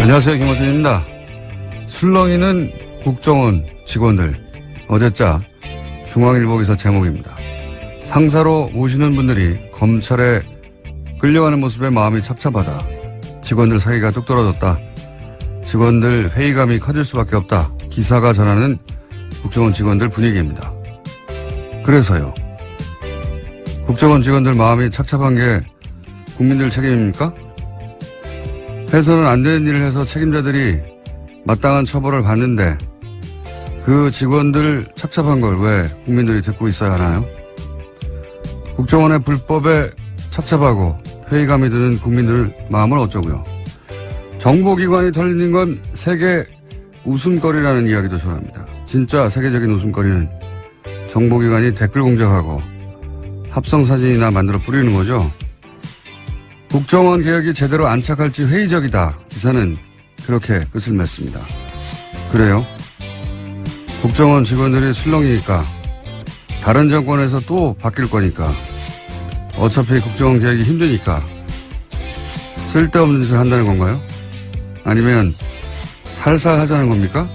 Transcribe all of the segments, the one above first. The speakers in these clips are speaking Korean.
안녕하세요. 김호준입니다. 술렁이는 국정원 직원들. 어제자 중앙일보 기사 제목입니다. 상사로 모시는 분들이 검찰에 끌려가는 모습에 마음이 착잡하다. 직원들 사기가 뚝 떨어졌다. 직원들 회의감이 커질 수밖에 없다. 기사가 전하는 국정원 직원들 분위기입니다. 그래서요. 국정원 직원들 마음이 착잡한 게 국민들 책임입니까? 해서는 안 되는 일을 해서 책임자들이 마땅한 처벌을 받는데 그 직원들 착잡한 걸 왜 국민들이 듣고 있어야 하나요? 국정원의 불법에 착잡하고 회의감이 드는 국민들 마음을 어쩌고요. 정보기관이 털리는 건 세계 웃음거리라는 이야기도 전합니다. 진짜 세계적인 웃음거리는 정보기관이 댓글 공작하고 합성사진이나 만들어 뿌리는 거죠. 국정원 개혁이 제대로 안착할지 회의적이다. 기사는 그렇게 끝을 맺습니다. 그래요? 국정원 직원들이 술렁이니까 다른 정권에서 또 바뀔 거니까 어차피 국정원 개혁이 힘드니까 쓸데없는 짓을 한다는 건가요? 아니면 살살 하자는 겁니까?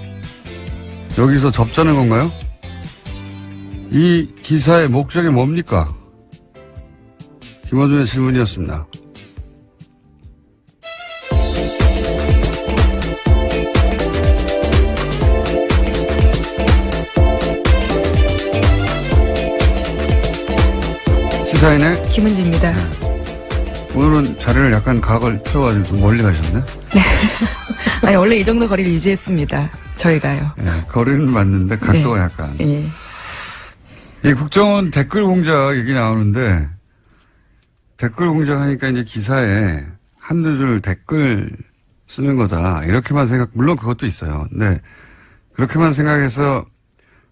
여기서 접자는 건가요? 이 기사의 목적이 뭡니까? 김어준의 질문이었습니다. 시사인의 김은지입니다. 오늘은 자리를 약간 각을 틀어가지고 좀 멀리 가셨네? 네. 아니, 원래 이 정도 거리를 유지했습니다. 저희가요. 네, 거리는 맞는데 각도가 네. 약간. 예. 이 국정원 댓글 공작 얘기 나오는데 댓글 공작하니까 이제 기사에 한두 줄 댓글 쓰는 거다. 이렇게만 물론 그것도 있어요. 근데 그렇게만 생각해서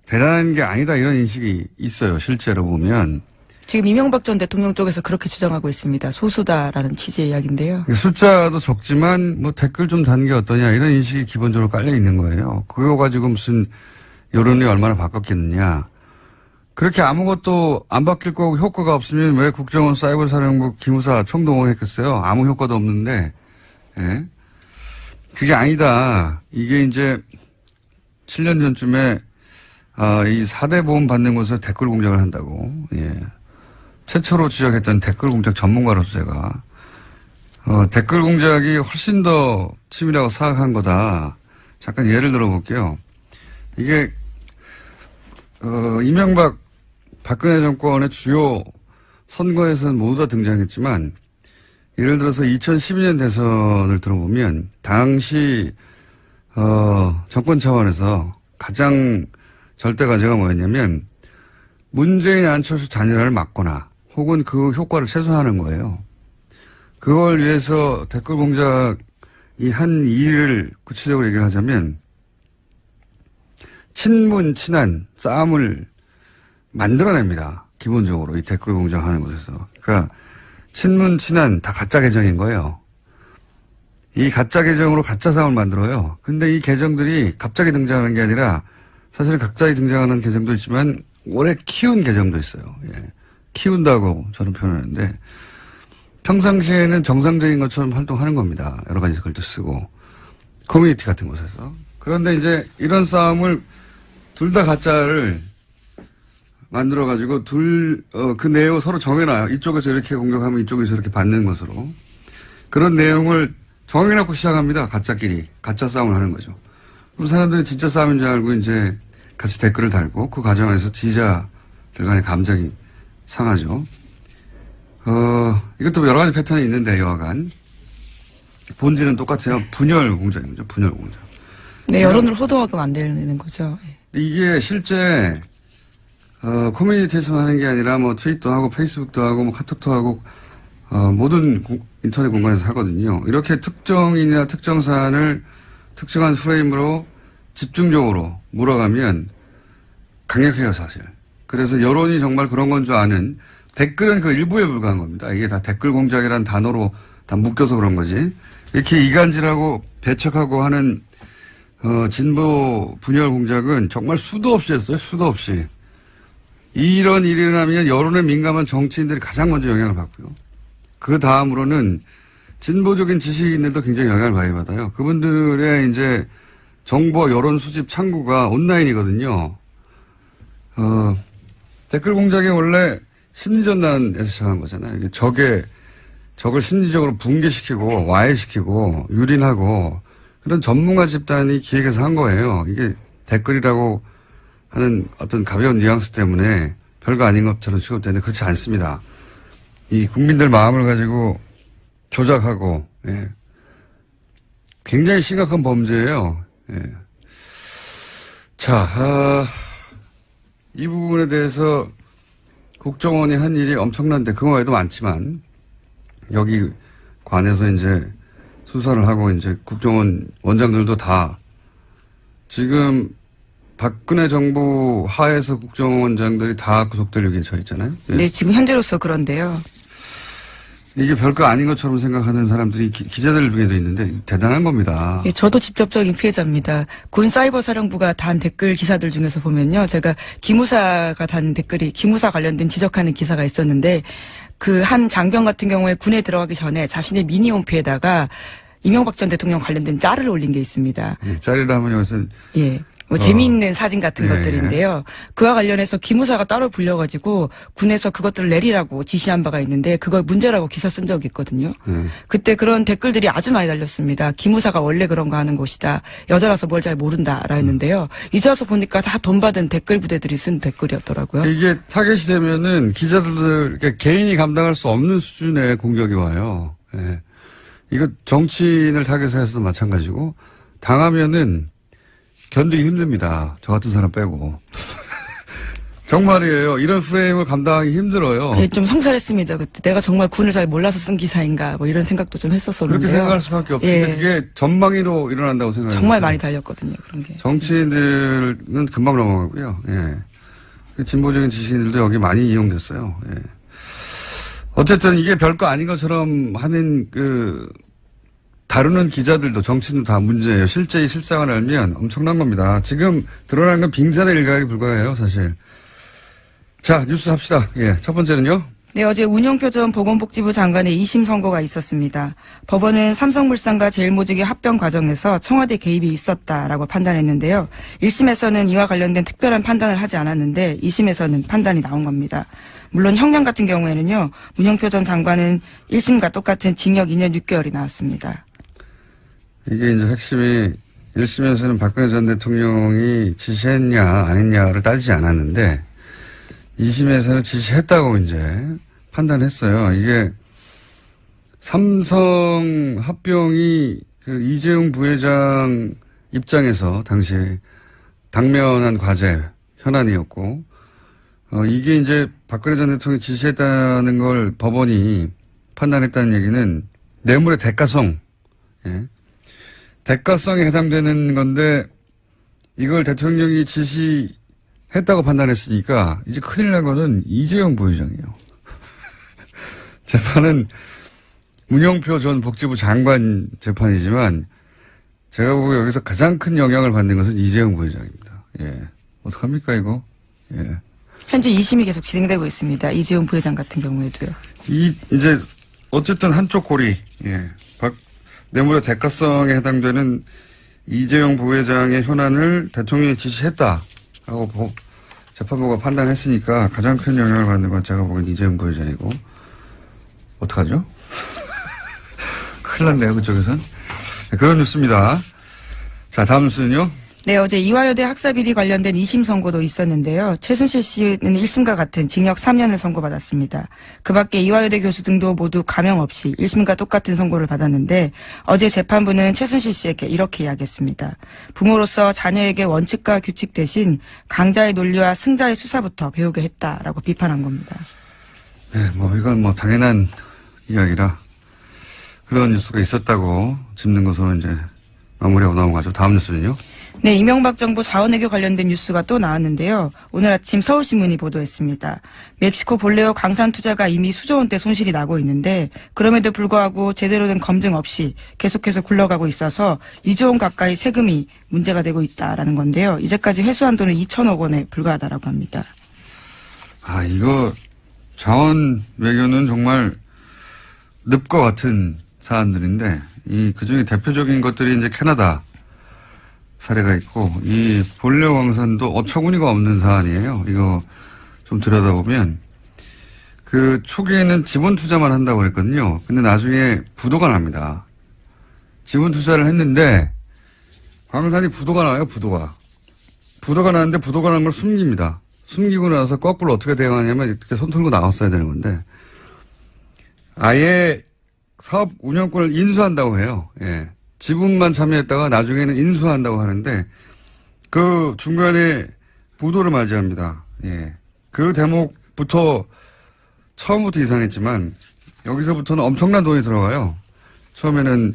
대단한 게 아니다 이런 인식이 있어요. 실제로 보면. 지금 이명박 전 대통령 쪽에서 그렇게 주장하고 있습니다. 소수다라는 취지의 이야기인데요. 숫자도 적지만 뭐 댓글 좀 단 게 어떠냐 이런 인식이 기본적으로 깔려 있는 거예요. 그거 가지고 무슨 여론이 얼마나 바뀌었겠느냐. 그렇게 아무것도 안 바뀔 거고 효과가 없으면 왜 국정원 사이버사령부 기무사 총동원했겠어요. 아무 효과도 없는데. 예. 그게 아니다. 이게 이제 7년 전쯤에 이 4대 보험 받는 곳에서 댓글 공작을 한다고. 예. 최초로 지적했던 댓글 공작 전문가로서 제가 댓글 공작이 훨씬 더 치밀하고 사악한 거다. 잠깐 예를 들어볼게요. 이게 이명박 박근혜 정권의 주요 선거에서는 모두 다 등장했지만 예를 들어서 2012년 대선을 들어보면 당시 정권 차원에서 가장 절대 과제가 뭐였냐면 문재인 안철수 단일화를 막거나 혹은 그 효과를 최소화하는 거예요. 그걸 위해서 댓글 공작이 한 일을 구체적으로 얘기를 하자면 친문, 친한 싸움을 만들어냅니다. 기본적으로 이 댓글 공작하는 곳에서. 그러니까 친문, 친한 다 가짜 계정인 거예요. 이 가짜 계정으로 가짜 싸움을 만들어요. 근데 이 계정들이 갑자기 등장하는 게 아니라 사실은 갑자기 등장하는 계정도 있지만 오래 키운 계정도 있어요. 예. 키운다고 저는 표현하는데 평상시에는 정상적인 것처럼 활동하는 겁니다. 여러 가지 글도 쓰고 커뮤니티 같은 곳에서. 그런데 이제 이런 싸움을 둘 다 가짜를 만들어가지고 그 내용을 서로 정해놔요. 이쪽에서 이렇게 공격하면 이쪽에서 이렇게 받는 것으로. 그런 내용을 정해놓고 시작합니다. 가짜끼리. 가짜 싸움을 하는 거죠. 그럼 사람들이 진짜 싸움인 줄 알고 이제 같이 댓글을 달고 그 과정에서 지지자들 간의 감정이 상하죠. 이것도 여러 가지 패턴이 있는데 여하간. 본질은 똑같아요. 분열 공작인 거죠. 분열 공작. 네, 여론을 호도하고 만들는 거죠. 이게 실제 커뮤니티에서 하는 게 아니라 뭐 트윗도 하고 페이스북도 하고 뭐 카톡도 하고 모든 인터넷 공간에서 하거든요. 이렇게 특정인이나 특정 사안을 특정한 프레임으로 집중적으로 몰아가면 강력해요, 사실. 그래서 여론이 정말 그런 건 줄 아는 댓글은 그 일부에 불과한 겁니다. 이게 다 댓글 공작이라는 단어로 다 묶여서 그런 거지. 이렇게 이간질하고 배척하고 하는 진보 분열 공작은 정말 수도 없이 했어요. 수도 없이. 이런 일이 일어나면 여론에 민감한 정치인들이 가장 먼저 영향을 받고요. 그 다음으로는 진보적인 지식인들도 굉장히 영향을 많이 받아요. 그분들의 이제 정보 여론 수집 창구가 온라인이거든요. 댓글 공작이 원래 심리전단에서 시작한 거잖아요. 이게 적을 심리적으로 붕괴시키고 와해시키고 유린하고 그런 전문가 집단이 기획해서 한 거예요. 이게 댓글이라고 하는 어떤 가벼운 뉘앙스 때문에 별거 아닌 것처럼 취급되는데 그렇지 않습니다. 이 국민들 마음을 가지고 조작하고, 예. 굉장히 심각한 범죄예요. 예. 자, 이 부분에 대해서 국정원이 한 일이 엄청난데 그거 외에도 많지만 여기 관해서 이제 수사를 하고 이제 국정원 원장들도 다 지금 박근혜 정부 하에서 국정원장들이 다 구속될 위기에 처해 있잖아요. 예. 네, 지금 현재로서 그런데요. 이게 별거 아닌 것처럼 생각하는 사람들이 기자들 중에도 있는데 대단한 겁니다. 예, 저도 직접적인 피해자입니다. 군 사이버사령부가 단 댓글 기사들 중에서 보면요. 제가 기무사가 단 댓글이 기무사 관련된 지적하는 기사가 있었는데 그 한 장병 같은 경우에 군에 들어가기 전에 자신의 미니 홈피에다가 이명박 전 대통령 관련된 짤을 올린 게 있습니다. 예, 짤이라면 여기서 예. 뭐 재미있는 사진 같은 예, 것들인데요. 그와 관련해서 기무사가 따로 불려가지고 군에서 그것들을 내리라고 지시한 바가 있는데 그걸 문제라고 기사 쓴 적이 있거든요. 그때 그런 댓글들이 아주 많이 달렸습니다. 기무사가 원래 그런 거 하는 곳이다. 여자라서 뭘 잘 모른다라 했는데요. 이제 와서 보니까 다 돈 받은 댓글 부대들이 쓴 댓글이었더라고요. 이게 타겟이 되면은 기자들 그러니까 개인이 감당할 수 없는 수준의 공격이 와요. 예. 이거 정치인을 타겟해서도 마찬가지고 당하면은 견디기 힘듭니다. 저 같은 사람 빼고. 정말이에요. 이런 프레임을 감당하기 힘들어요. 예, 좀 성살했습니다. 그때 내가 정말 군을 잘 몰라서 쓴 기사인가 뭐 이런 생각도 좀 했었었는데요. 그렇게 생각할 수밖에 없는데 예. 그게 전망위로 일어난다고 생각해요. 정말 많이 달렸거든요. 그런 게. 정치인들은 금방 넘어가고요. 예. 진보적인 지식인들도 여기 많이 이용됐어요. 예. 어쨌든 이게 별거 아닌 것처럼 하는 다루는 기자들도 정치인도 다 문제예요. 실제 이 실상을 알면 엄청난 겁니다. 지금 드러난 건 빙산의 일각에 불과해요, 사실. 자, 뉴스 합시다. 예, 첫 번째는요. 네, 어제 운영표 전 보건복지부 장관의 2심 선고가 있었습니다. 법원은 삼성물산과 제일모직의 합병 과정에서 청와대 개입이 있었다라고 판단했는데요. 1심에서는 이와 관련된 특별한 판단을 하지 않았는데 2심에서는 판단이 나온 겁니다. 물론 형량 같은 경우에는요. 운영표 전 장관은 1심과 똑같은 징역 2년 6개월이 나왔습니다. 이게 이제 핵심이 1심에서는 박근혜 전 대통령이 지시했냐 안 했냐를 따지지 않았는데 2심에서는 지시했다고 이제 판단했어요. 이게 삼성 합병이 그 이재용 부회장 입장에서 당시에 당면한 과제 현안이었고 이게 이제 박근혜 전 대통령이 지시했다는 걸 법원이 판단했다는 얘기는 뇌물의 대가성, 예. 대가성에 해당되는 건데 이걸 대통령이 지시했다고 판단했으니까 이제 큰일 난 거는 이재용 부회장이에요. 재판은 문영표 전 복지부 장관 재판이지만 제가 보고 여기서 가장 큰 영향을 받는 것은 이재용 부회장입니다. 예. 어떡합니까 이거? 예. 현재 2심이 계속 진행되고 있습니다. 이재용 부회장 같은 경우에도요. 이제 어쨌든 한쪽 고리, 예. 뇌물의 대가성에 해당되는 이재용 부회장의 현안을 대통령이 지시했다라고 재판부가 판단했으니까 가장 큰 영향을 받는 건 제가 보기엔 이재용 부회장이고 어떡하죠? 큰일 났네요 그쪽에선. 그런 뉴스입니다. 자 다음 뉴스는요. 네, 어제 이화여대 학사비리 관련된 2심 선고도 있었는데요. 최순실 씨는 1심과 같은 징역 3년을 선고받았습니다. 그 밖에 이화여대 교수 등도 모두 감형 없이 1심과 똑같은 선고를 받았는데 어제 재판부는 최순실 씨에게 이렇게 이야기했습니다. 부모로서 자녀에게 원칙과 규칙 대신 강자의 논리와 승자의 수사부터 배우게 했다라고 비판한 겁니다. 네, 이건 당연한 이야기라 그런 뉴스가 있었다고 짚는 것으로 이제 마무리하고 넘어가죠. 다음 뉴스는요. 네, 이명박 정부 자원외교 관련된 뉴스가 또 나왔는데요. 오늘 아침 서울신문이 보도했습니다. 멕시코 볼레오 강산 투자가 이미 수조 원대 손실이 나고 있는데 그럼에도 불구하고 제대로 된 검증 없이 계속해서 굴러가고 있어서 2조 원 가까이 세금이 문제가 되고 있다라는 건데요. 이제까지 회수한 돈은 2천억 원에 불과하다라고 합니다. 이거 자원 외교는 정말 늪과 같은 사안들인데 그 중에 대표적인 것들이 이제 캐나다 사례가 있고 이 본래오 광산도 어처구니가 없는 사안이에요. 이거 좀 들여다보면 그 초기에는 지분 투자만 한다고 그랬거든요. 근데 나중에 부도가 납니다. 지분 투자를 했는데 광산이 부도가 나요. 부도가 나는데 부도가 난 걸 숨깁니다. 숨기고 나서 거꾸로 어떻게 대응하냐면 그때 손 털고 나왔어야 되는 건데 아예 사업 운영권을 인수한다고 해요. 예. 지분만 참여했다가 나중에는 인수한다고 하는데 그 중간에 부도를 맞이합니다. 예. 그 대목부터 처음부터 이상했지만 여기서부터는 엄청난 돈이 들어가요. 처음에는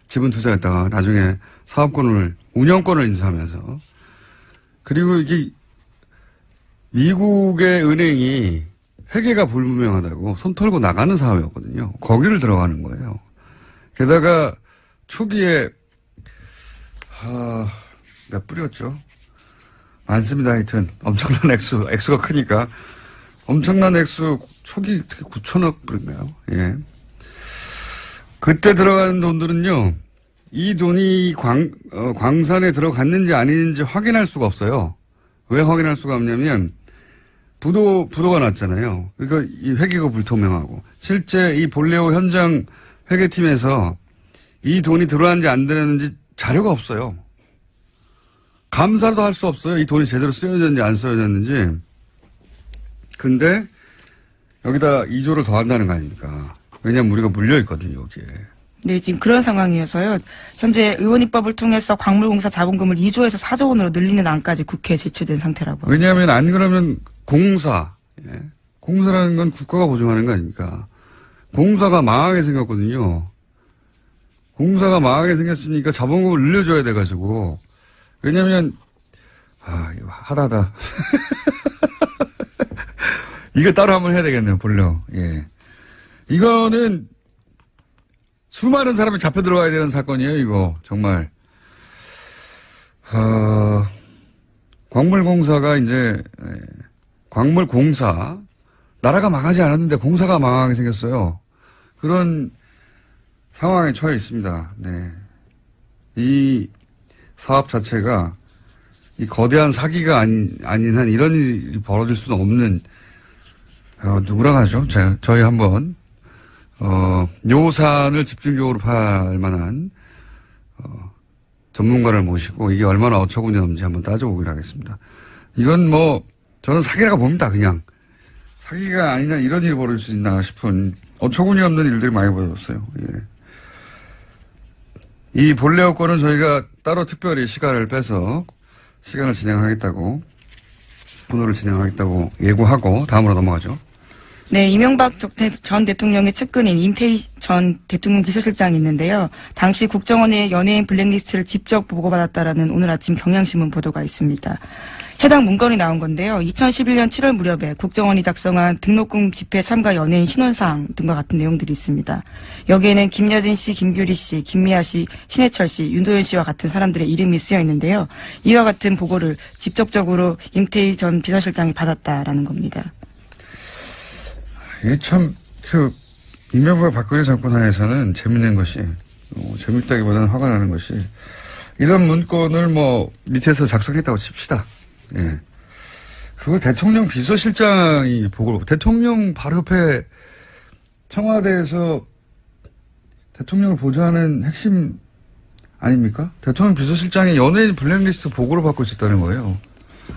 지분 투자했다가 나중에 사업권을 운영권을 인수하면서 그리고 이게 미국의 은행이 회계가 불분명하다고 손 털고 나가는 사업이었거든요. 거기를 들어가는 거예요. 게다가 초기에 몇 불이었죠? 많습니다. 하여튼 엄청난 액수가 크니까 엄청난 액수 초기 특히 9천억 불인가요? 예. 그때 들어가는 돈들은요. 이 돈이 광산에 들어갔는지 아닌지 확인할 수가 없어요. 왜 확인할 수가 없냐면 부도가 났잖아요. 그러니까 이 회계가 불투명하고 실제 이 볼레오 현장 회계팀에서 이 돈이 들어왔는지 안 들어왔는지 자료가 없어요. 감사도 할 수 없어요. 이 돈이 제대로 쓰여졌는지 안 쓰여졌는지. 근데 여기다 2조를 더 한다는 거 아닙니까? 왜냐하면 우리가 물려있거든요, 여기에. 네, 지금 그런 상황이어서요. 현재 의원입법을 통해서 광물공사 자본금을 2조에서 4조 원으로 늘리는 안까지 국회에 제출된 상태라고 합니다. 왜냐하면 안 그러면 공사라는 건 국가가 보증하는 거 아닙니까? 공사가 망하게 생겼거든요. 공사가 망하게 생겼으니까 자본금을 늘려줘야 돼가지고. 왜냐면, 이거 하다하다. 이거 따로 한번 해야 되겠네요, 볼려. 예. 이거는 수많은 사람이 잡혀 들어가야 되는 사건이에요, 이거. 정말. 광물공사가 이제, 광물공사. 나라가 망하지 않았는데 공사가 망하게 생겼어요. 그런 상황에 처해 있습니다. 네. 이 사업 자체가 이 거대한 사기가 아닌 한 이런 일이 벌어질 수는 없는, 누구랑 하죠? 저희 한번, 요산을 집중적으로 팔 만한, 전문가를 모시고 이게 얼마나 어처구니 없는지 한번 따져보기로 하겠습니다. 이건 저는 사기라고 봅니다, 그냥. 사기가 아니라 이런 일이 벌어질 수 있나 싶은 어처구니 없는 일들이 많이 벌어졌어요. 예. 이 볼레오 건은 저희가 따로 특별히 시간을 빼서 시간을 진행하겠다고, 분호를 진행하겠다고 예고하고 다음으로 넘어가죠. 네, 이명박 전 대통령의 측근인 임태희 전 대통령 비서실장이 있는데요. 당시 국정원의 연예인 블랙리스트를 직접 보고받았다라는 오늘 아침 경향신문 보도가 있습니다. 해당 문건이 나온 건데요. 2011년 7월 무렵에 국정원이 작성한 등록금 집회 참가 연예인 신원사항 등과 같은 내용들이 있습니다. 여기에는 김여진 씨, 김규리 씨, 김미아 씨, 신해철 씨, 윤도현 씨와 같은 사람들의 이름이 쓰여 있는데요. 이와 같은 보고를 직접적으로 임태희 전 비서실장이 받았다라는 겁니다. 이게 참, 이명박 박근혜 정권 하에서는 재밌는 것이, 재밌다기보다는 화가 나는 것이, 이런 문건을 밑에서 작성했다고 칩시다. 예. 그걸 대통령 비서실장이 대통령 바로 옆에 청와대에서 대통령을 보좌하는 핵심 아닙니까? 대통령 비서실장이 연예인 블랙리스트 보고를 받고 있었다는 거예요.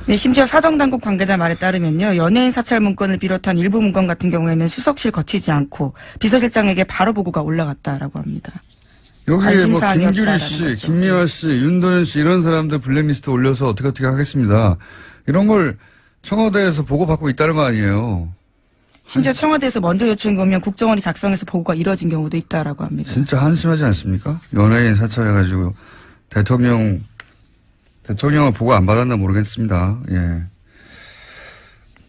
네, 심지어 사정당국 관계자 말에 따르면요. 연예인 사찰 문건을 비롯한 일부 문건 같은 경우에는 수석실 거치지 않고 비서실장에게 바로 보고가 올라갔다라고 합니다. 여기에 김규리 씨, 김미화 씨, 윤도현 씨 이런 사람들 블랙리스트 올려서 어떻게 하겠습니다. 이런 걸 청와대에서 보고받고 있다는 거 아니에요. 심지어 청와대에서 먼저 요청이 오면 국정원이 작성해서 보고가 이뤄진 경우도 있다라고 합니다. 진짜 한심하지 않습니까? 연예인 사찰해가지고 대통령을 보고 안 받았나 모르겠습니다. 예.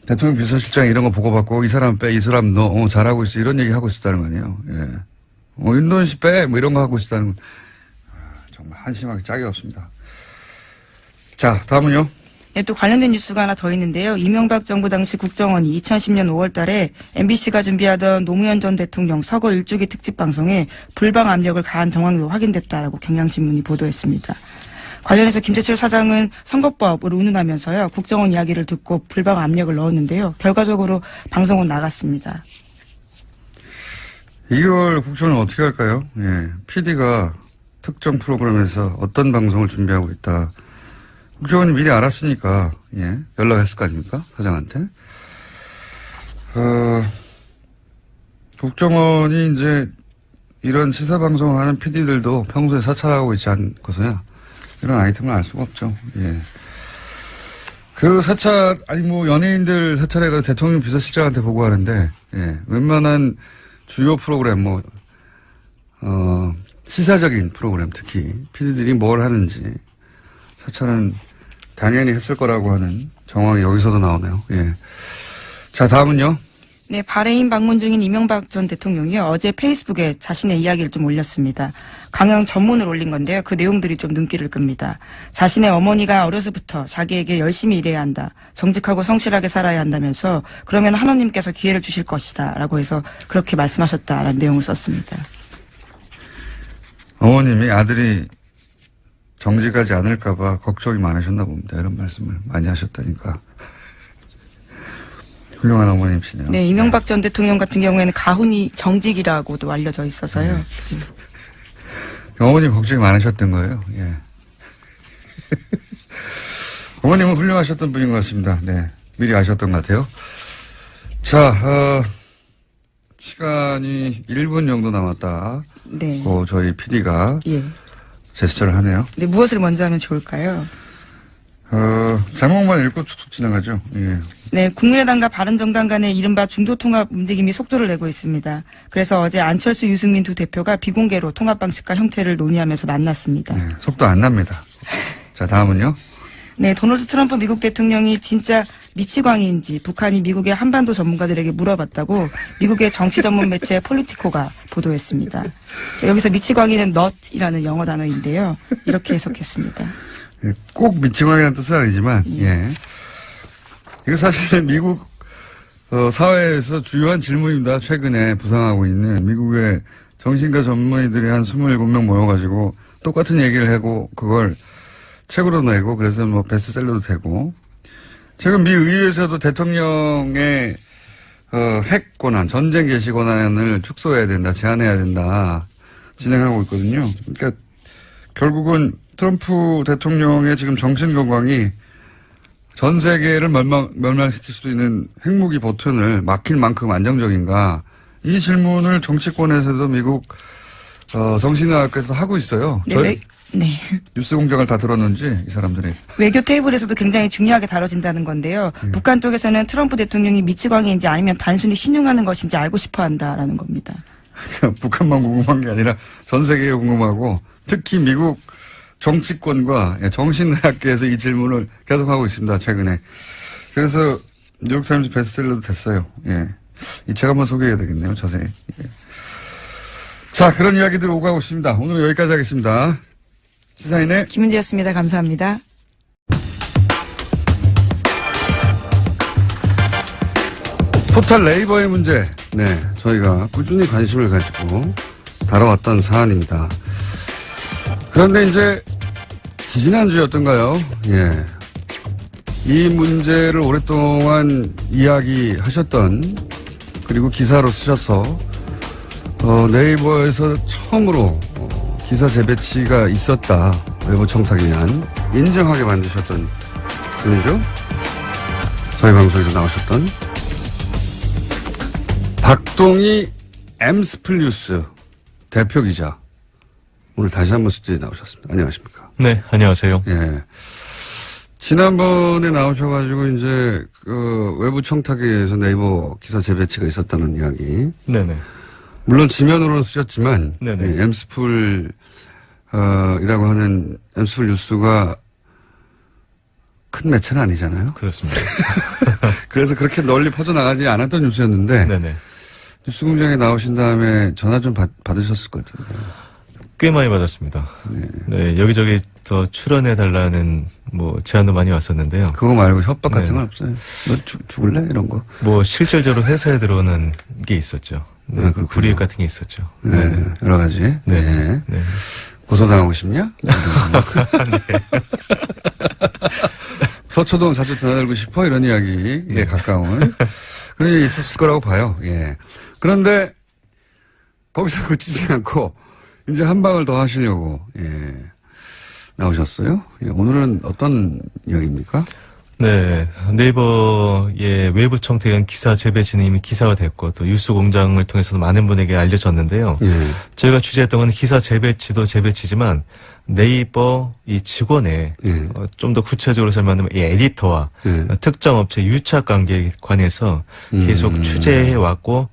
대통령 비서실장이 이런 거 보고받고 이 사람 빼, 이 사람 너 잘하고 있어 이런 얘기 하고 있었다는 거 아니에요. 예. 윤도현 씨 빼, 이런 거 하고 있다는 건, 정말 한심하게 짝이 없습니다. 자, 다음은요. 네, 또 관련된 뉴스가 하나 더 있는데요. 이명박 정부 당시 국정원이 2010년 5월 달에 MBC가 준비하던 노무현 전 대통령 서거 1주기 특집 방송에 불방 압력을 가한 정황도 확인됐다라고 경향신문이 보도했습니다. 관련해서 김재철 사장은 선거법을 운운하면서요. 국정원 이야기를 듣고 불방 압력을 넣었는데요. 결과적으로 방송은 나갔습니다. 이걸 국정원은 어떻게 할까요? 예. PD가 특정 프로그램에서 어떤 방송을 준비하고 있다. 국정원이 미리 알았으니까, 예. 연락했을 거 아닙니까? 사장한테. 국정원이 이제 이런 시사방송을 하는 PD들도 평소에 사찰하고 있지 않고서야 이런 아이템을 알 수가 없죠. 예. 그 사찰, 아니 뭐 연예인들 사찰해가 대통령 비서실장한테 보고하는데, 예. 웬만한 주요 프로그램, 시사적인 프로그램 특히 PD들이 뭘 하는지 사찰은 당연히 했을 거라고 하는 정황이 여기서도 나오네요. 예. 자, 다음은요. 네, 바레인 방문 중인 이명박 전 대통령이요. 어제 페이스북에 자신의 이야기를 좀 올렸습니다. 강연 전문을 올린 건데요. 그 내용들이 좀 눈길을 끕니다. 자신의 어머니가 어려서부터 자기에게 열심히 일해야 한다. 정직하고 성실하게 살아야 한다면서 그러면 하나님께서 기회를 주실 것이다. 라고 해서 그렇게 말씀하셨다라는 내용을 썼습니다. 어머님이 아들이 정직하지 않을까 봐 걱정이 많으셨나 봅니다. 이런 말씀을 많이 하셨다니까. 훌륭한 어머님이시네요. 네, 이명박 전 대통령 같은 경우에는 가훈이 정직이라고도 알려져 있어서요. 네. 어머님 걱정이 많으셨던 거예요. 예. 어머님은 훌륭하셨던 분인 것 같습니다. 네. 미리 아셨던 것 같아요. 자, 시간이 1분 정도 남았다. 네. 저희 PD가 예. 제스처를 하네요. 네, 무엇을 먼저 하면 좋을까요? 제목만 읽고 축축 지나가죠. 예. 네, 국민의당과 바른정당 간의 이른바 중도통합 움직임이 속도를 내고 있습니다. 그래서 어제 안철수, 유승민 두 대표가 비공개로 통합 방식과 형태를 논의하면서 만났습니다. 네, 속도 안 납니다. 자, 다음은요. 네, 도널드 트럼프 미국 대통령이 진짜 미치광이인지 북한이 미국의 한반도 전문가들에게 물어봤다고 미국의 정치 전문 매체 폴리티코가 보도했습니다. 여기서 미치광이는 not이라는 영어 단어인데요. 이렇게 해석했습니다. 예, 꼭 미치광이라는 뜻은 아니지만, 예. 이거 사실 미국 사회에서 주요한 질문입니다. 최근에 부상하고 있는 미국의 정신과 전문의들이 한 27명 모여가지고 똑같은 얘기를 하고 그걸 책으로 내고 그래서 뭐 베스트셀러도 되고 최근 미 의회에서도 대통령의 핵 권한, 전쟁 개시 권한을 축소해야 된다, 제한해야 된다 진행하고 있거든요. 그러니까 결국은 트럼프 대통령의 지금 정신 건강이 전 세계를 멸망시킬 수도 있는 핵무기 버튼을 막힐 만큼 안정적인가? 이 질문을 정치권에서도 미국 정신의학에서 하고 있어요. 네, 네. 뉴스 공장을 다 들었는지 이 사람들이. 외교 테이블에서도 굉장히 중요하게 다뤄진다는 건데요. 북한 쪽에서는 트럼프 대통령이 미치광이인지 아니면 단순히 신용하는 것인지 알고 싶어 한다라는 겁니다. 북한만 궁금한 게 아니라 전 세계에 궁금하고 특히 미국 정치권과 정신의학계에서 이 질문을 계속하고 있습니다. 최근에. 그래서 뉴욕타임즈 베스트셀러도 됐어요. 예. 이 책 한번 소개해야 되겠네요. 자세히. 예. 자, 그런 이야기들 오가고 있습니다. 오늘 여기까지 하겠습니다. 시사인의 김은지였습니다. 감사합니다. 포털 네이버의 문제. 네, 저희가 꾸준히 관심을 가지고 다뤄왔던 사안입니다. 그런데 이제 지지난주였던가요? 예. 이 문제를 오랫동안 이야기하셨던 그리고 기사로 쓰셔서 네이버에서 처음으로 기사 재배치가 있었다. 외부 청탁에 의한 인정하게 만드셨던 분이죠. 저희 방송에서 나오셨던 박동희 엠스플 뉴스 대표 기자. 오늘 다시 한번 스튜디오에 나오셨습니다. 안녕하십니까. 네, 안녕하세요. 예. 지난번에 나오셔가지고 이제 외부 청탁에 의해서 네이버 기사 재배치가 있었다는 이야기. 네네. 물론 지면으로는 쓰셨지만 네네. 예, 엠스풀 이라고 하는 엠스풀 뉴스가 큰 매체는 아니잖아요. 그렇습니다. 그래서 그렇게 널리 퍼져나가지 않았던 뉴스였는데 네네. 뉴스공장에 나오신 다음에 전화 좀 받으셨을 것 같은데요. 꽤 많이 받았습니다. 네, 여기저기 에디터 출연해달라는 뭐 제안도 많이 왔었는데요. 그거 말고 협박 같은 네. 건 없어요. 너 죽을래? 이런 거. 뭐 실질적으로 회사에 들어오는 게 있었죠. 네, 그렇군요. 불이익 같은 게 있었죠. 네. 여러 가지. 네. 네. 네. 고소당하고 싶냐? 서초동 자주 드나들고 싶어? 이런 이야기에 가까운 그런 일이 있었을 거라고 봐요. 예. 그런데 거기서 그치지 않고 이제 한 방을 더 하시려고 나오셨어요. 예. 오늘은 어떤 이야기입니까? 네, 네이버의 외부 청탁은 기사 재배치는 이미 기사가 됐고 또 뉴스공장을 통해서도 많은 분에게 알려졌는데요. 예. 저희가 취재했던 건 기사 재배치도 재배치지만 네이버 이 직원의 예. 좀 더 구체적으로 설명하면 이 에디터와 예. 특정 업체 유착 관계에 관해서 계속 취재해 왔고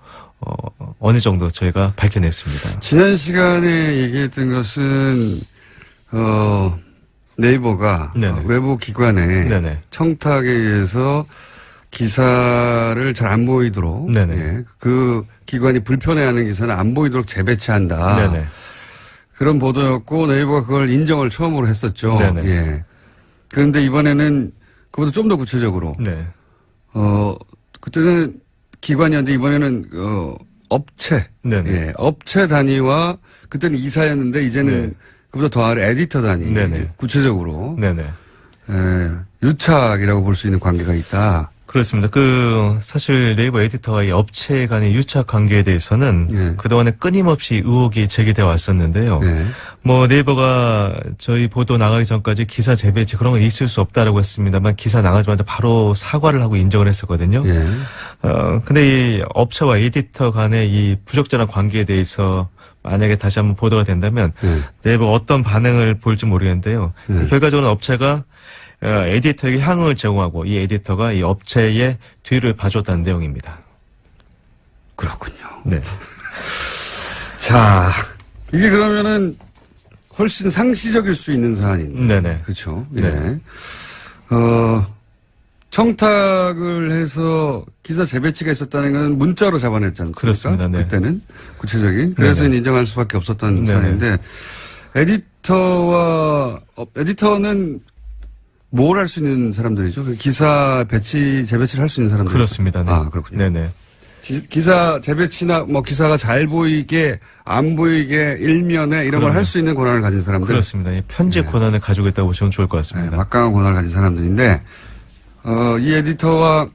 어느 정도 저희가 밝혀냈습니다. 지난 시간에 얘기했던 것은 네이버가 네네. 외부 기관의 네네. 청탁에 의해서 기사를 잘 안 보이도록 네네. 예, 그 기관이 불편해하는 기사는 안 보이도록 재배치한다. 네네. 그런 보도였고 네이버가 그걸 인정을 처음으로 했었죠. 네네. 예. 그런데 이번에는 그보다 좀 더 구체적으로 네. 그때는 기관이었는데 이번에는 업체, 네네. 예, 업체 단위와 그때는 이사였는데 이제는 네. 그보다 더 아래 에디터 단위, 네네. 구체적으로 네네. 유착이라고 볼 수 있는 관계가 있다. 그렇습니다. 사실 네이버 에디터와 이 업체 간의 유착 관계에 대해서는 예. 그동안에 끊임없이 의혹이 제기돼 왔었는데요. 예. 뭐 네이버가 저희 보도 나가기 전까지 기사 재배치 그런 건 있을 수 없다라고 했습니다만 기사 나가자마자 바로 사과를 하고 인정을 했었거든요. 예. 근데 이 업체와 에디터 간의 이 부적절한 관계에 대해서 만약에 다시 한번 보도가 된다면 예. 네이버가 어떤 반응을 보일지 모르겠는데요. 예. 결과적으로 업체가 에디터에게 향응을 제공하고 이 에디터가 이 업체의 뒤를 봐줬다는 내용입니다. 그렇군요. 네. 자, 이게 그러면은 훨씬 상시적일 수 있는 사안인데. 네네. 그렇죠. 네. 예. 청탁을 해서 기사 재배치가 있었다는 건 문자로 잡아냈지 않습니까? 그렇습니다. 네. 그때는 구체적인. 그래서 네네. 인정할 수밖에 없었던 네네. 사안인데 에디터는 뭘 할 수 있는 사람들이죠? 그 기사 재배치를 할 수 있는 사람들. 그렇습니다. 네. 아, 그렇군요. 네네. 기사 재배치나 뭐 기사가 잘 보이게 안 보이게 일면에 이런 걸 할 수 있는 권한을 가진 사람들. 그렇습니다. 편집 권한을 가지고 있다고 보시면 좋을 것 네, 같습니다. 막강한 권한을 가진 사람들인데 이 에디터와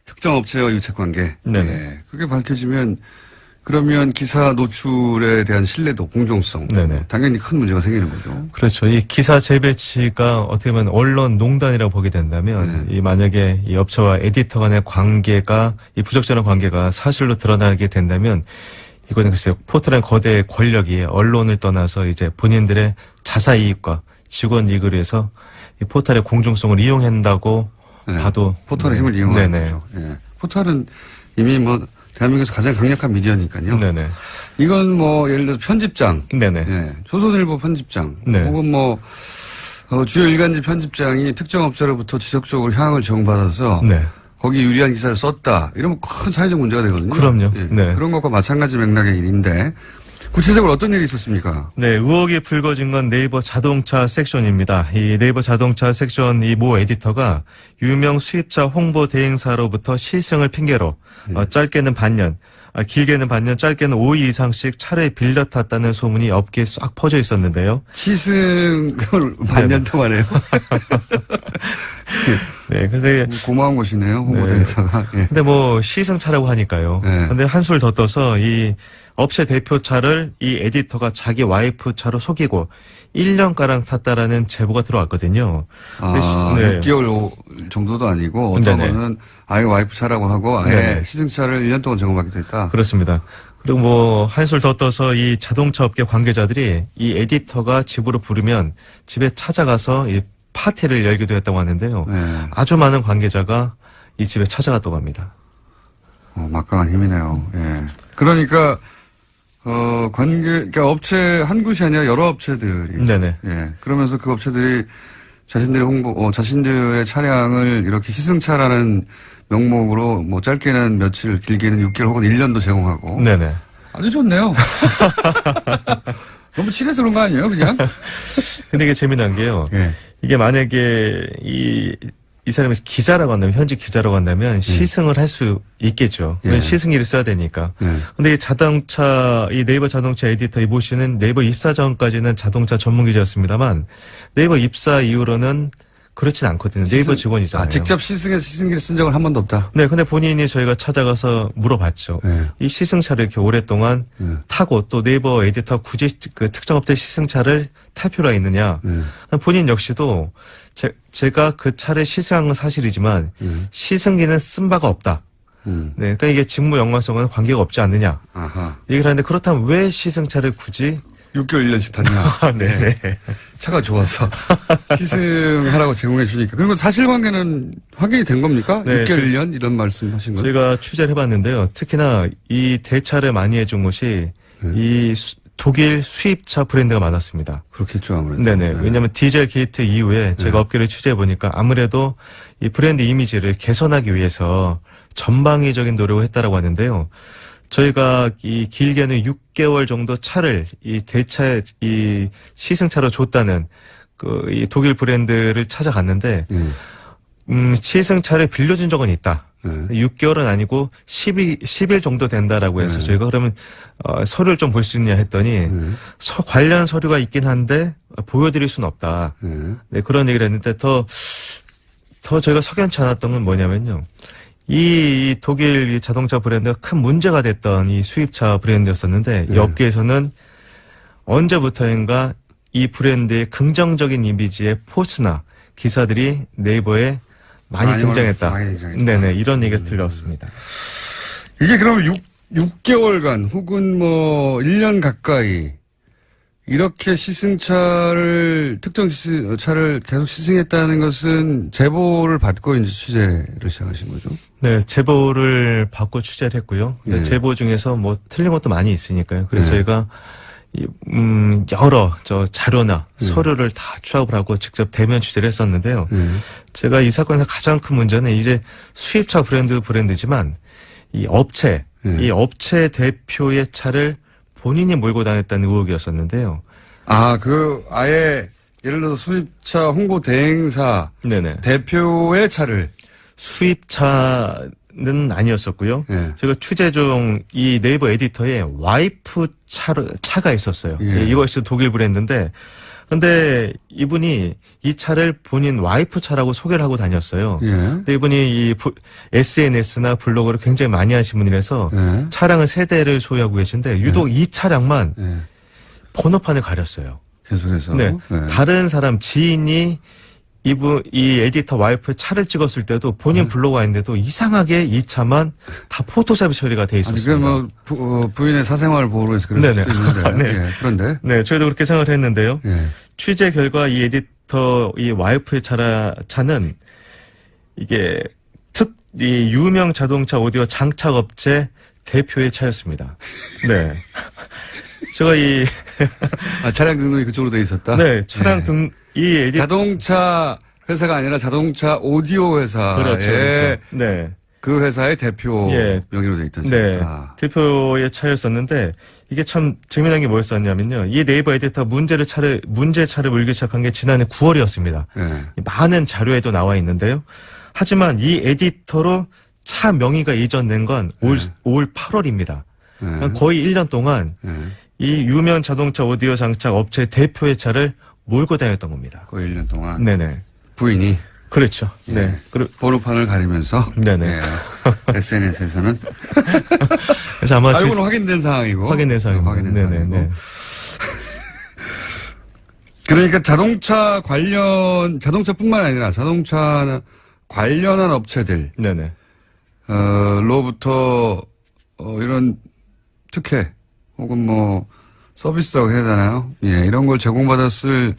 특정 업체와 유착 관계. 네네. 네, 그게 밝혀지면 그러면 기사 노출에 대한 신뢰도, 공정성. 네네. 당연히 큰 문제가 생기는 거죠. 그렇죠. 이 기사 재배치가 어떻게 보면 언론 농단이라고 보게 된다면 네. 이 만약에 이 업체와 에디터 간의 관계가 이 부적절한 관계가 사실로 드러나게 된다면 이거는 글쎄요. 포털의 거대 권력이 언론을 떠나서 이제 본인들의 자사 이익과 직원 이익을 위해서 이 포털의 공정성을 이용한다고 네. 봐도 포털의 힘을 이용하는 네네. 거죠. 예. 포털은 이미 뭐 대한민국에서 가장 강력한 미디어니까요. 네네. 이건 뭐 예를 들어서 편집장, 네네. 예, 조선일보 편집장, 네. 혹은 뭐 주요 일간지 편집장이 특정 업체로부터 지속적으로 향을 제공받아서 네. 거기 유리한 기사를 썼다. 이러면 큰 사회적 문제가 되거든요. 그럼요. 예, 네. 그런 것과 마찬가지 맥락의 일인데 구체적으로 어떤 일이 있었습니까? 네, 의혹이 불거진 건 네이버 자동차 섹션입니다. 이 네이버 자동차 섹션 이 모 에디터가 유명 수입차 홍보 대행사로부터 시승을 핑계로 짧게는 반년, 길게는 반년, 짧게는 5일 이상씩 차를 빌려 탔다는 소문이 업계에 싹 퍼져 있었는데요. 시승을 반년 동안 해요. 네, 근데 고마운 곳이네요. 홍보대행사가. 예. 근데 뭐 시승차라고 하니까요. 네. 근데 한술 더 떠서 이 업체 대표 차를 이 에디터가 자기 와이프 차로 속이고 1년가량 탔다라는 제보가 들어왔거든요. 근데 6개월 정도도 아니고 어떤 네네. 거는 아예 와이프 차라고 하고 아예 네네. 시승차를 1년 동안 제공받기도 했다. 그렇습니다. 그리고 뭐 한술 더 떠서 이 자동차 업계 관계자들이 이 에디터가 집으로 부르면 집에 찾아가서 이 파티를 열기도 했다고 하는데요. 네. 아주 많은 관계자가 이 집에 찾아갔다고 합니다. 막강한 힘이네요. 예. 그러니까 그러니까 업체 한 곳이 아니라 여러 업체들이. 네네. 예. 그러면서 그 업체들이 자신들의 차량을 이렇게 시승차라는 명목으로 뭐 짧게는 며칠, 길게는 6개월 혹은 1년도 제공하고. 네네. 아주 좋네요. 너무 친해서 그런 거 아니에요, 그냥? 근데 이게 재미난 게요. 예. 이게 만약에 이 사람이 기자라고 한다면, 현직 기자라고 한다면 시승을 할 수 있겠죠. 예. 왜 시승일을 써야 되니까. 예. 근데 이 네이버 자동차 에디터 이 모 씨는 네이버 입사 전까지는 자동차 전문 기자였습니다만 네이버 입사 이후로는 그렇진 않거든요. 네이버 직원이잖아요. 직접 시승기를 쓴 적은 한 번도 없다. 네, 근데 본인이 저희가 찾아가서 물어봤죠. 예. 이 시승차를 이렇게 오랫동안 타고 또 네이버 에디터 굳이 그 특정 업체 시승차를 탈 필요가 있느냐. 본인 역시도 제가 그 차를 시승한 건 사실이지만 시승기는 쓴 바가 없다. 네, 그러니까 이게 직무 연관성과는 관계가 없지 않느냐. 아하. 얘기를 하는데 그렇다면 왜 시승차를 굳이 6개월 1년씩 탔냐. 네네. 차가 좋아서 시승하라고 제공해 주니까. 그리고 사실관계는 확인이 된 겁니까? 네, 6개월 1년 이런 말씀하신 거예요? 저희가 취재를 해봤는데요. 특히나 이 대차를 많이 해준 곳이 이 독일 수입차 브랜드가 많았습니다. 그렇겠죠, 아무래도. 네네. 왜냐하면 디젤 게이트 이후에 저희가 업계를 취재해 보니까 아무래도 이 브랜드 이미지를 개선하기 위해서 전방위적인 노력을 했다라고 하는데요. 저희가 이 길게는 6개월 정도 차를 이 대차 이 시승차로 줬다는 그 이 독일 브랜드를 찾아갔는데 시승차를 빌려준 적은 있다. 6개월은 아니고 10일 정도 된다라고 해서 저희가 그러면 서류를 좀 볼 수 있냐 했더니 관련 서류가 있긴 한데 보여드릴 수는 없다. 네, 그런 얘기를 했는데 더 저희가 석연치 않았던 건 뭐냐면요. 이 독일 이 자동차 브랜드가 큰 문제가 됐던 이 수입차 브랜드였었는데 이 업계에서는 언제부터인가 이 브랜드의 긍정적인 이미지의 포스나 기사들이 네이버에 많이 등장했다. 많이 등장했다. 네네, 이런 얘기가 들려왔습니다. 이게 그러면 6개월간 혹은 뭐 1년 가까이 이렇게 특정 차를 계속 시승했다는 것은 제보를 받고 이제 취재를 시작하신 거죠? 네, 제보를 받고 취재를 했고요. 네, 제보 중에서 뭐 틀린 것도 많이 있으니까요. 그래서 저희가 여러 자료나 서류를 다 취합을 하고 직접 대면 취재를 했었는데요. 제가 이 사건에서 가장 큰 문제는 이제 수입차 브랜드지만 이 업체 대표의 차를 본인이 몰고 다녔다는 의혹이었었는데요. 아예 예를 들어서 수입차 홍보 대행사 네네. 대표의 차를 수입차는 아니었었고요. 제가 취재 중 이 네이버 에디터에 와이프 차가 있었어요. 이것이 독일 브랜드인데, 근데 이분이 이 차를 본인 와이프 차라고 소개를 하고 다녔어요. 근데 이분이 이 SNS나 블로그를 굉장히 많이 하신 분이라서 차량을 3대를 소유하고 계신데 유독 이 차량만 번호판을 가렸어요. 계속해서. 네. 다른 사람 지인이 이 에디터 와이프 차를 찍었을 때도 본인 블로그가 있는데도 이상하게 이 차만 다 포토샵 처리가 돼 있었습니다. 그게 뭐 부인의 사생활 보호로 해서 그럴 수도 있는데. 네. 그런데. 네, 저희도 그렇게 생각을 했는데요. 취재 결과 이 에디터 이 와이프의 차는 이게 이 유명 자동차 오디오 장착업체 대표의 차였습니다. 네. 제가 차량 등록이 그쪽으로 돼 있었다? 네, 차량 자동차 회사가 아니라 자동차 오디오 회사의 그렇죠. 네. 그 회사의 대표 명의로 돼 있던 네. 차였다. 대표의 차였었는데 이게 참 재미난 게 뭐였었냐면요. 이 네이버 에디터 문제 차를 물기 시작한 게 지난해 9월이었습니다. 많은 자료에도 나와 있는데요. 하지만 이 에디터로 차 명의가 이전된 건 올 8월입니다. 거의 1년 동안 이 유명 자동차 오디오 장착 업체 대표의 차를 몰고 다녔던 겁니다. 거의 1년 동안. 네네. 부인이. 그렇죠. 네. 번호판을 가리면서. 네네. SNS에서는. 그래서 아마 알고는 확인된 상황이고. 확인된 상황이고. 확인된 네네. 상황이고. 네. 그러니까 자동차뿐만 아니라 자동차 관련한 업체들. 네네. 로부터, 이런 특혜, 혹은 뭐, 서비스라고 해야 되나요? 이런 걸 제공받았을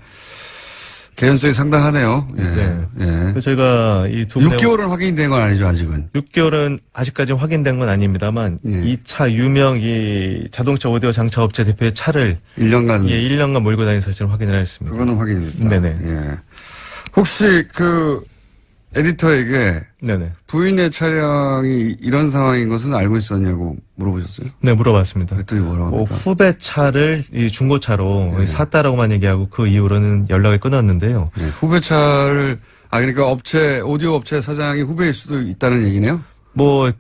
개연성이 상당하네요. 그래서 저희가 이 6개월은 확인된 건 아니죠, 아직은. 6개월은 아직까지 확인된 건 아닙니다만, 이 차 유명 이 자동차 오디오 장착 업체 대표의 차를 1년간. 1년간 몰고 다닌 사실을 확인을 했습니다. 그거는 확인이 됐다. 네네. 혹시 에디터에게 네네. 부인의 차량이 이런 상황인 것은 알고 있었냐고 물어보셨어요? 네, 물어봤습니다. 그랬더니 뭐라고 합니까? 후배 차를 이 중고차로 네. 샀다라고만 얘기하고 그 이후로는 연락을 끊었는데요. 네, 후배차를 그러니까 오디오 업체 사장이 후배일 수도 있다는 얘기네요? 뭐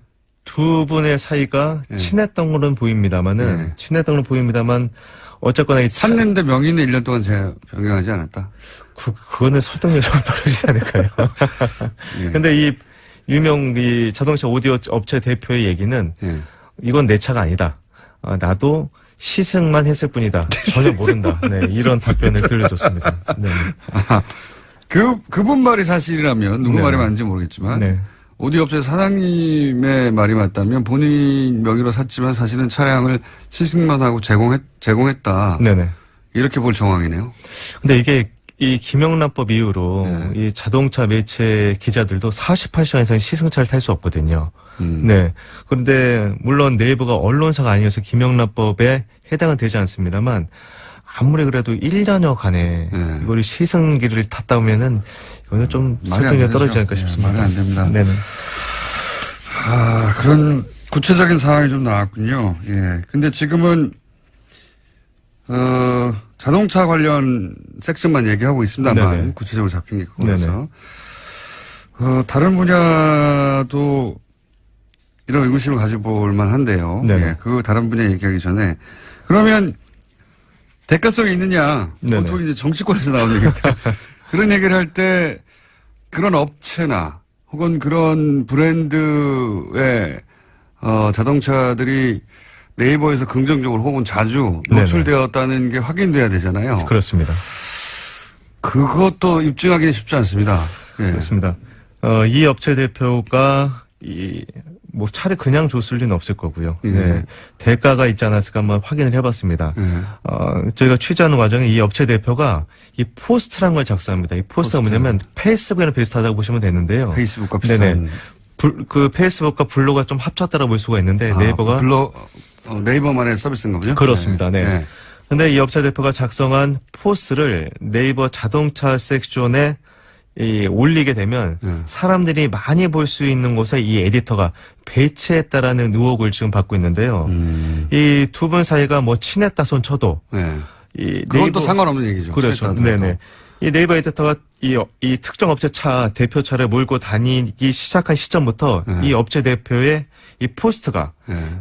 두 분의 사이가 네. 친했던 거는 보입니다만은 네. 친했던 건 보입니다만 어쨌거나 이 샀는데 명의는 1년 동안 변경하지 않았다. 그거는 설득력이 좀 떨어지지 않을까요? 예. 근데 이 유명 이 자동차 오디오 업체 대표의 얘기는 예. 이건 내 차가 아니다. 나도 시승만 했을 뿐이다. 전혀 모른다. 네, 이런 답변을 들려줬습니다. 네. 그분 말이 사실이라면 누구 네. 말이 맞는지 모르겠지만 네. 오디오 업체 사장님의 말이 맞다면 본인 명의로 샀지만 사실은 차량을 시승만 하고 제공했다. 네네. 이렇게 볼 정황이네요. 근데 이게 이 김영란법 이후로 네. 이 자동차 매체 기자들도 48시간 이상 시승차를 탈 수 없거든요. 네. 그런데 물론 네이버가 언론사가 아니어서 김영란법에 해당은 되지 않습니다만 아무리 그래도 1년여간에 네. 이걸 시승기를 탔다 보면은 이거는 좀 말이 안 설득력이 되죠. 떨어지지 않을까 네, 싶습니다. 말이 안 됩니다. 네네. 그런 구체적인 상황이 좀 나왔군요. 예. 근데 지금은, 자동차 관련 섹션만 얘기하고 있습니다만, 네네. 구체적으로 잡힌 게 그거라서. 다른 분야도 이런 의구심을 가져볼 만한데요. 네네. 예. 그 다른 분야 얘기하기 전에. 그러면, 대가성이 있느냐. 네네. 보통 이제 정치권에서 나오는 얘기인데. 그런 얘기를 할 때, 그런 업체나, 혹은 그런 브랜드의 자동차들이 네이버에서 긍정적으로 혹은 자주 노출되었다는 게 확인돼야 되잖아요. 그렇습니다. 그것도 입증하기는 쉽지 않습니다. 예. 그렇습니다. 이 업체 대표가 뭐 차를 그냥 줬을 리는 없을 거고요. 예. 네. 대가가 있지 않았을까 한번 확인을 해봤습니다. 예. 저희가 취재하는 과정에 이 업체 대표가 이 포스트란 걸 작성합니다. 이 포스트가 뭐냐면 페이스북이랑 비슷하다고 보시면 되는데요. 페이스북과 비슷한. 네네. 그 페이스북과 블로그가 좀 합쳤다라고 볼 수가 있는데 네이버가 네이버만의 서비스인가 보죠? 그렇습니다. 네. 네. 근데 이 업체 대표가 작성한 포스트를 네이버 자동차 섹션에 올리게 되면 사람들이 많이 볼 수 있는 곳에 이 에디터가 배치했다라는 의혹을 지금 받고 있는데요. 이 두 분 사이가 뭐 친했다 손 쳐도 네. 이 그건 또 상관없는 얘기죠. 그렇죠. 네네. 이 네이버 에디터가 이 특정 업체 차 대표차를 몰고 다니기 시작한 시점부터 이 업체 대표의 이 포스트가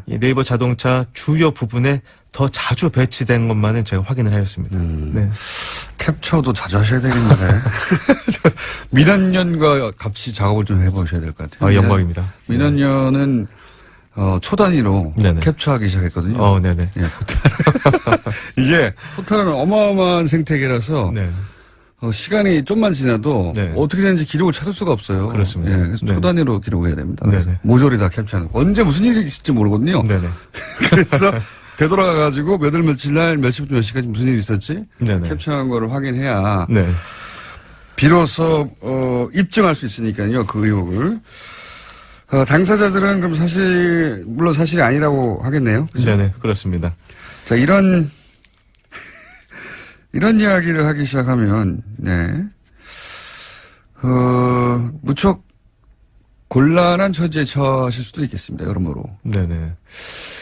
이 네이버 자동차 주요 부분에 더 자주 배치된 것만은 제가 확인을 하였습니다. 네. 캡처도 자주 하셔야 되겠는데. 민원연과 같이 작업을 좀 해보셔야 될 것 같아요. 영광입니다. 민원연은 초 단위로 네네. 캡처하기 시작했거든요. 네네. 예, 이게 포탈은 어마어마한 생태계라서 네. 시간이 좀만 지나도 네. 어떻게 되는지 기록을 찾을 수가 없어요. 그렇습니다. 예, 그래서 네. 초 단위로 기록해야 됩니다. 그래서 네네. 모조리 다 캡처하는 거. 언제 무슨 일이 있을지 모르거든요. 네네. 그래서 되돌아가가지고 몇 월 며칠 날 몇 시부터 몇 시까지 무슨 일이 있었지? 네네. 캡처한 거를 확인해야 네. 비로소 입증할 수 있으니까요. 그 의혹을. 당사자들은 그럼 물론 사실이 아니라고 하겠네요. 그죠? 네네. 그렇습니다. 자, 이런 이야기를 하기 시작하면, 네. 무척 곤란한 처지에 처하실 수도 있겠습니다. 여러모로. 네네.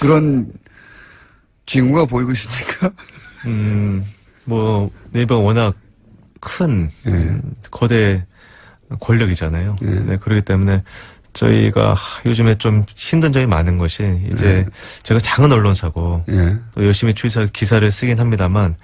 그런 징후가 보이고 있습니까? 뭐, 네이버가 워낙 큰, 거대 권력이잖아요. 네, 그렇기 때문에 저희가 요즘에 좀 힘든 점이 많은 것이 이제 제가 작은 언론사고 또 열심히 기사를 쓰긴 합니다만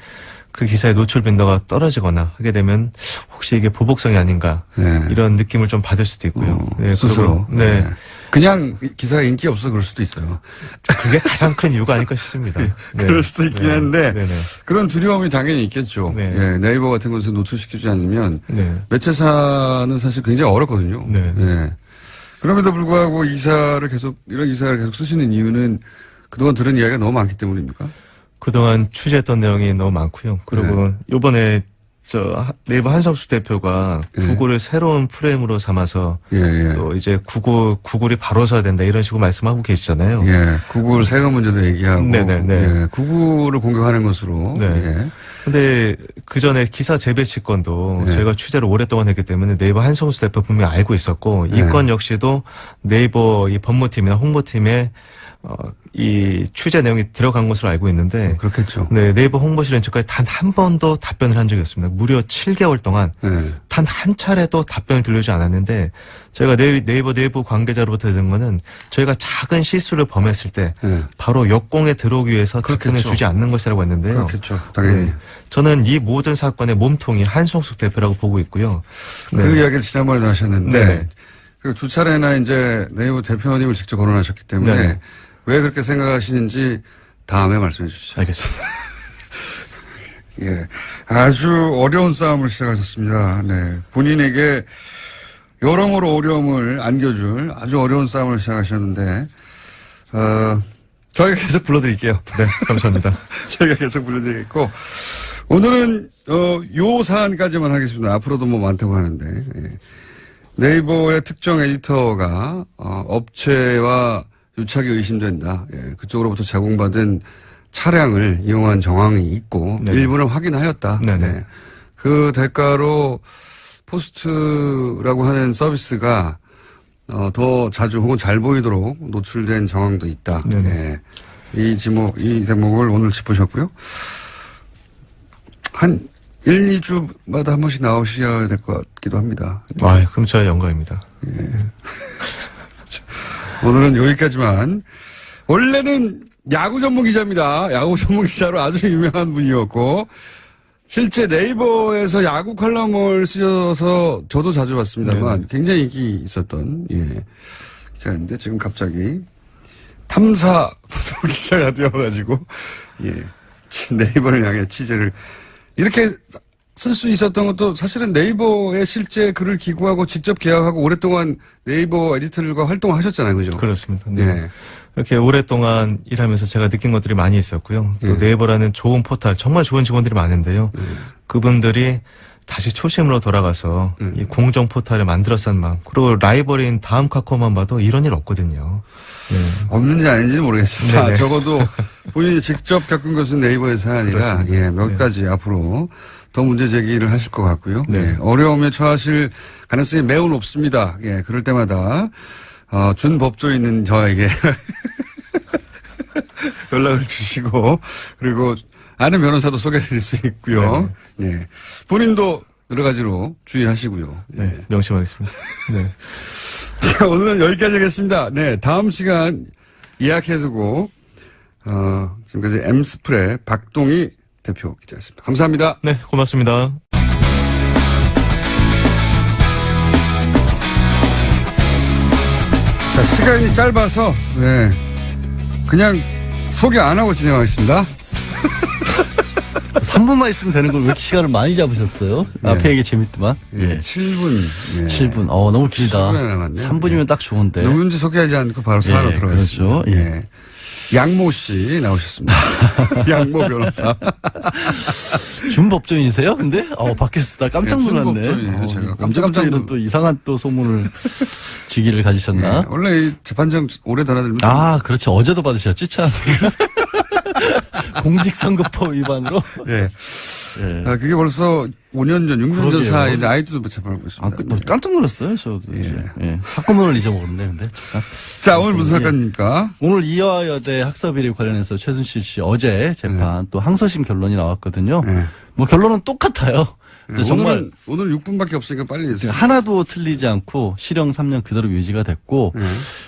그 기사의 노출 빈도가 떨어지거나 하게 되면 혹시 이게 보복성이 아닌가 이런 느낌을 좀 받을 수도 있고요. 네, 스스로. 네. 그냥 기사가 인기 없어 그럴 수도 있어요. 그게 가장 큰 이유가 아닐까 싶습니다. 네. 그럴 수도 있긴 한데 네네. 그런 두려움이 당연히 있겠죠. 네. 예, 네이버 같은 곳에서 노출시키지 않으면 네. 매체사는 사실 굉장히 어렵거든요. 네. 예. 그럼에도 불구하고 이런 기사를 계속 쓰시는 이유는 그동안 들은 이야기가 너무 많기 때문입니까? 그동안 취재했던 내용이 너무 많고요. 그리고 요번에 네이버 한성수 대표가 예. 구글을 새로운 프레임으로 삼아서 예. 또 이제 구글이 바로 서야 된다 이런 식으로 말씀하고 계시잖아요. 예. 구글 세금 문제도 얘기하고. 네네네. 예. 구글을 공격하는 것으로. 네. 예. 근데 그 전에 기사 재배치 건도 네. 저희가 취재를 오랫동안 했기 때문에 네이버 한성수 대표 분명히 알고 있었고 네. 이 건 역시도 네이버 이 법무팀이나 홍보팀에 이 취재 내용이 들어간 것으로 알고 있는데 그렇겠죠. 네, 네이버 홍보실은 지금까지 단 한 번도 답변을 한 적이 없습니다. 무려 7개월 동안 네. 단 한 차례도 답변을 들려주지 않았는데 저희가 네이버 내부 관계자로부터 들은 거는 저희가 작은 실수를 범했을 때 네. 바로 역공에 들어오기 위해서 답변을 그렇겠죠. 주지 않는 것이라고 했는데요. 그렇겠죠. 당연히. 네, 저는 이 모든 사건의 몸통이 한송숙 대표라고 보고 있고요. 그 이야기를 지난번에도 하셨는데 네네. 그 두 차례나 이제 네이버 대표님을 직접 거론하셨기 때문에 네네. 왜 그렇게 생각하시는지 다음에 말씀해 주시죠. 알겠습니다. 예. 아주 어려운 싸움을 시작하셨습니다. 네. 본인에게 여러모로 어려움을 안겨줄 아주 어려운 싸움을 시작하셨는데, 저희가 계속 불러드릴게요. 네, 감사합니다. 저희가 계속 불러드리겠고, 오늘은, 요 사안까지만 하겠습니다. 앞으로도 뭐 많다고 하는데, 예. 네이버의 특정 에디터가, 업체와 유착이 의심된다. 예. 그쪽으로부터 제공받은 차량을 이용한 정황이 있고, 네네. 일부는 확인하였다. 네네. 네. 그 대가로 포스트라고 하는 서비스가, 더 자주 혹은 잘 보이도록 노출된 정황도 있다. 네네. 네. 이 대목을 오늘 짚으셨고요. 한 1, 2주마다 한 번씩 나오셔야 될 것 같기도 합니다. 아, 그럼 저의 영광입니다. 오늘은 여기까지만. 원래는 야구 전문 기자입니다. 야구 전문 기자로 아주 유명한 분이었고, 실제 네이버에서 야구 칼럼을 쓰셔서 저도 자주 봤습니다만, 네네. 굉장히 인기 있었던, 기자인데, 지금 갑자기 탐사 기자가 되어가지고, 네이버를 향해 취재를 이렇게 쓸 수 있었던 것도 사실은 네이버에 실제 글을 기고하고 직접 계약하고 오랫동안 네이버 에디터들과 활동하셨잖아요. 그죠? 그렇습니다. 네. 네. 이렇게 오랫동안 일하면서 제가 느낀 것들이 많이 있었고요. 또 네이버라는 좋은 포털, 정말 좋은 직원들이 많은데요. 그분들이 다시 초심으로 돌아가서 이 공정 포털을 만들었던 마음. 그리고 라이벌인 다음 카카오만 봐도 이런 일 없거든요. 네. 없는지 아닌지는 모르겠습니다. 네네. 적어도 본인이 직접 겪은 것은 네이버에서 아니라, 그렇습니다. 몇 네. 가지 앞으로 더 문제 제기를 하실 것 같고요. 네. 어려움에 처하실 가능성이 매우 높습니다. 그럴 때마다, 준법조에 있는 저에게 연락을 주시고, 그리고 아는 변호사도 소개해 드릴 수 있고요. 네. 본인도 여러 가지로 주의하시고요. 네, 명심하겠습니다. 네. 자, 오늘은 여기까지 하겠습니다. 네, 다음 시간 예약해두고, 지금까지 엠스프레 박동희 대표 기자였습니다. 감사합니다. 네, 고맙습니다. 자, 시간이 짧아서, 그냥 소개 안 하고 진행하겠습니다. 3분만 있으면 되는 걸 왜 이렇게 시간을 많이 잡으셨어요? 앞에 얘기 재밌더만. 7분. 7분. 너무 길다. 7분이나 남았네. 3분이면 딱 좋은데. 누군지 소개하지 않고 바로 사안으로 들어가겠습니다. 그렇죠. 예. 양모 씨 나오셨습니다. 양모 변호사. 준법조인이세요? 근데? 밖에서 쓰다 깜짝 네, 놀랐네. 준법조인이에요, 제가. 깜짝깜짝이는 또 이상한 또 소문을 지기를 가지셨나? 원래 이 재판정 오래 달아들면. 그렇죠. 어제도 받으셨지, 참. 공직선거법 위반으로. 예. 예. 그게 벌써 5년 전, 6년 전 그러게요. 사이인데 아이도 재판하고 있습니다. 깜짝 놀랐어요, 저도. 예. 사건문을 잊어먹었네, 근데. 자, 오늘 무슨 사건입니까? 오늘 이화여대 학사비리 관련해서 최순실 씨 어제 재판 또 항소심 결론이 나왔거든요. 네. 뭐 결론은 똑같아요. 근데 정말 오늘 6분밖에 없으니까 빨리 해주세요. 하나도 틀리지 않고 실형 3년 그대로 유지가 됐고, 네.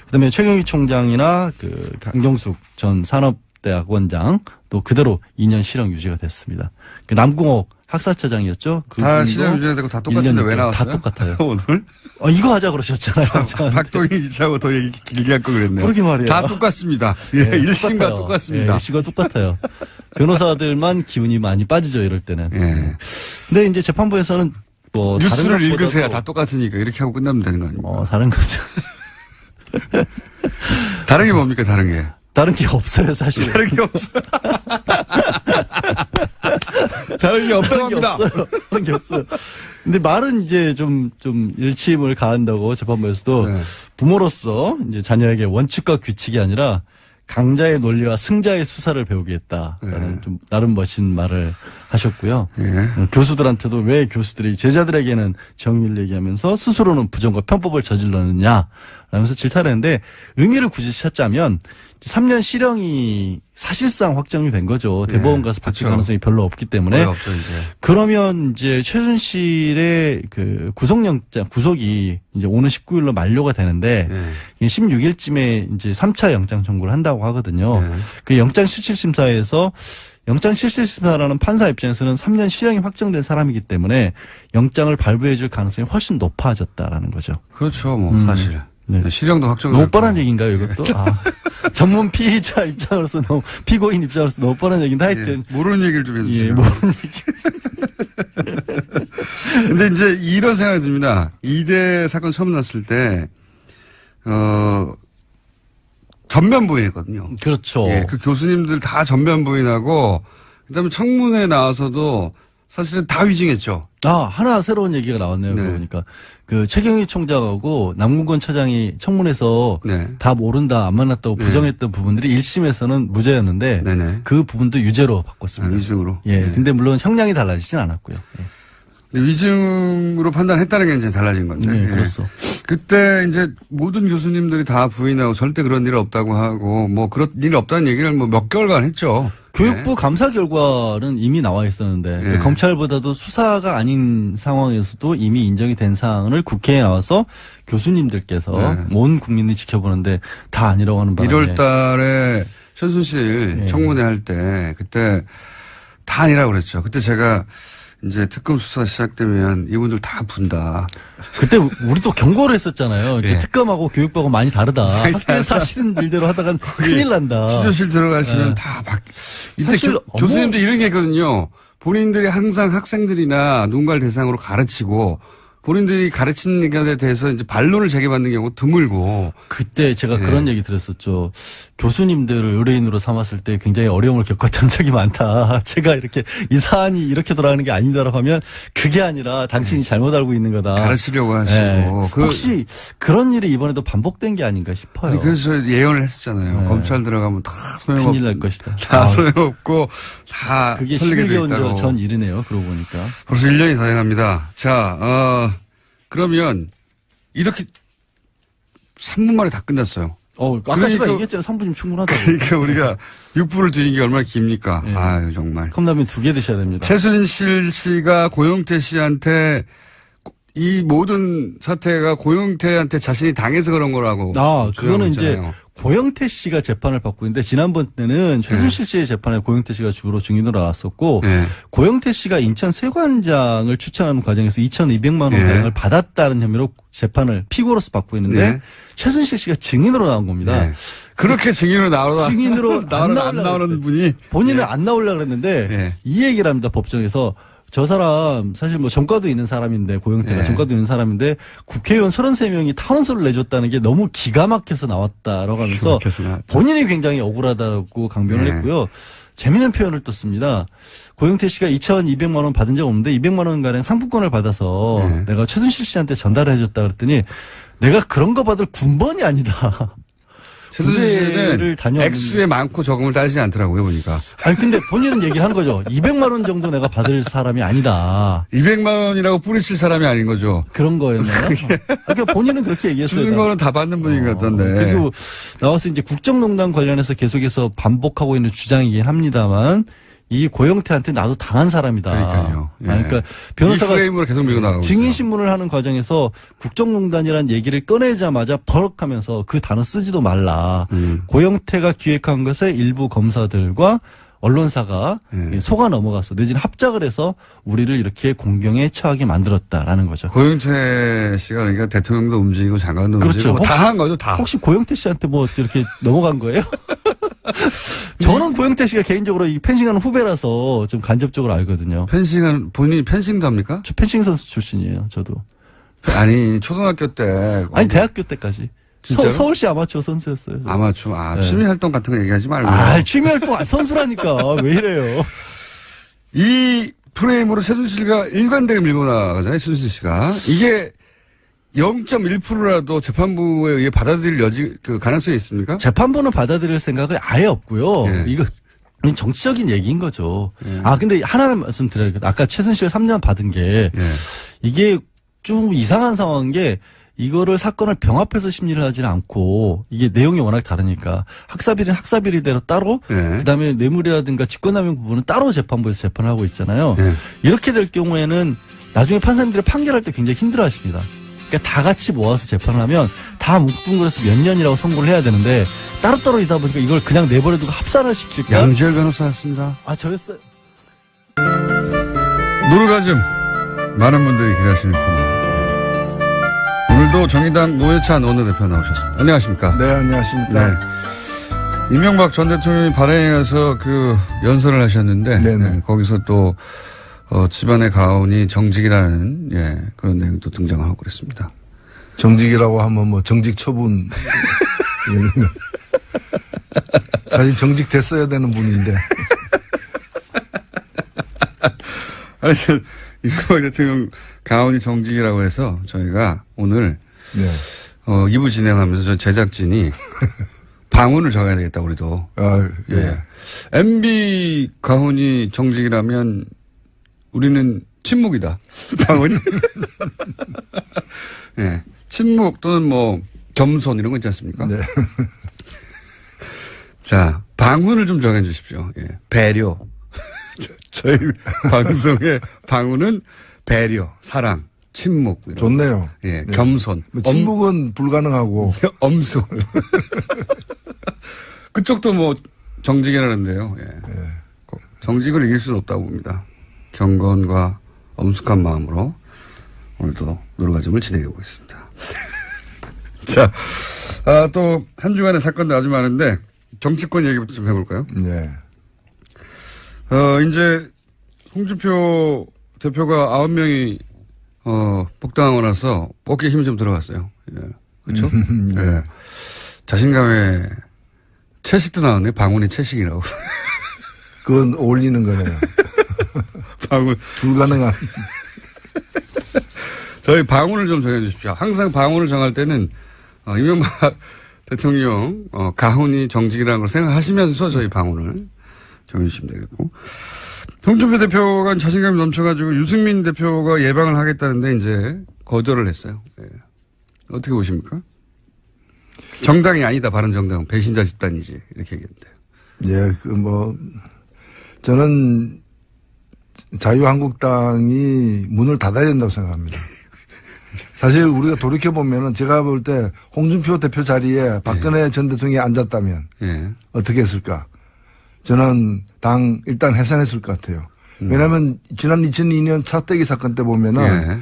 그다음에 최경희 총장이나 그 강경숙 전 산업대학원장 또 그대로 2년 실형 유지가 됐습니다. 그 남궁옥 학사처장이었죠. 다 실형 유지가 되고 다 똑같은데 왜 나왔어요? 다 똑같아요. 오늘? 이거 하자 그러셨잖아요. 박동희 기자하고 더 얘기 길게 할 거 그랬네요. 그러게 말이에요. 다 똑같습니다. 예, 1심과 똑같습니다. 1심과 똑같아요. 변호사들만 기운이 많이 빠지죠, 이럴 때는. 예. 근데 이제 재판부에서는 뭐 뉴스를 다른 읽으세요. 것보다도 다 똑같으니까 이렇게 하고 끝나면 되는 거 아닙니까? 다른 거죠. 다른 게 뭡니까, 다른 게? 다른 게 없어요, 사실. 다른 게 없어요. 다른 게 없다고 합니다. 다른 게 없어요. 근데 말은 이제 좀 일침을 가한다고 재판부에서도 네. 부모로서 이제 자녀에게 원칙과 규칙이 아니라 강자의 논리와 승자의 수사를 배우겠다라는 네. 좀 나름 멋진 말을 하셨고요. 예. 교수들한테도 왜 교수들이 제자들에게는 정의를 얘기하면서 스스로는 부정과 편법을 저질렀느냐 라면서 질타를 했는데 의미를 굳이 찾자면 3년 실형이 사실상 확정이 된 거죠. 네. 대법원 가서 바뀔 그렇죠. 가능성이 별로 없기 때문에. 거의 없죠, 이제. 그러면 이제 최순실의 그 구속이 이제 오는 19일로 만료가 되는데 예. 16일쯤에 이제 3차 영장 청구를 한다고 하거든요. 예. 그 영장실질심사에서 영장실질심사라는 판사 입장에서는 3년 실형이 확정된 사람이기 때문에 영장을 발부해 줄 가능성이 훨씬 높아졌다라는 거죠. 그렇죠, 뭐, 사실. 네. 실형도 확정. 너무 뻔한 얘기인가요, 이것도? 아, 전문 피의자 입장으로서 너무, 피고인 입장으로서 너무 뻔한 얘기인데 하여튼. 모르는 얘기를 좀 해주세요. 예, 모르는 근데 이제 이런 생각이 듭니다. 이대 사건 처음 났을 때, 전면 부인했거든요. 그렇죠. 예, 그 교수님들 다 전면 부인하고, 그 다음에 청문회에 나와서도 사실은 다 위증했죠. 하나 새로운 얘기가 나왔네요. 네. 그러니까. 그 최경희 총장하고 남궁건 차장이 청문회에서 네. 다 모른다, 안 만났다고 네. 부정했던 부분들이 1심에서는 무죄였는데 네네. 그 부분도 유죄로 바꿨습니다. 위증으로. 예. 네. 근데 물론 형량이 달라지진 않았고요. 예. 근데 위증으로 판단했다는 게 이제 달라진 건데. 네, 예. 그렇소. 그때 이제 모든 교수님들이 다 부인하고 절대 그런 일 없다고 하고 뭐 그런 일 없다는 얘기를 뭐 몇 개월간 했죠. 교육부 감사 결과는 이미 나와 있었는데 네. 검찰보다도 수사가 아닌 상황에서도 이미 인정이 된 사안을 국회에 나와서 교수님들께서 네. 온 국민이 지켜보는데 다 아니라고 하는 바람에 1월 달에 최순실 네. 청문회 할 때 그때 다 아니라고 그랬죠. 그때 제가 이제 특검 수사 시작되면 이분들 다 분다. 그때 우리도 경고를 했었잖아요. 이렇게 네. 특검하고 교육부하고 많이 다르다. 학교에 사실은 일대로 하다간 큰일 난다. 치료실 들어가시면 네. 다 이때 사실 교수님들 이런 게 있거든요. 본인들이 항상 학생들이나 누군가를 대상으로 가르치고 본인들이 가르치는 것에 대해서 이제 반론을 제기받는 경우 드물고. 그때 제가 네. 그런 얘기 들었었죠. 교수님들을 의뢰인으로 삼았을 때 굉장히 어려움을 겪었던 적이 많다. 제가 이렇게 이 사안이 이렇게 돌아가는 게 아니다라고 하면 그게 아니라 당신이 잘못 알고 있는 거다. 가르치려고 하시고. 네. 혹시 그런 일이 이번에도 반복된 게 아닌가 싶어요. 아니, 그래서 예언을 했었잖아요. 네. 검찰 들어가면 다 소용없고. 큰일 날 것이다. 다 소용없고 다 그게 털리게 돼 11개월 있다고. 전 일이네요. 그러고 보니까. 벌써 1년이 다 돼갑니다. 자, 그러면 이렇게 3분 만에 다 끝났어요. 아까 제가 그러니까- 얘기했잖아요. 3분이면 충분하다고. 그러니까 우리가 6분을 드린 게 얼마나 깁니까? 네. 아유, 정말. 컵라면 2개 드셔야 됩니다. 최순실 씨가 고영태 씨한테 이 모든 사태가 고영태한테 자신이 당해서 그런 거라고. 그거는 이제 주장했잖아요. 고영태 씨가 재판을 받고 있는데 지난번 때는 최순실 씨의 재판에 고영태 씨가 주로 증인으로 나왔었고 네. 고영태 씨가 인천 세관장을 추천하는 과정에서 2,200만 원 네. 가량을 받았다는 혐의로 재판을 피고로서 받고 있는데 네. 최순실 씨가 증인으로 나온 겁니다. 네. 그렇게 증인으로 나오다. 증인으로 안 안 나오는 그랬대. 분이. 본인은 안 나오려고 그랬는데 네. 이 얘기를 합니다. 법정에서. 저 사람 사실 뭐 전과도 있는 사람인데 고영태가 네. 전과도 있는 사람인데 국회의원 33명이 탄원서를 내줬다는 게 너무 기가 막혀서 나왔다라고 하면서 기가 막혀서 나왔다. 본인이 굉장히 억울하다고 강변을 네. 했고요. 재미있는 표현을 또 씁니다. 고영태 씨가 2,200만 원 받은 적 없는데 200만 원 가량 상품권을 받아서 네. 내가 최순실 씨한테 전달을 해줬다 그랬더니 내가 그런 거 받을 군번이 아니다. 최순실 군대를 씨는 다녀왔는데. 액수의 많고 적음을 따지지 않더라고요, 보니까. 아니 근데 본인은 얘기를 한 거죠. 200만 원 정도 내가 받을 사람이 아니다. 200만 원이라고 뿌리칠 사람이 아닌 거죠. 그런 거였나요? 그러니까 본인은 그렇게 얘기했어요. 주는 거는 다 받는 분인 것 같던데. 그리고 나와서 이제 국정농단 관련해서 계속해서 반복하고 있는 주장이긴 합니다만 이 고영태한테 나도 당한 사람이다. 그러니까요. 예. 그러니까 변호사가 이 프레임으로 계속 밀고 나가고 증인 있어요. 신문을 하는 과정에서 국정농단이라는 얘기를 꺼내자마자 버럭하면서 그 단어 쓰지도 말라. 고영태가 기획한 것에 일부 검사들과 언론사가 예. 속아 넘어가서 내지는 합작을 해서 우리를 이렇게 공경에 처하게 만들었다라는 거죠. 고영태 씨가 그러니까 대통령도 움직이고 장관도 그렇죠. 움직이고 다 한 거죠, 다. 혹시 고영태 씨한테 뭐 이렇게 넘어간 거예요? 저는 고영태 씨가 개인적으로 이 펜싱하는 후배라서 좀 간접적으로 알거든요. 펜싱은 본인이 펜싱도 합니까? 저 펜싱 선수 출신이에요, 저도. 아니, 초등학교 때. 아니, 대학교 때까지. 진짜로? 서울시 아마추어 선수였어요. 아마추어, 네. 취미 활동 같은 거 얘기하지 말고. 취미 활동 선수라니까. 왜 이래요? 이 프레임으로 최순실과 일관되게 밀고 나가잖아요. 최순실 씨가. 이게 0.1%라도 재판부에 의해 받아들일 가능성이 있습니까? 재판부는 받아들일 생각을 아예 없고요. 예. 이거 정치적인 얘기인 거죠. 예. 근데 하나를 말씀드려야겠다. 아까 최순실 3년 받은 게 예. 이게 좀 이상한 상황인 게 이거를 사건을 병합해서 심리를 하지는 않고 이게 내용이 워낙 다르니까 학사비리는 학사비리대로 따로 예. 그다음에 뇌물이라든가 직권남용 부분은 따로 재판부에서 재판을 하고 있잖아요. 예. 이렇게 될 경우에는 나중에 판사님들이 판결할 때 굉장히 힘들어하십니다. 그러니까 다 같이 모아서 재판을 하면 다 뭉뚱그려서 몇 년이라고 선고를 해야 되는데 따로따로이다 보니까 이걸 그냥 내버려두고 합산을 시킬까? 양지열 변호사였습니다. 저였어요. 노르가즘 많은 분들이 기다리시는 코너. 오늘도 정의당 노회찬 원내대표 나오셨습니다. 안녕하십니까? 네, 안녕하십니까. 네. 이명박 전 대통령이 발행에 가서 연설을 하셨는데 네네. 거기서 또 집안의 가훈이 정직이라는 그런 내용도 등장하고 그랬습니다. 정직이라고 하면 뭐 정직 처분. 사실 정직 됐어야 되는 분인데. 아니, 이명박 대통령 가훈이 정직이라고 해서 저희가 오늘 네. 2부 진행하면서 저 제작진이 방언을 적어야 되겠다, 우리도. 예. MB 가훈이 정직이라면 우리는 침묵이다. 방언이. 예. 침묵 또는 뭐 겸손 이런 거 있지 않습니까? 네. 자, 방언을 좀 정해 주십시오. 예. 배려. 저희 방송의 방언은 배려, 사랑, 침묵. 이런. 좋네요. 예. 네. 겸손. 뭐 침묵은 불가능하고. 엄숙. 그쪽도 뭐 정직이라는데요. 예. 정직을 이길 수는 없다고 봅니다. 경건과 엄숙한 마음으로 오늘도 노르가즘을 진행해 보겠습니다. 자, 또 한 주간의 사건도 아주 많은데 정치권 얘기부터 좀 해볼까요? 네. 이제 홍준표 대표가 9명이 복당하고 나서 어깨에 힘이 좀 들어갔어요. 예. 그렇죠? 네. 예. 자신감에 채식도 나왔네. 방언이 채식이라고. 그건 어울리는 거네요. 방언. 불가능한. 저희 방언을 좀 정해 주십시오. 항상 방언을 정할 때는 이명박 대통령 가훈이 정직이라는 걸 생각하시면서 저희 방언을 정해 주시면 되겠고. 홍준표 대표가 자신감이 넘쳐가지고 유승민 대표가 예방을 하겠다는데 이제 거절을 했어요. 예. 어떻게 보십니까? 정당이 아니다. 바른정당은 배신자 집단이지. 이렇게 얘기했는데. 예, 저는 자유한국당이 문을 닫아야 된다고 생각합니다. 사실 우리가 돌이켜보면은 제가 볼 때 홍준표 대표 자리에 박근혜 전 대통령이 앉았다면 예. 어떻게 했을까? 저는 당 일단 해산했을 것 같아요. 왜냐하면 지난 2002년 차떼기 사건 때 보면은 예.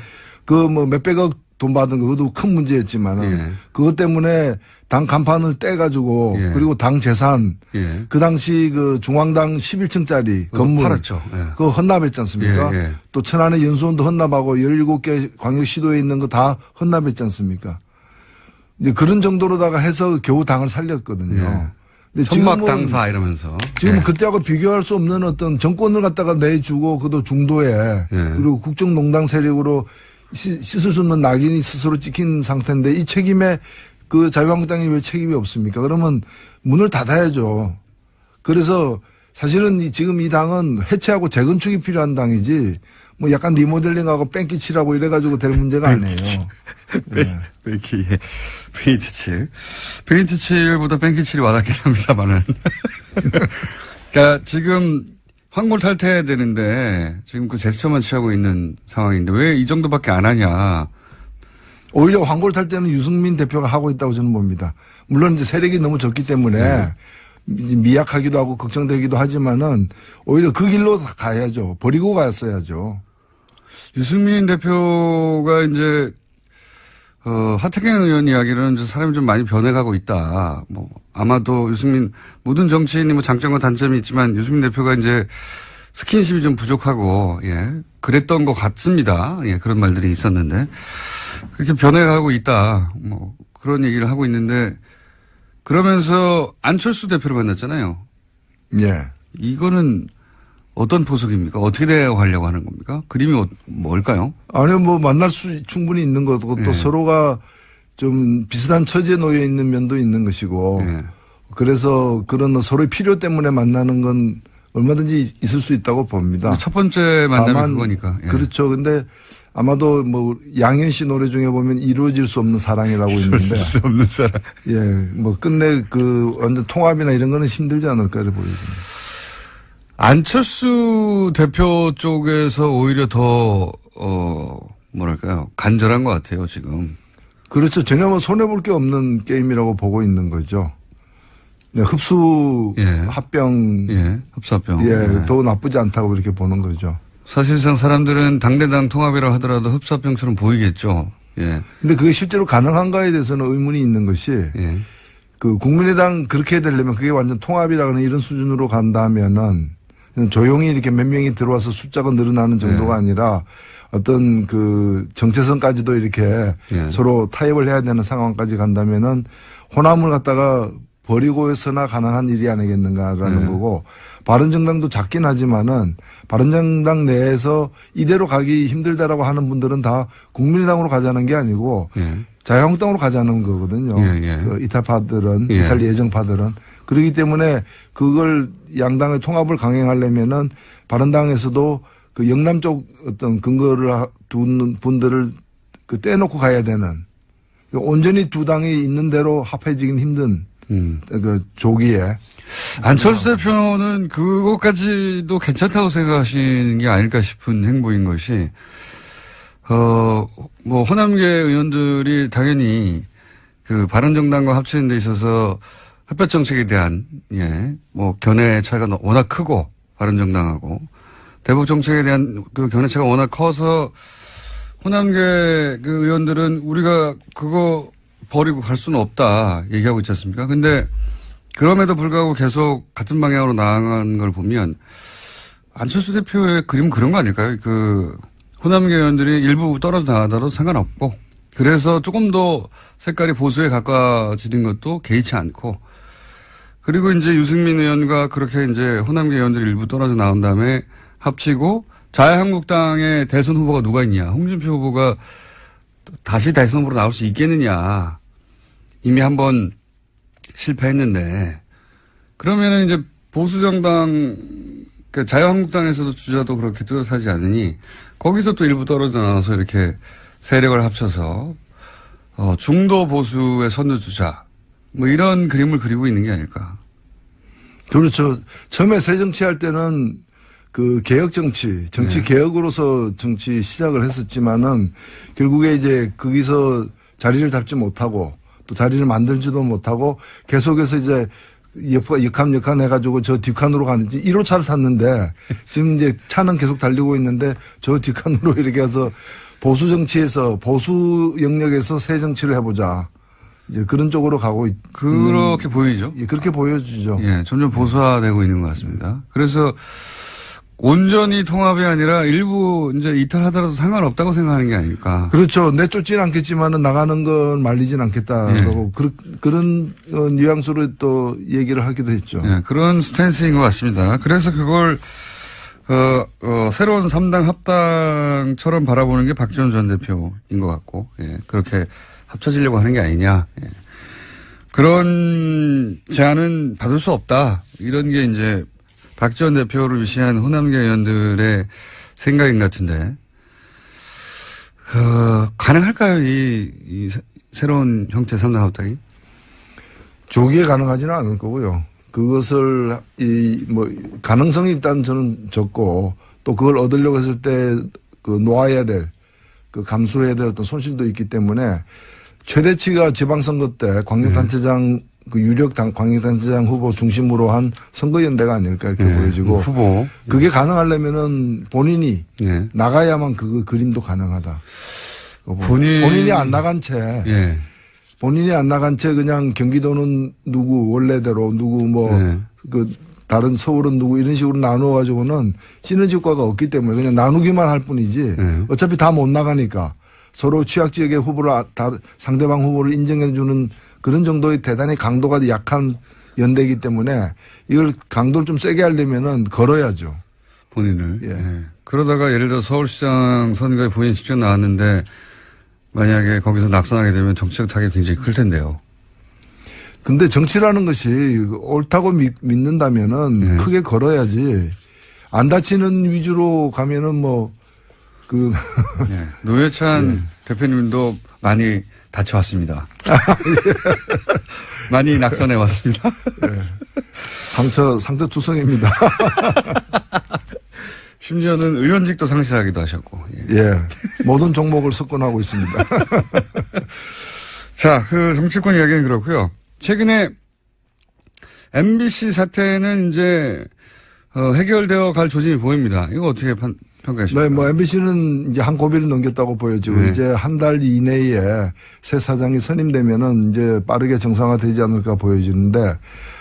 몇백억 돈 받은 거 그것도 큰 문제였지만은 예. 그것 때문에 당 간판을 떼가지고 예. 그리고 당 재산 예. 그 당시 중앙당 11층짜리 건물 팔았죠. 예. 그거 헌납했지 않습니까? 예, 예. 또 천안의 연수원도 헌납하고 17개 광역시도에 있는 거 다 헌납했지 않습니까? 이제 그런 정도로다가 해서 겨우 당을 살렸거든요. 예. 근데 천막 지금은 당사 이러면서. 지금 예. 그때하고 비교할 수 없는 어떤 정권을 갖다가 내주고 그것도 중도에 예. 그리고 국정농단 세력으로 씻을 수 없는 낙인이 스스로 찍힌 상태인데 이 책임에 자유한국당이 왜 책임이 없습니까? 그러면 문을 닫아야죠. 그래서 사실은 지금 이 당은 해체하고 재건축이 필요한 당이지 뭐 약간 리모델링하고 뺑기칠하고 이래가지고 될 문제가 아니에요. 페인트칠. 페인트칠보다 뺑기칠이 와닿긴 합니다만은. 그러니까 지금 황골 탈퇴해야 되는데 지금 제스처만 취하고 있는 상황인데 왜 이 정도밖에 안 하냐. 오히려 황골 탈퇴는 유승민 대표가 하고 있다고 저는 봅니다. 물론 이제 세력이 너무 적기 때문에 미약하기도 하고 걱정되기도 하지만은 오히려 그 길로 가야죠. 버리고 갔어야죠. 유승민 대표가 이제 하태경 의원 이야기는 사람이 좀 많이 변해가고 있다. 뭐 아마도 유승민 모든 정치인이 뭐 장점과 단점이 있지만 유승민 대표가 이제 스킨십이 좀 부족하고 그랬던 것 같습니다. 그런 말들이 있었는데 그렇게 변해가고 있다. 뭐 그런 얘기를 하고 있는데 그러면서 안철수 대표를 만났잖아요. 예. 이거는 어떤 포석입니까? 어떻게 대화하려고 하는 겁니까? 그림이 뭘까요? 아니요, 뭐 만날 수 충분히 있는 거고 또 예. 서로가 좀 비슷한 처지에 놓여 있는 면도 있는 것이고 예. 그래서 그런 서로의 필요 때문에 만나는 건 얼마든지 있을 수 있다고 봅니다. 첫 번째 만남이 그거니까. 예. 그렇죠. 근데 아마도 뭐 양현 씨 노래 중에 보면 이루어질 수 없는 사랑이라고 있는데 수 없는 사람. 예, 뭐 끝내 그 완전 통합이나 이런 거는 힘들지 않을까 보여집니다. 안철수 대표 쪽에서 오히려 더 뭐랄까요 간절한 것 같아요 지금. 그렇죠. 전혀 뭐 손해볼 게 없는 게임이라고 보고 있는 거죠. 네, 흡수 예. 합병 예, 흡사병. 예, 더 나쁘지 않다고 이렇게 보는 거죠. 사실상 사람들은 당대당 통합이라 하더라도 흡사병처럼 보이겠죠. 예, 근데 그게 실제로 가능한가에 대해서는 의문이 있는 것이 예, 그 국민의당 그렇게 되려면 그게 완전 통합이라는 이런 수준으로 간다면은 조용히 이렇게 몇 명이 들어와서 숫자가 늘어나는 정도가 예. 아니라 어떤 그 정체성까지도 이렇게 예. 서로 타협을 해야 되는 상황까지 간다면은 호남을 갖다가 버리고서나 가능한 일이 아니겠는가라는 예. 거고 바른정당도 작긴 하지만은 바른정당 내에서 이대로 가기 힘들다라고 하는 분들은 다 국민의당으로 가자는 게 아니고 예. 자유한국당으로 가자는 거거든요. 예, 예. 그 이탈파들은 예. 이탈 예정파들은 그렇기 때문에 그걸 양당의 통합을 강행하려면은 바른당에서도 그 영남 쪽 어떤 근거를 두는 분들을 그 떼놓고 가야 되는 온전히 두 당이 있는 대로 합해지긴 힘든 그 조기에 안철수 대표는 그것까지도 괜찮다고 생각하시는 게 아닐까 싶은 행보인 것이, 뭐, 호남계 의원들이 당연히 그 바른정당과 합치는 데 있어서 햇볕 정책에 대한, 예, 뭐, 견해 차이가 워낙 크고, 바른정당하고, 대북 정책에 대한 그 견해 차이가 워낙 커서 호남계 그 의원들은 우리가 그거 버리고 갈 수는 없다 얘기하고 있지 않습니까? 근데 그럼에도 불구하고 계속 같은 방향으로 나아간 걸 보면 안철수 대표의 그림은 그런 거 아닐까요? 그 호남계 의원들이 일부 떨어져 나가더라도 상관없고 그래서 조금 더 색깔이 보수에 가까워지는 것도 개의치 않고 그리고 이제 유승민 의원과 그렇게 이제 호남계 의원들이 일부 떨어져 나온 다음에 합치고 자유한국당의 대선 후보가 누가 있냐. 홍준표 후보가 다시 대선 후보로 나올 수 있겠느냐. 이미 한번 실패했는데. 그러면은 이제 보수정당, 그 자유한국당에서도 주자도 그렇게 뚜렷하지 않으니 거기서 또 일부 떨어져 나와서 이렇게 세력을 합쳐서 중도 보수의 선두주자. 뭐 이런 그림을 그리고 있는 게 아닐까. 그렇죠. 처음에 새정치할 때는 그 개혁 정치 네. 개혁으로서 정치 시작을 했었지만은 결국에 이제 거기서 자리를 잡지 못하고 또 자리를 만들지도 못하고 계속해서 이제 역함 해가지고 저 뒷칸으로 가는지 1호차를 탔는데 지금 이제 차는 계속 달리고 있는데 저 뒷칸으로 이렇게 해서 보수 정치에서 보수 영역에서 새 정치를 해보자. 이제 그런 쪽으로 가고 그렇게 보이죠. 예, 그렇게 보여지죠. 예, 점점 보수화되고 있는 것 같습니다. 그래서 온전히 통합이 아니라 일부 이제 이탈하더라도 상관없다고 생각하는 게 아닐까. 그렇죠. 내쫓지는 않겠지만은 나가는 건 말리진 않겠다라고 그런 뉘앙스로 또 얘기를 하기도 했죠. 예, 그런 스탠스인 것 같습니다. 그래서 그걸 새로운 3당 합당처럼 바라보는 게 박지원 전 대표인 것 같고, 예, 그렇게 합쳐지려고 하는 게 아니냐. 예. 그런 제안은 받을 수 없다. 이런 게 이제 박 전 대표를 위시한 호남계 의원들의 생각인 것 같은데, 가능할까요? 이 새로운 형태 3당 합당이? 조기에 가능하지는 않을 거고요. 그것을 가능성이 일단 저는 적고 또 그걸 얻으려고 했을 때 그 놓아야 될 그 감수해야 될 어떤 손실도 있기 때문에 최대치가 지방선거 때 광역단체장 그 유력 광역단체장 후보 중심으로 한 선거연대가 아닐까 이렇게 보여지고 후보. 그게 가능하려면은 본인이 예. 나가야만 그 그림도 가능하다. 본인이 안 나간 채 예. 본인이 안 나간 채 그냥 경기도는 누구 원래대로 누구 그 다른 서울은 누구 이런 식으로 나누어 가지고는 시너지 효과가 없기 때문에 그냥 나누기만 할 뿐이지 어차피 다 못 나가니까 서로 취약 지역의 후보를 다 상대방 후보를 인정해 주는 그런 정도의 대단히 강도가 약한 연대이기 때문에 이걸 강도를 좀 세게 하려면은 걸어야죠. 본인을. 예. 예. 그러다가 예를 들어 서울시장 선거에 본인이 직접 나왔는데 만약에 거기서 낙선하게 되면 정치적 타격이 굉장히 클 텐데요. 근데 정치라는 것이 옳다고 믿는다면은 네. 크게 걸어야지. 안 다치는 위주로 가면은 뭐, 예. 노회찬 대표님도 많이 다쳐왔습니다. 많이 낙선해 왔습니다. 상처투성입니다. 심지어는 의원직도 상실하기도 하셨고. 예. 예. 모든 종목을 석권하고 있습니다. 자, 그 정치권 이야기는 그렇고요. 최근에 MBC 사태는 이제 해결되어 갈 조짐이 보입니다. 이거 어떻게 평가하십니까? 네, 뭐 MBC는 이제 한 고비를 넘겼다고 보여지고 네. 이제 한 달 이내에 새 사장이 선임되면은 이제 빠르게 정상화되지 않을까 보여지는데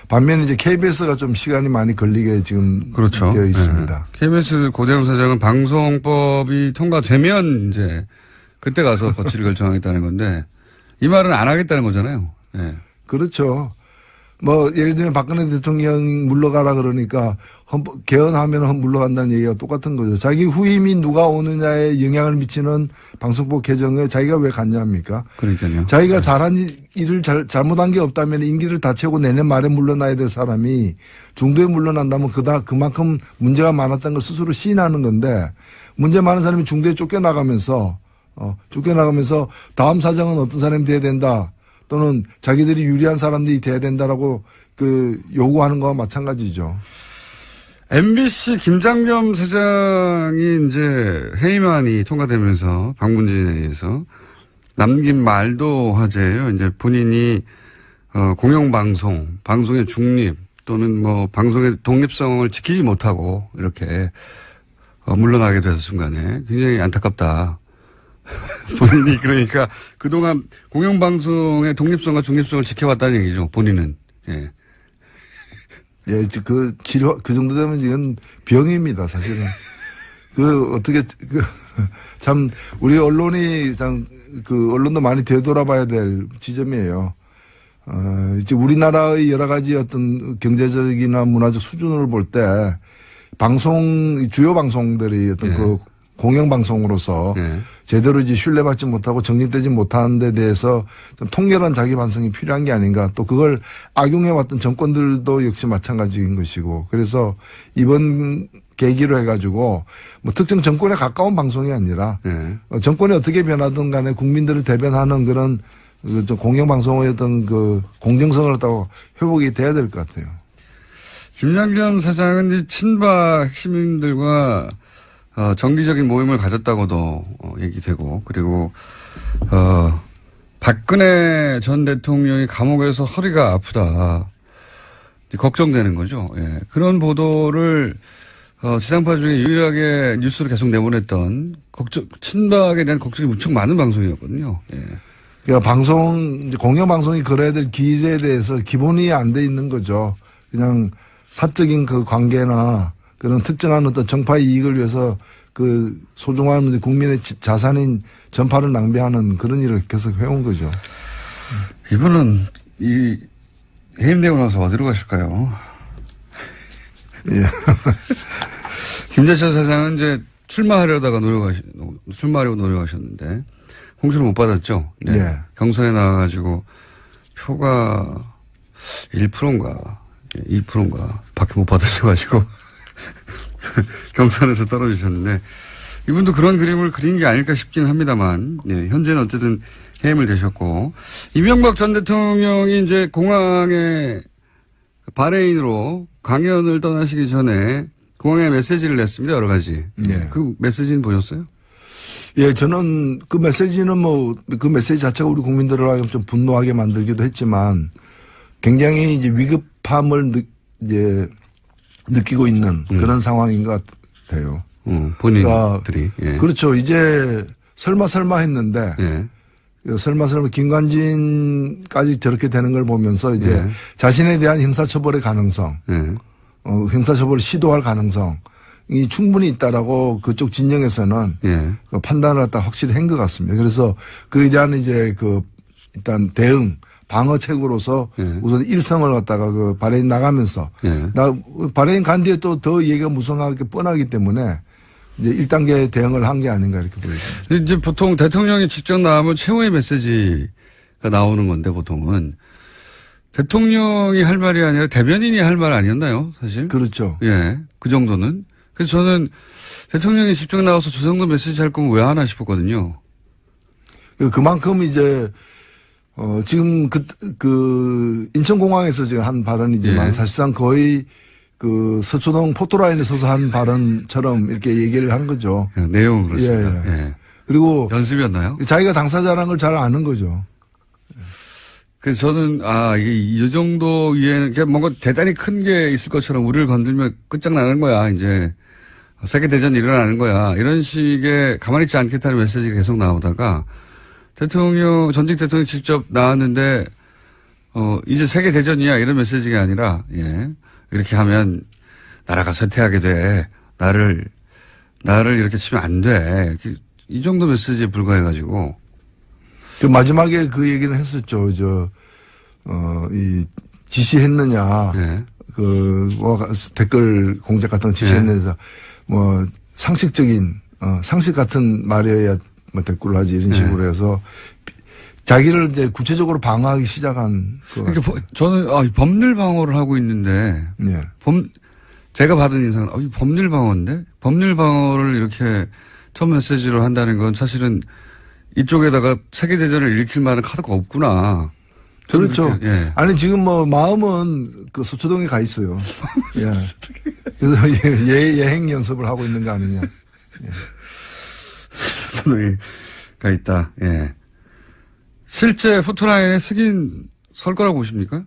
반면에 이제 KBS가 좀 시간이 많이 걸리게 지금 그렇죠. 되어 있습니다. 네. KBS 고대영 사장은 방송법이 통과되면 이제 그때 가서 거취를 결정하겠다는 건데 이 말은 안 하겠다는 거잖아요. 네. 그렇죠. 뭐 예를 들면 박근혜 대통령 물러가라 그러니까 개헌하면 물러간다는 얘기가 똑같은 거죠. 자기 후임이 누가 오느냐에 영향을 미치는 방송법 개정에 자기가 왜 갔냐합니까? 그러니까요. 자기가 잘한 일을 잘못한 게 없다면 임기를 다 채우고 내년 말에 물러나야 될 사람이 중도에 물러난다면 그만큼 문제가 많았다는 걸 스스로 시인하는 건데 문제 많은 사람이 중도에 쫓겨나가면서 다음 사장은 어떤 사람이 돼야 된다. 또는 자기들이 유리한 사람들이 돼야 된다라고 요구하는 거와 마찬가지죠. MBC 김장겸 사장이 이제 해임안이 통과되면서 방문진에서 남긴 말도 화제예요. 이제 본인이 공영방송, 방송의 중립 또는 뭐 방송의 독립성을 지키지 못하고 이렇게 물러나게 돼서 순간에 굉장히 안타깝다. 본인이 그러니까 그동안 공영방송의 독립성과 중립성을 지켜왔다는 얘기죠. 본인은. 예. 예, 그 정도 되면 이건 병입니다, 사실은. 참, 우리 언론이 언론도 많이 되돌아봐야 될 지점이에요. 이제 우리나라의 여러 가지 어떤 경제적이나 문화적 수준을 볼 때 주요 방송들이 어떤 예. 공영방송으로서 제대로 이제 신뢰받지 못하고 정립되지 못하는 데 대해서 좀 통렬한 자기 반성이 필요한 게 아닌가. 또 그걸 악용해왔던 정권들도 역시 마찬가지인 것이고. 그래서 이번 계기로 해가지고 뭐 특정 정권에 가까운 방송이 아니라 정권이 어떻게 변하든 간에 국민들을 대변하는 그런 공영방송의 어떤 공정성을 갖다가 회복이 돼야 될 것 같아요. 김장겸 사장은 이제 친박 핵심인들과 정기적인 모임을 가졌다고도 얘기되고 그리고 박근혜 전 대통령이 감옥에서 허리가 아프다 걱정되는 거죠. 예. 그런 보도를 지상파 중에 유일하게 뉴스로 계속 내보냈던 친박에 대한 걱정이 무척 많은 방송이었거든요. 예. 그러니까 공영방송이 걸어야 될 길에 대해서 기본이 안 돼 있는 거죠. 그냥 사적인 그 관계나 그런 특정한 어떤 정파의 이익을 위해서 소중한 국민의 자산인 전파를 낭비하는 그런 일을 계속 해온 거죠. 이분은 해임되고 나서 어디로 가실까요? 예. 김재철 사장은 이제 출마하려고 노력하셨는데 홍수를 못 받았죠. 네. 예. 경선에 나와가지고 표가 1%인가 2%인가 밖에 못 받으셔가지고 경선에서 떨어지셨는데 이분도 그런 그림을 그린 게 아닐까 싶기는 합니다만 현재는 어쨌든 해임을 되셨고 이명박 전 대통령이 이제 공항에 바레인으로 강연을 떠나시기 전에 공항에 메시지를 냈습니다. 여러 가지. 네. 그 메시지는 보셨어요? 예, 저는 그 메시지는 그 메시지 자체가 우리 국민들을 좀 분노하게 만들기도 했지만 굉장히 이제 위급함을 느끼고 있는 그런 상황인 것 같아요. 본인들이. 예. 그렇죠. 이제 설마 했는데. 예. 설마 김관진까지 저렇게 되는 걸 보면서 이제 자신에 대한 형사처벌의 가능성, 형사처벌을 시도할 가능성이 충분히 있다라고 그쪽 진영에서는 판단을 갖다 확실히 한 것 같습니다. 그래서 그에 대한 이제 일단 대응, 방어책으로서 예. 우선 일성을 갖다가 그 바레인 나가면서 예. 바레인 간 뒤에 또 더 얘기가 무성하게 뻔하기 때문에 이제 1단계 대응을 한 게 아닌가 이렇게 보여집니다. 이제 보통 대통령이 직접 나오면 최후의 메시지가 나오는 건데 보통은 대통령이 할 말이 아니라 대변인이 할 말 아니었나요, 사실? 그렇죠. 예, 그 정도는. 그래서 저는 대통령이 직접 나와서 저 정도 메시지 할 거면 왜 하나 싶었거든요. 그만큼 이제 지금 그 인천공항에서 지금 한 발언이지만 예. 사실상 거의 그 서초동 포토라인에 서서 한 발언처럼 이렇게 얘기를 한 거죠. 예, 내용은 그렇습니다. 예, 예. 예. 그리고 연습이었나요? 자기가 당사자라는 걸 잘 아는 거죠. 그래서 저는 이게 이 정도 위에는 그냥 뭔가 대단히 큰 게 있을 것처럼 우리를 건들면 끝장나는 거야. 이제 세계대전이 일어나는 거야. 이런 식의 가만히 있지 않겠다는 메시지가 계속 나오다가 전직 대통령이 직접 나왔는데 이제 세계대전이야 이런 메시지가 아니라 예. 이렇게 하면 나라가 쇠퇴하게 돼. 나를 이렇게 치면 안 돼. 이 정도 메시지에 불과해가지고. 그 마지막에 그 얘기는 했었죠. 이 지시했느냐. 예. 댓글 공작 같은 거 지시했느냐. 뭐, 상식적인, 상식 같은 말이어야 뭐 댓글을 하지 이런 식으로 해서 자기를 이제 구체적으로 방어하기 시작한. 그러니까 저는 법률 방어를 하고 있는데. 예. 제가 받은 인상은 이 법률 방어인데? 법률 방어를 이렇게 첫 메시지로 한다는 건 사실은 이쪽에다가 세계대전을 일으킬 만한 카드가 없구나. 그렇죠. 그렇게, 예. 아니, 지금 뭐, 마음은 그 서초동에 가 있어요. 예. 그래서 예행 연습을 하고 있는 거 아니냐. 예. 서초동에 가 있다. 예. 실제 포토라인에 설 거라고 보십니까?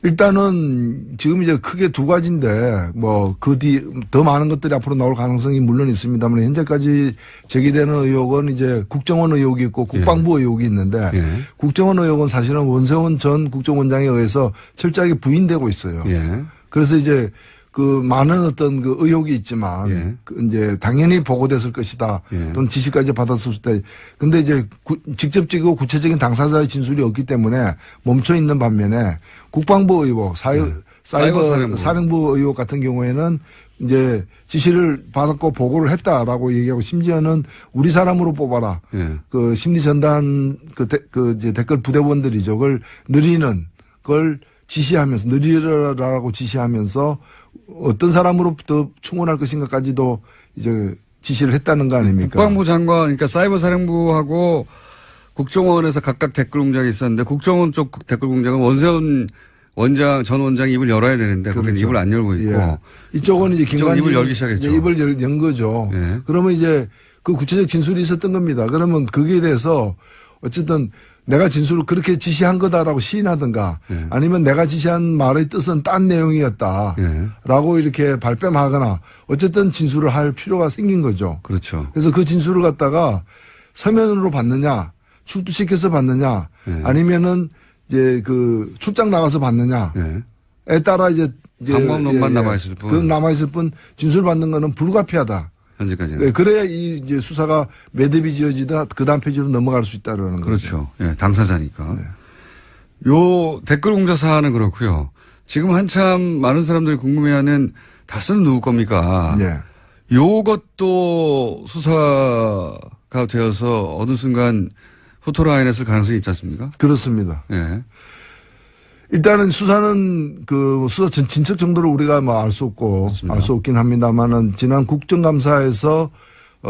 일단은 지금 이제 크게 두 가지인데 뭐 그 뒤 더 많은 것들이 앞으로 나올 가능성이 물론 있습니다만 현재까지 제기되는 의혹은 이제 국정원 의혹이 있고 국방부 의혹이 있는데 예. 국정원 의혹은 사실은 원세훈 전 국정원장에 의해서 철저하게 부인되고 있어요. 예. 그래서 이제 그 많은 어떤 그 의혹이 있지만 예. 그 이제 당연히 보고됐을 것이다. 예. 또는 지시까지 받았을 수도 있다. 근데 이제 직접적이고 구체적인 당사자의 진술이 없기 때문에 멈춰 있는 반면에 국방부 의혹, 사이버 사이버 사령부 의혹 같은 경우에는 이제 지시를 받았고 보고를 했다라고 얘기하고 심지어는 우리 사람으로 뽑아라. 예. 그 심리 전단 이제 댓글 부대원들이죠. 그걸 느리는 걸 지시하면서 느리라라고 지시하면서 어떤 사람으로부터 충원할 것인가까지도 이제 지시를 했다는 거 아닙니까? 국방부 장관, 그러니까 사이버 사령부하고 국정원에서 각각 댓글 공장이 있었는데 국정원 쪽 댓글 공장은 원세훈 전 원장이 입을 열어야 되는데 거기는 그렇죠. 입을 안 열고 있고 예. 이쪽은 이제 이쪽은 입을 열기 시작했죠. 입을 연 거죠. 예. 그러면 이제 그 구체적 진술이 있었던 겁니다. 그러면 거기에 대해서 어쨌든 내가 진술을 그렇게 지시한 거다라고 시인하든가 예. 아니면 내가 지시한 말의 뜻은 딴 내용이었다라고 예. 이렇게 발뺌하거나 어쨌든 진술을 할 필요가 생긴 거죠. 그렇죠. 그래서 그 진술을 갖다가 서면으로 받느냐 출두시켜서 받느냐 예. 아니면은 이제 그 출장 나가서 받느냐에 예. 따라 이제 방법론만 남아있을 뿐. 그 남아있을 뿐 진술 받는 거는 불가피하다. 현재까지는. 네, 그래야 이 이제 수사가 매듭이 지어지다 그 다음 페이지로 넘어갈 수 있다라는 거죠. 그렇죠. 예, 당사자니까. 요 댓글 공자 사안은 그렇고요. 지금 한참 많은 사람들이 궁금해하는 다스는 누구 겁니까? 네. 요것도 수사가 되어서 어느 순간 포토라인에 쓸 가능성이 있지 않습니까? 그렇습니다. 예. 일단은 수사는 그 수사 진척 정도를 우리가 뭐 알 수 없고 맞습니다. 알 수 없긴 합니다만은 지난 국정감사에서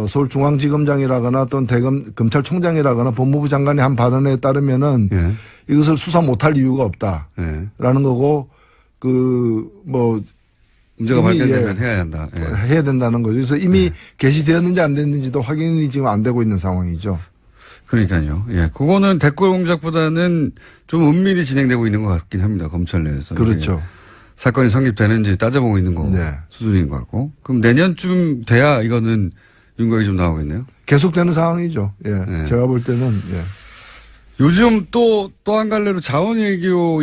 서울중앙지검장이라거나 또는 검찰총장이라거나 법무부 장관이 한 발언에 따르면은 예. 이것을 수사 못할 이유가 없다라는 예. 거고 그 뭐 문제가 이미 발견되면 해야 한다. 예. 해야 된다는 거죠. 그래서 이미 게시되었는지 안 됐는지도 확인이 지금 안 되고 있는 상황이죠. 그러니까요. 예. 그거는 댓글 공작보다는 좀 은밀히 진행되고 있는 것 같긴 합니다. 검찰 내에서. 그렇죠. 사건이 성립되는지 따져보고 있는 거 네. 수준인 것 같고. 그럼 내년쯤 돼야 이거는 윤곽이 좀 나오겠네요. 계속되는 상황이죠. 예. 네. 제가 볼 때는 예. 요즘 또 한 갈래로 자원 얘기도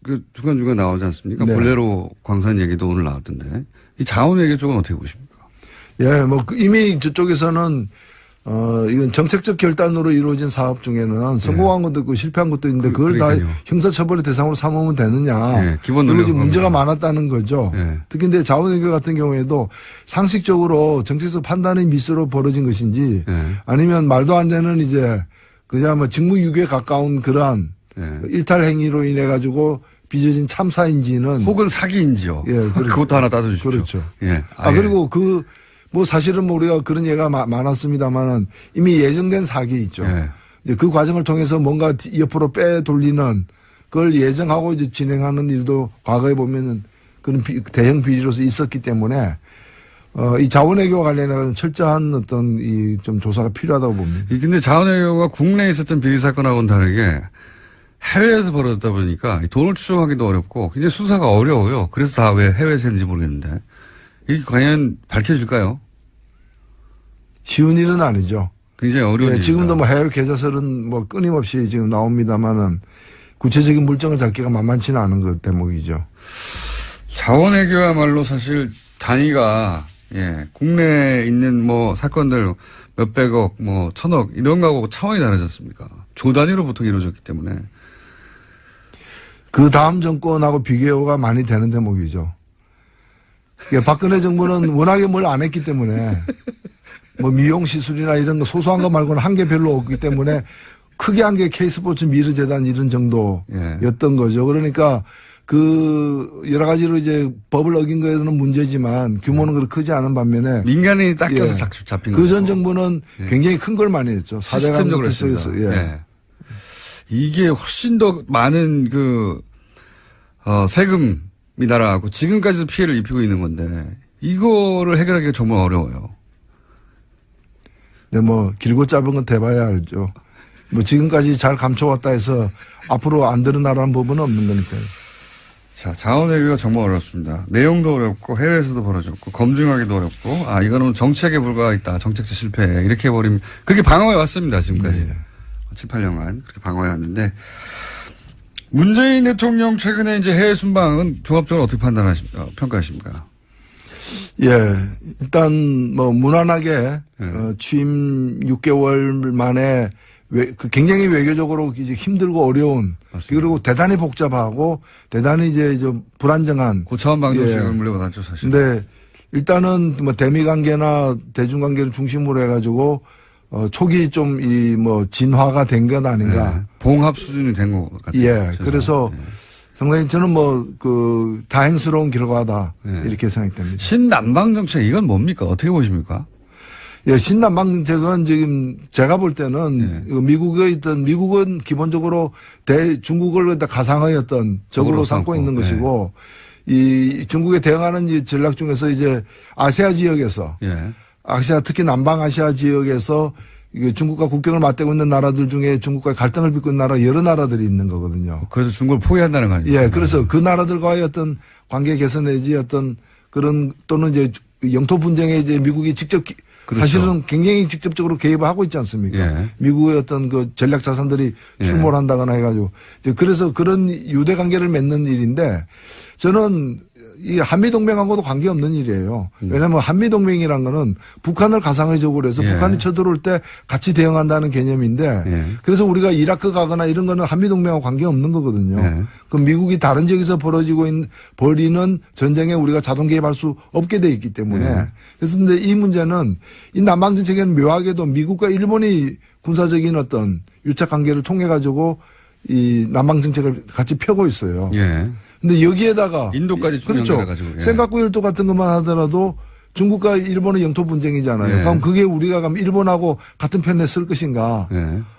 그 중간중간 나오지 않습니까? 네. 볼레로 광산 얘기도 오늘 나왔던데. 이 자원 얘기 쪽은 어떻게 보십니까? 예, 뭐 이미 저쪽에서는 이건 정책적 결단으로 이루어진 사업 중에는 성공한 것도 있고 실패한 것도 있는데 그걸 다 그러니까요. 형사처벌의 대상으로 삼으면 되느냐. 예, 기본 그리고 논리가 문제가 그겁니다. 많았다는 거죠. 예. 특히 근데 자원외교 같은 경우에도 상식적으로 정책적 판단의 미스로 벌어진 것인지 예. 아니면 말도 안 되는 이제 그냥 뭐 직무유기에 가까운 그러한 예. 일탈 행위로 인해 가지고 빚어진 참사인지는 혹은 사기인지요. 예, 그렇죠. 그것도 하나 따져주십시오. 그렇죠. 예. 그리고 뭐 사실은 뭐 우리가 그런 예가 많았습니다만은 이미 예정된 사기 있죠. 예. 이제 그 과정을 통해서 뭔가 옆으로 빼돌리는 그걸 예정하고 이제 진행하는 일도 과거에 보면은 그런 대형 비리로서 있었기 때문에 이 자원외교와 관련해서 철저한 어떤 이 좀 조사가 필요하다고 봅니다. 근데 자원외교가 국내에 있었던 비리 사건하고는 다르게 해외에서 벌어졌다 보니까 돈을 추적하기도 어렵고 굉장히 수사가 어려워요. 그래서 다 왜 해외에서 했는지 모르겠는데 이게 과연 밝혀질까요? 쉬운 일은 아니죠. 굉장히 어려운 일입니다. 지금도 뭐 해외 계좌설은 뭐 끊임없이 지금 나옵니다만은 구체적인 물증을 잡기가 만만치는 않은 것 대목이죠. 자원외교야말로 사실 단위가 국내에 있는 뭐 사건들 몇백억, 뭐 천억 이런 거하고 차원이 다르지 않습니까? 조 단위로 보통 이루어졌기 때문에. 그 다음 정권하고 비교가 많이 되는 대목이죠. 박근혜 정부는 워낙에 뭘 안 했기 때문에 뭐 미용 시술이나 이런 거 소소한 거 말고는 한 게 별로 없기 때문에 크게 한 게 K스포츠 미르재단 이런 정도였던 거죠. 그러니까 그 여러 가지로 이제 법을 어긴 거에는 문제지만 규모는 그렇게 크지 않은 반면에 민간인이 딱 껴서 잡힌 거죠. 그 전 정부는 굉장히 큰 걸 많이 했죠. 시스템적으로 했습니다. 이게 훨씬 더 많은 세금이 날아가고 지금까지도 피해를 입히고 있는 건데 이거를 해결하기가 정말 어려워요. 네, 뭐 길고 짧은 건 대봐야 알죠. 뭐 지금까지 잘 감춰왔다 해서 앞으로 안 드러나라는 부분은 없는 거니까요. 자, 자원외교가 정말 어렵습니다. 내용도 어렵고 해외에서도 벌어졌고 검증하기도 어렵고 이거는 정책에 불과했다. 정책적 실패 이렇게 해버리면 그렇게 방어해 왔습니다. 지금까지. 네. 7, 8년간 그렇게 방어해 왔는데 문재인 대통령 최근에 이제 해외 순방은 종합적으로 어떻게 평가하십니까? 예, 일단 뭐 무난하게 취임 6개월 만에 굉장히 외교적으로 이제 힘들고 어려운 맞습니다. 그리고 대단히 복잡하고 대단히 이제 좀 불안정한 고차원 방정식을 물려받았죠 사실. 근데 일단은 뭐 대미 관계나 대중 관계를 중심으로 해가지고 초기 좀 이 뭐 진화가 된 건 아닌가. 봉합 수준이 된 것 같아요. 예, 그래서 상당히 저는 뭐 다행스러운 결과다 이렇게 생각됩니다. 신남방 정책 이건 뭡니까? 어떻게 보십니까? 예, 신남방 정책은 지금 제가 볼 때는 미국은 기본적으로 중국을 갖다 가상의 어떤 적으로 삼고 있는 것이고 이 중국에 대응하는 이 전략 중에서 이제 아시아 지역에서 특히 남방아시아 지역에서 중국과 국경을 맞대고 있는 나라들 중에 중국과 갈등을 빚고 있는 나라 여러 나라들이 있는 거거든요. 그래서 중국을 포위한다는 거 아닙니까? 예, 그래서 그 나라들과의 어떤 관계 개선 내지 어떤 그런 또는 이제 영토 분쟁에 이제 미국이 직접 사실은 굉장히 직접적으로 개입을 하고 있지 않습니까? 미국의 어떤 그 전략 자산들이 출몰 한다거나 해가지고 그래서 그런 유대 관계를 맺는 일인데 저는 이 한미동맹하고도 관계없는 일이에요. 왜냐하면 한미동맹이란 거는 북한을 가상의 적으로 해서 북한이 쳐들어올 때 같이 대응한다는 개념인데 그래서 우리가 이라크 가거나 이런 거는 한미동맹하고 관계없는 거거든요. 그럼 미국이 다른 지역에서 벌이는 전쟁에 우리가 자동 개입할 수 없게 돼 있기 때문에 그래서 근데 이 문제는 이 남방정책에는 묘하게도 미국과 일본이 군사적인 어떤 유착 관계를 통해 가지고 이 남방정책을 같이 펴고 있어요. 근데 여기에다가 인도까지 그렇죠. 센카쿠 일도 같은 것만 하더라도 중국과 일본의 영토 분쟁이잖아요. 그럼 그게 우리가 가면 일본하고 같은 편에 쓸 것인가?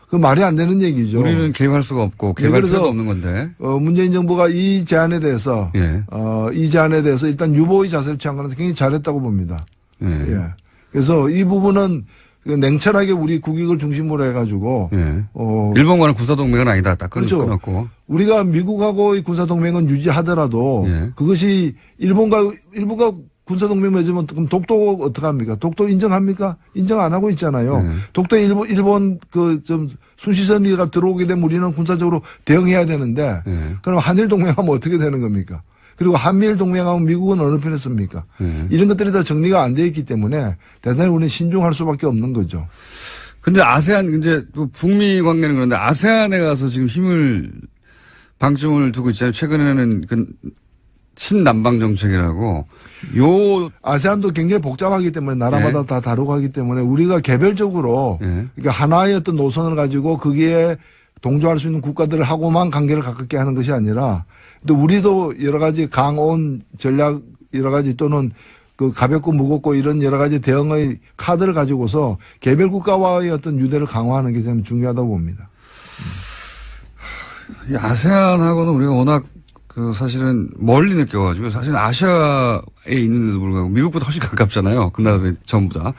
그 말이 안 되는 얘기죠. 우리는 개입할 수가 없고 개입할 필요도 없는 건데. 문재인 정부가 이 제안에 대해서 일단 유보의 자세를 취한 거는 굉장히 잘했다고 봅니다. 그래서 이 부분은 냉철하게 우리 국익을 중심으로 해가지고 일본과는 군사동맹은 아니다. 딱 그렇죠. 끊었고. 우리가 미국하고의 군사동맹은 유지하더라도 그것이 일본과 군사동맹 맺으면 그럼 독도 어떡합니까? 독도 인정합니까? 인정 안 하고 있잖아요. 독도에 일본 좀 순시선이가 들어오게 되면 우리는 군사적으로 대응해야 되는데 그럼 한일 동맹하면 어떻게 되는 겁니까? 그리고 한미일 동맹하면 미국은 어느 편에 씁니까? 이런 것들이 다 정리가 안 돼 있기 때문에 대단히 우리는 신중할 수밖에 없는 거죠. 근데 아세안, 이제, 또 북미 관계는 그런데 아세안에 가서 지금 힘을, 방점을 두고 있잖아요. 최근에는 그, 친남방 정책이라고, 아세안도 굉장히 복잡하기 때문에 나라마다 예. 다 다르고 하기 때문에 우리가 개별적으로 예. 그러니까 하나의 어떤 노선을 가지고 거기에 동조할 수 있는 국가들하고만 관계를 가깝게 하는 것이 아니라 또 우리도 여러 가지 강온 전략 여러 가지 또는 그 가볍고 무겁고 이런 여러 가지 대응의 카드를 가지고서 개별 국가와의 어떤 유대를 강화하는 게 참 중요하다고 봅니다. 이 아세안하고는 우리가 워낙 그 사실은 멀리 느껴가지고 사실 아시아에 있는데도 불구하고 미국보다 훨씬 가깝잖아요. 그 나라들 전부 다.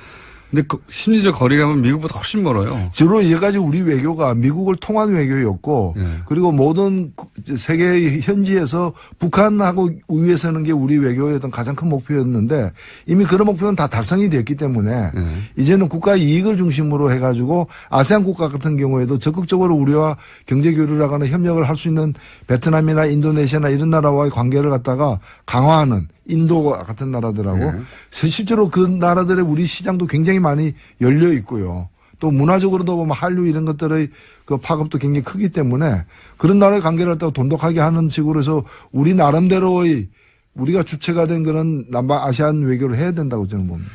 근데 그 심리적 거리감은 미국보다 훨씬 멀어요. 주로 여기까지 우리 외교가 미국을 통한 외교였고 예. 그리고 모든 세계 현지에서 북한하고 우위에 서는 게 우리 외교의 어떤 가장 큰 목표였는데 이미 그런 목표는 다 달성이 됐기 때문에 예. 이제는 국가 이익을 중심으로 해가지고 아세안 국가 같은 경우에도 적극적으로 우리와 경제 교류를 하거나 협력을 할 수 있는 베트남이나 인도네시아나 이런 나라와의 관계를 갖다가 강화하는 인도 같은 나라들하고 예. 실제로 그 나라들의 우리 시장도 굉장히 많이 열려 있고요. 또 문화적으로도 보면 한류 이런 것들의 그 파급도 굉장히 크기 때문에 그런 나라의 관계를 갖다가 돈독하게 하는 식으로 해서 우리 나름대로의 우리가 주체가 된 그런 남방 아시안 외교를 해야 된다고 저는 봅니다.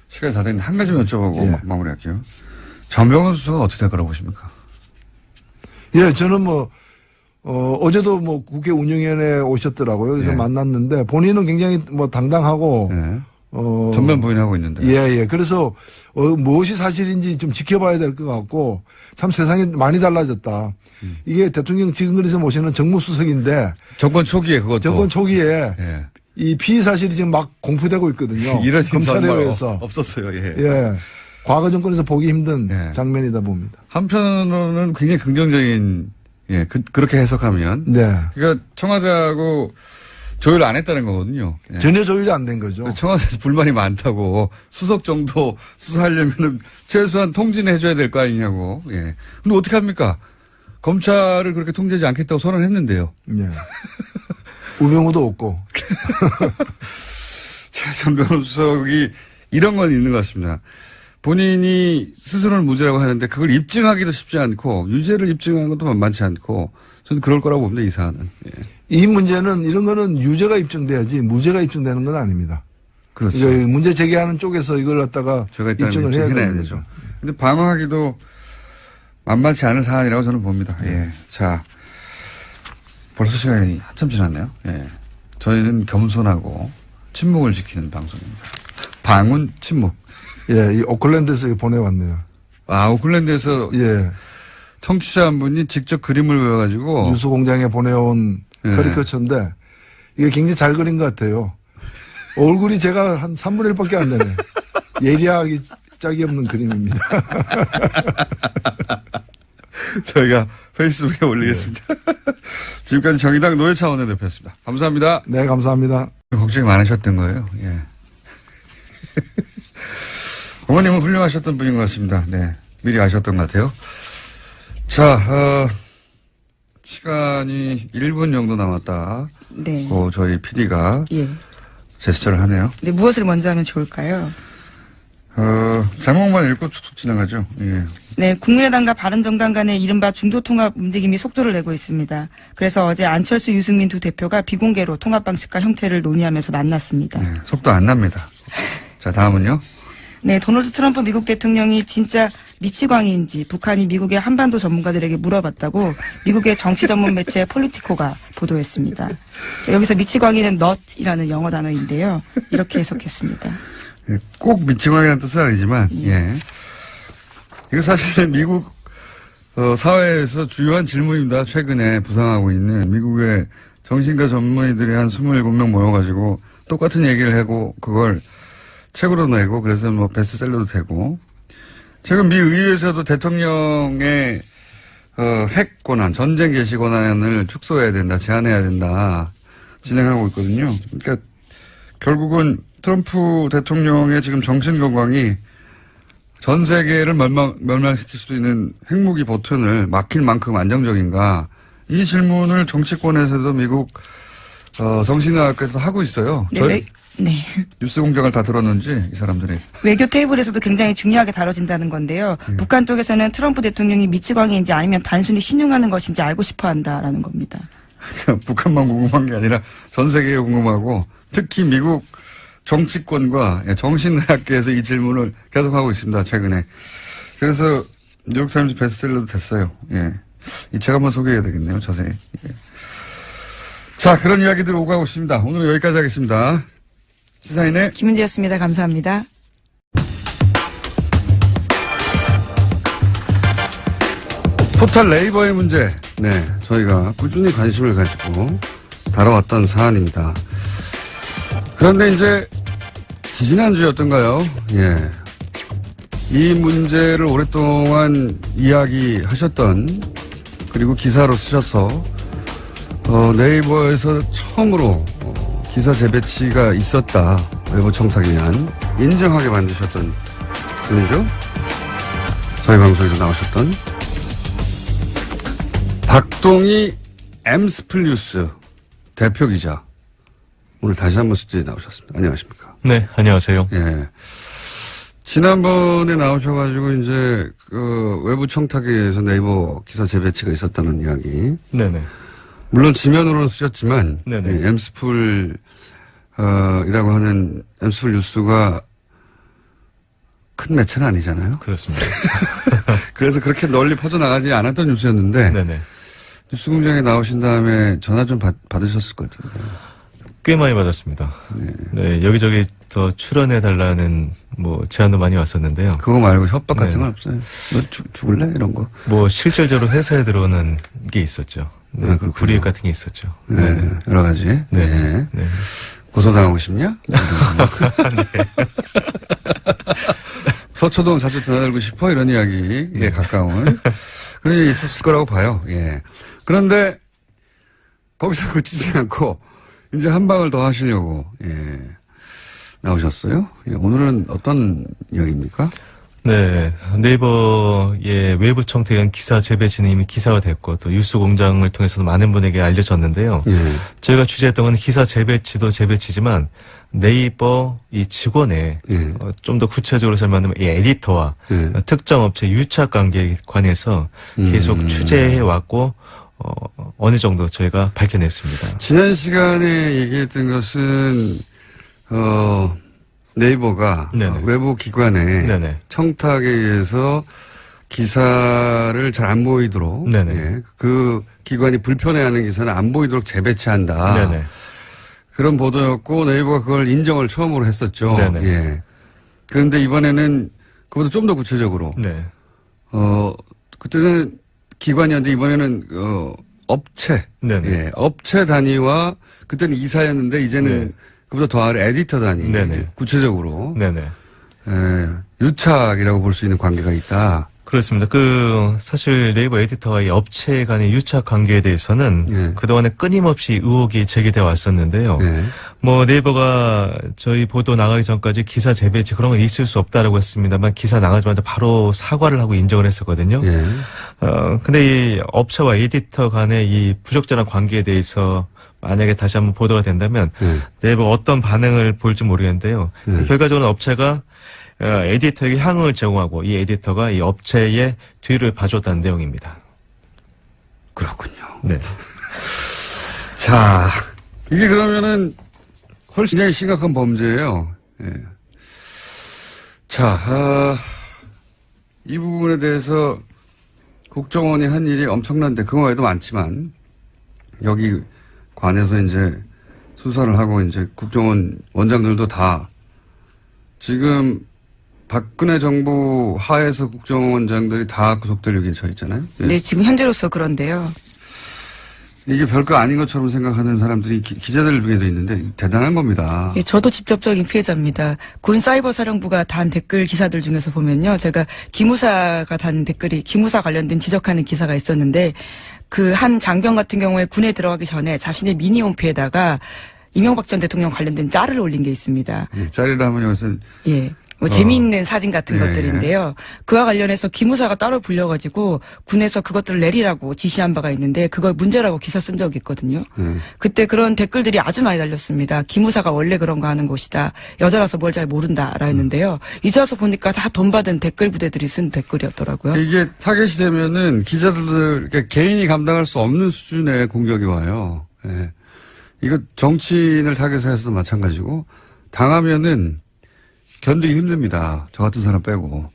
시간이 다 됐는데 한 가지만 여쭤보고 예. 마무리할게요. 전병헌 수석은 어떻게 될 거라고 보십니까? 예, 저는 어제도 국회 운영위원회에 오셨더라고요. 그래서 예. 만났는데 본인은 굉장히 당당하고 예. 전면 부인하고 있는데. 예. 그래서 무엇이 사실인지 좀 지켜봐야 될 것 같고 참 세상이 많이 달라졌다. 이게 대통령 지금그래서 모시는 정무수석인데 정권 초기에 그것도. 정권 초기에 예. 이 피의 사실이 지금 막 공표되고 있거든요. 이런 검찰에 정말 의해서. 없었어요. 예. 예. 과거 정권에서 보기 힘든 예. 장면이다 봅니다. 한편으로는 굉장히 긍정적인 그렇게 해석하면. 네. 그러니까 청와대하고 조율을 안 했다는 거거든요. 예. 전혀 조율이 안 된 거죠. 청와대에서 불만이 많다고 수석 정도 수사하려면 최소한 통지는 해줘야 될 거 아니냐고. 예. 근데 어떻게 합니까? 검찰을 그렇게 통제하지 않겠다고 선언했는데요. 예. 우병우도 없고. 전병헌 수석이 이런 건 있는 것 같습니다. 본인이 스스로는 무죄라고 하는데 그걸 입증하기도 쉽지 않고 유죄를 입증하는 것도 만만치 않고 저는 그럴 거라고 봅니다. 이 사안은. 예. 이 문제는 이런 거는 유죄가 입증돼야지 무죄가 입증되는 건 아닙니다. 그렇죠. 이거 문제 제기하는 쪽에서 이걸 갖다가 죄가 있다는 입증을 걸 해야 해내야 되는 되죠. 거죠. 근데 방어하기도 만만치 않은 사안이라고 저는 봅니다. 예. 자, 벌써 시간이 한참 지났네요. 예. 저희는 겸손하고 침묵을 지키는 방송입니다. 방운 침묵. 예, 이 오클랜드에서 보내왔네요. 아, 오클랜드에서 예. 청취자 한 분이 직접 그림을 그려가지고 뉴스 공장에 보내온 예. 커리커처인데 이게 굉장히 잘 그린 것 같아요. 얼굴이 제가 한 3분의 1밖에 안 되네. 예리하기 짝이 없는 그림입니다. 저희가 페이스북에 올리겠습니다. 지금까지 정의당 노회찬 원내대표였습니다. 감사합니다. 네, 감사합니다. 걱정이 많으셨던 거예요. 예. 어머님은 훌륭하셨던 분인 것 같습니다. 네. 미리 아셨던 것 같아요. 자, 시간이 1분 정도 남았다. 네. 저희 PD가 예. 제스처를 하네요. 네, 무엇을 먼저 하면 좋을까요? 제목만 읽고 축축 지나가죠. 예. 네, 국민의당과 바른정당 간의 이른바 중도통합 움직임이 속도를 내고 있습니다. 그래서 어제 안철수, 유승민 두 대표가 비공개로 통합 방식과 형태를 논의하면서 만났습니다. 네, 속도 안 납니다. 자, 다음은요. 네, 도널드 트럼프 미국 대통령이 진짜 미치광이인지 북한이 미국의 한반도 전문가들에게 물어봤다고 미국의 정치 전문 매체 폴리티코가 보도했습니다. 여기서 미치광이는 not이라는 영어 단어인데요. 이렇게 해석했습니다. 예, 꼭 미치광이라는 뜻은 아니지만, 예. 이거 사실 미국, 사회에서 주요한 질문입니다. 최근에 부상하고 있는 미국의 정신과 전문의들이 한 27명 모여가지고 똑같은 얘기를 하고 그걸 책으로 내고 그래서 뭐 베스트셀러도 되고 최근 미 의회에서도 대통령의 핵 권한, 전쟁 개시 권한을 축소해야 된다, 제한해야 된다 진행하고 있거든요. 그러니까 결국은 트럼프 대통령의 지금 정신 건강이 전 세계를 멸망시킬 수도 있는 핵무기 버튼을 막힐 만큼 안정적인가? 이 질문을 정치권에서도 미국 정신의학에서 하고 있어요. 네, 네. 뉴스 공장을 다 들었는지 이 사람들이. 외교 테이블에서도 굉장히 중요하게 다뤄진다는 건데요. 북한 쪽에서는 트럼프 대통령이 미치광이인지 아니면 단순히 신용하는 것인지 알고 싶어 한다라는 겁니다. 북한만 궁금한 게 아니라 전 세계에 궁금하고 특히 미국 정치권과 정신의학계에서 이 질문을 계속하고 있습니다. 최근에. 그래서 뉴욕타임즈 베스트셀러도 됐어요. 예. 이 책 한번 소개해야 되겠네요. 자세히. 예. 자, 그런 이야기들 오가고 있습니다. 오늘은 여기까지 하겠습니다. 시사인의 김은지였습니다. 감사합니다. 포털 네이버의 문제. 네, 저희가 꾸준히 관심을 가지고 다뤄왔던 사안입니다. 그런데 이제 지지난주였던가요? 예. 이 문제를 오랫동안 이야기하셨던 그리고 기사로 쓰셔서 네이버에서 처음으로 기사 재배치가 있었다. 외부 청탁에 의한 인정하게 만드셨던 분이죠. 저희 방송에서 나오셨던 박동희 엠스플 뉴스 대표 기자. 오늘 다시 한번 스튜디오에 나오셨습니다. 안녕하십니까. 네, 안녕하세요. 예. 지난번에 나오셔가지고 이제 그 외부 청탁에 의해서 네이버 기사 재배치가 있었다는 이야기. 네네. 물론 지면으로는 쓰셨지만 네네. 예, 엠스풀 이라고 하는 엠스풀 뉴스가 큰 매체는 아니잖아요. 그렇습니다. 그래서 그렇게 널리 퍼져나가지 않았던 뉴스였는데 네네. 뉴스공장에 나오신 다음에 전화 좀 받으셨을 것 같은데. 꽤 많이 받았습니다. 네, 여기저기 더 출연해달라는 뭐 제안도 많이 왔었는데요. 그거 말고 협박 같은 네. 건 없어요. 너 죽을래? 이런 거. 뭐 실질적으로 회사에 들어오는 게 있었죠. 네, 아, 그렇군요. 불이익 같은 게 있었죠. 네. 여러 가지. 네. 네. 네. 고소당하고 싶냐? 서초동 자주 드나들고 싶어? 이런 이야기에 가까운. 그런 일이 있었을 거라고 봐요. 예. 그런데 거기서 그치지 않고 이제 한 방을 더 하시려고, 예. 나오셨어요? 예. 오늘은 어떤 이야기입니까? 네, 네이버의 외부 청탁에 의한 기사 재배치는 이미 기사가 됐고 또 뉴스공장을 통해서도 많은 분에게 알려졌는데요. 예. 저희가 취재했던 건 기사 재배치도 재배치지만 네이버 이 직원의 예. 좀 더 구체적으로 설명하면 이 에디터와 예. 특정 업체 유착 관계에 관해서 계속 취재해 왔고 어느 정도 저희가 밝혀냈습니다. 지난 시간에 얘기했던 것은, 네이버가 네네. 외부 기관의 네네. 청탁에 의해서 기사를 잘 안 보이도록 네네. 예, 그 기관이 불편해하는 기사는 안 보이도록 재배치한다. 네네. 그런 보도였고 네이버가 그걸 인정을 처음으로 했었죠. 네네. 예. 그런데 이번에는 그보다 좀 더 구체적으로 네. 그때는 기관이었는데 이번에는 업체, 네네. 예, 업체 단위와 그때는 이사였는데 이제는 네. 그보다 더 아래 에디터 단위, 네네. 구체적으로 네네. 예, 유착이라고 볼 수 있는 관계가 있다. 그렇습니다. 사실 네이버 에디터와 이 업체 간의 유착 관계에 대해서는 예. 그동안에 끊임없이 의혹이 제기돼 왔었는데요. 예. 뭐 네이버가 저희 보도 나가기 전까지 기사 재배치 그런 건 있을 수 없다라고 했습니다만 기사 나가자마자 바로 사과를 하고 인정을 했었거든요. 예. 근데 이 업체와 에디터 간의 이 부적절한 관계에 대해서 만약에 다시 한번 보도가 된다면 예. 네이버가 어떤 반응을 보일지 모르겠는데요. 예. 결과적으로 업체가 에디터에게 향응을 제공하고 이 에디터가 이 업체의 뒤를 봐줬다는 내용입니다. 그렇군요. 네. 자, 이게 그러면은 훨씬 굉장히 심각한 범죄예요. 예. 자, 이 부분에 대해서 국정원이 한 일이 엄청난데 그거 외에도 많지만 여기 관해서 이제 수사를 하고 이제 국정원 원장들도 다 지금 박근혜 정부 하에서 국정원장들이 다 구속될 위기에 처해 있잖아요. 예. 네, 지금 현재로서 그런데요. 이게 별거 아닌 것처럼 생각하는 사람들이 기자들 중에도 있는데 대단한 겁니다. 예, 저도 직접적인 피해자입니다. 군 사이버사령부가 단 댓글 기사들 중에서 보면요. 제가 기무사가 단 댓글이 기무사 관련된 지적하는 기사가 있었는데 그 한 장병 같은 경우에 군에 들어가기 전에 자신의 미니 홈피에다가 이명박 전 대통령 관련된 짤을 올린 게 있습니다. 예, 짤이라 하면 여기서 예. 뭐 재미있는 사진 같은 예, 것들인데요. 그와 관련해서 기무사가 따로 불려가지고 군에서 그것들을 내리라고 지시한 바가 있는데 그걸 문제라고 기사 쓴 적이 있거든요. 그때 그런 댓글들이 아주 많이 달렸습니다. 기무사가 원래 그런 거 하는 곳이다. 여자라서 뭘 잘 모른다라 했는데요. 이제 와서 보니까 다 돈 받은 댓글 부대들이 쓴 댓글이었더라고요. 이게 타겟이 되면은 기자들, 그러니까 개인이 감당할 수 없는 수준의 공격이 와요. 예. 이거 정치인을 타겟해서도 마찬가지고, 당하면은 견디기 힘듭니다. 저 같은 사람 빼고.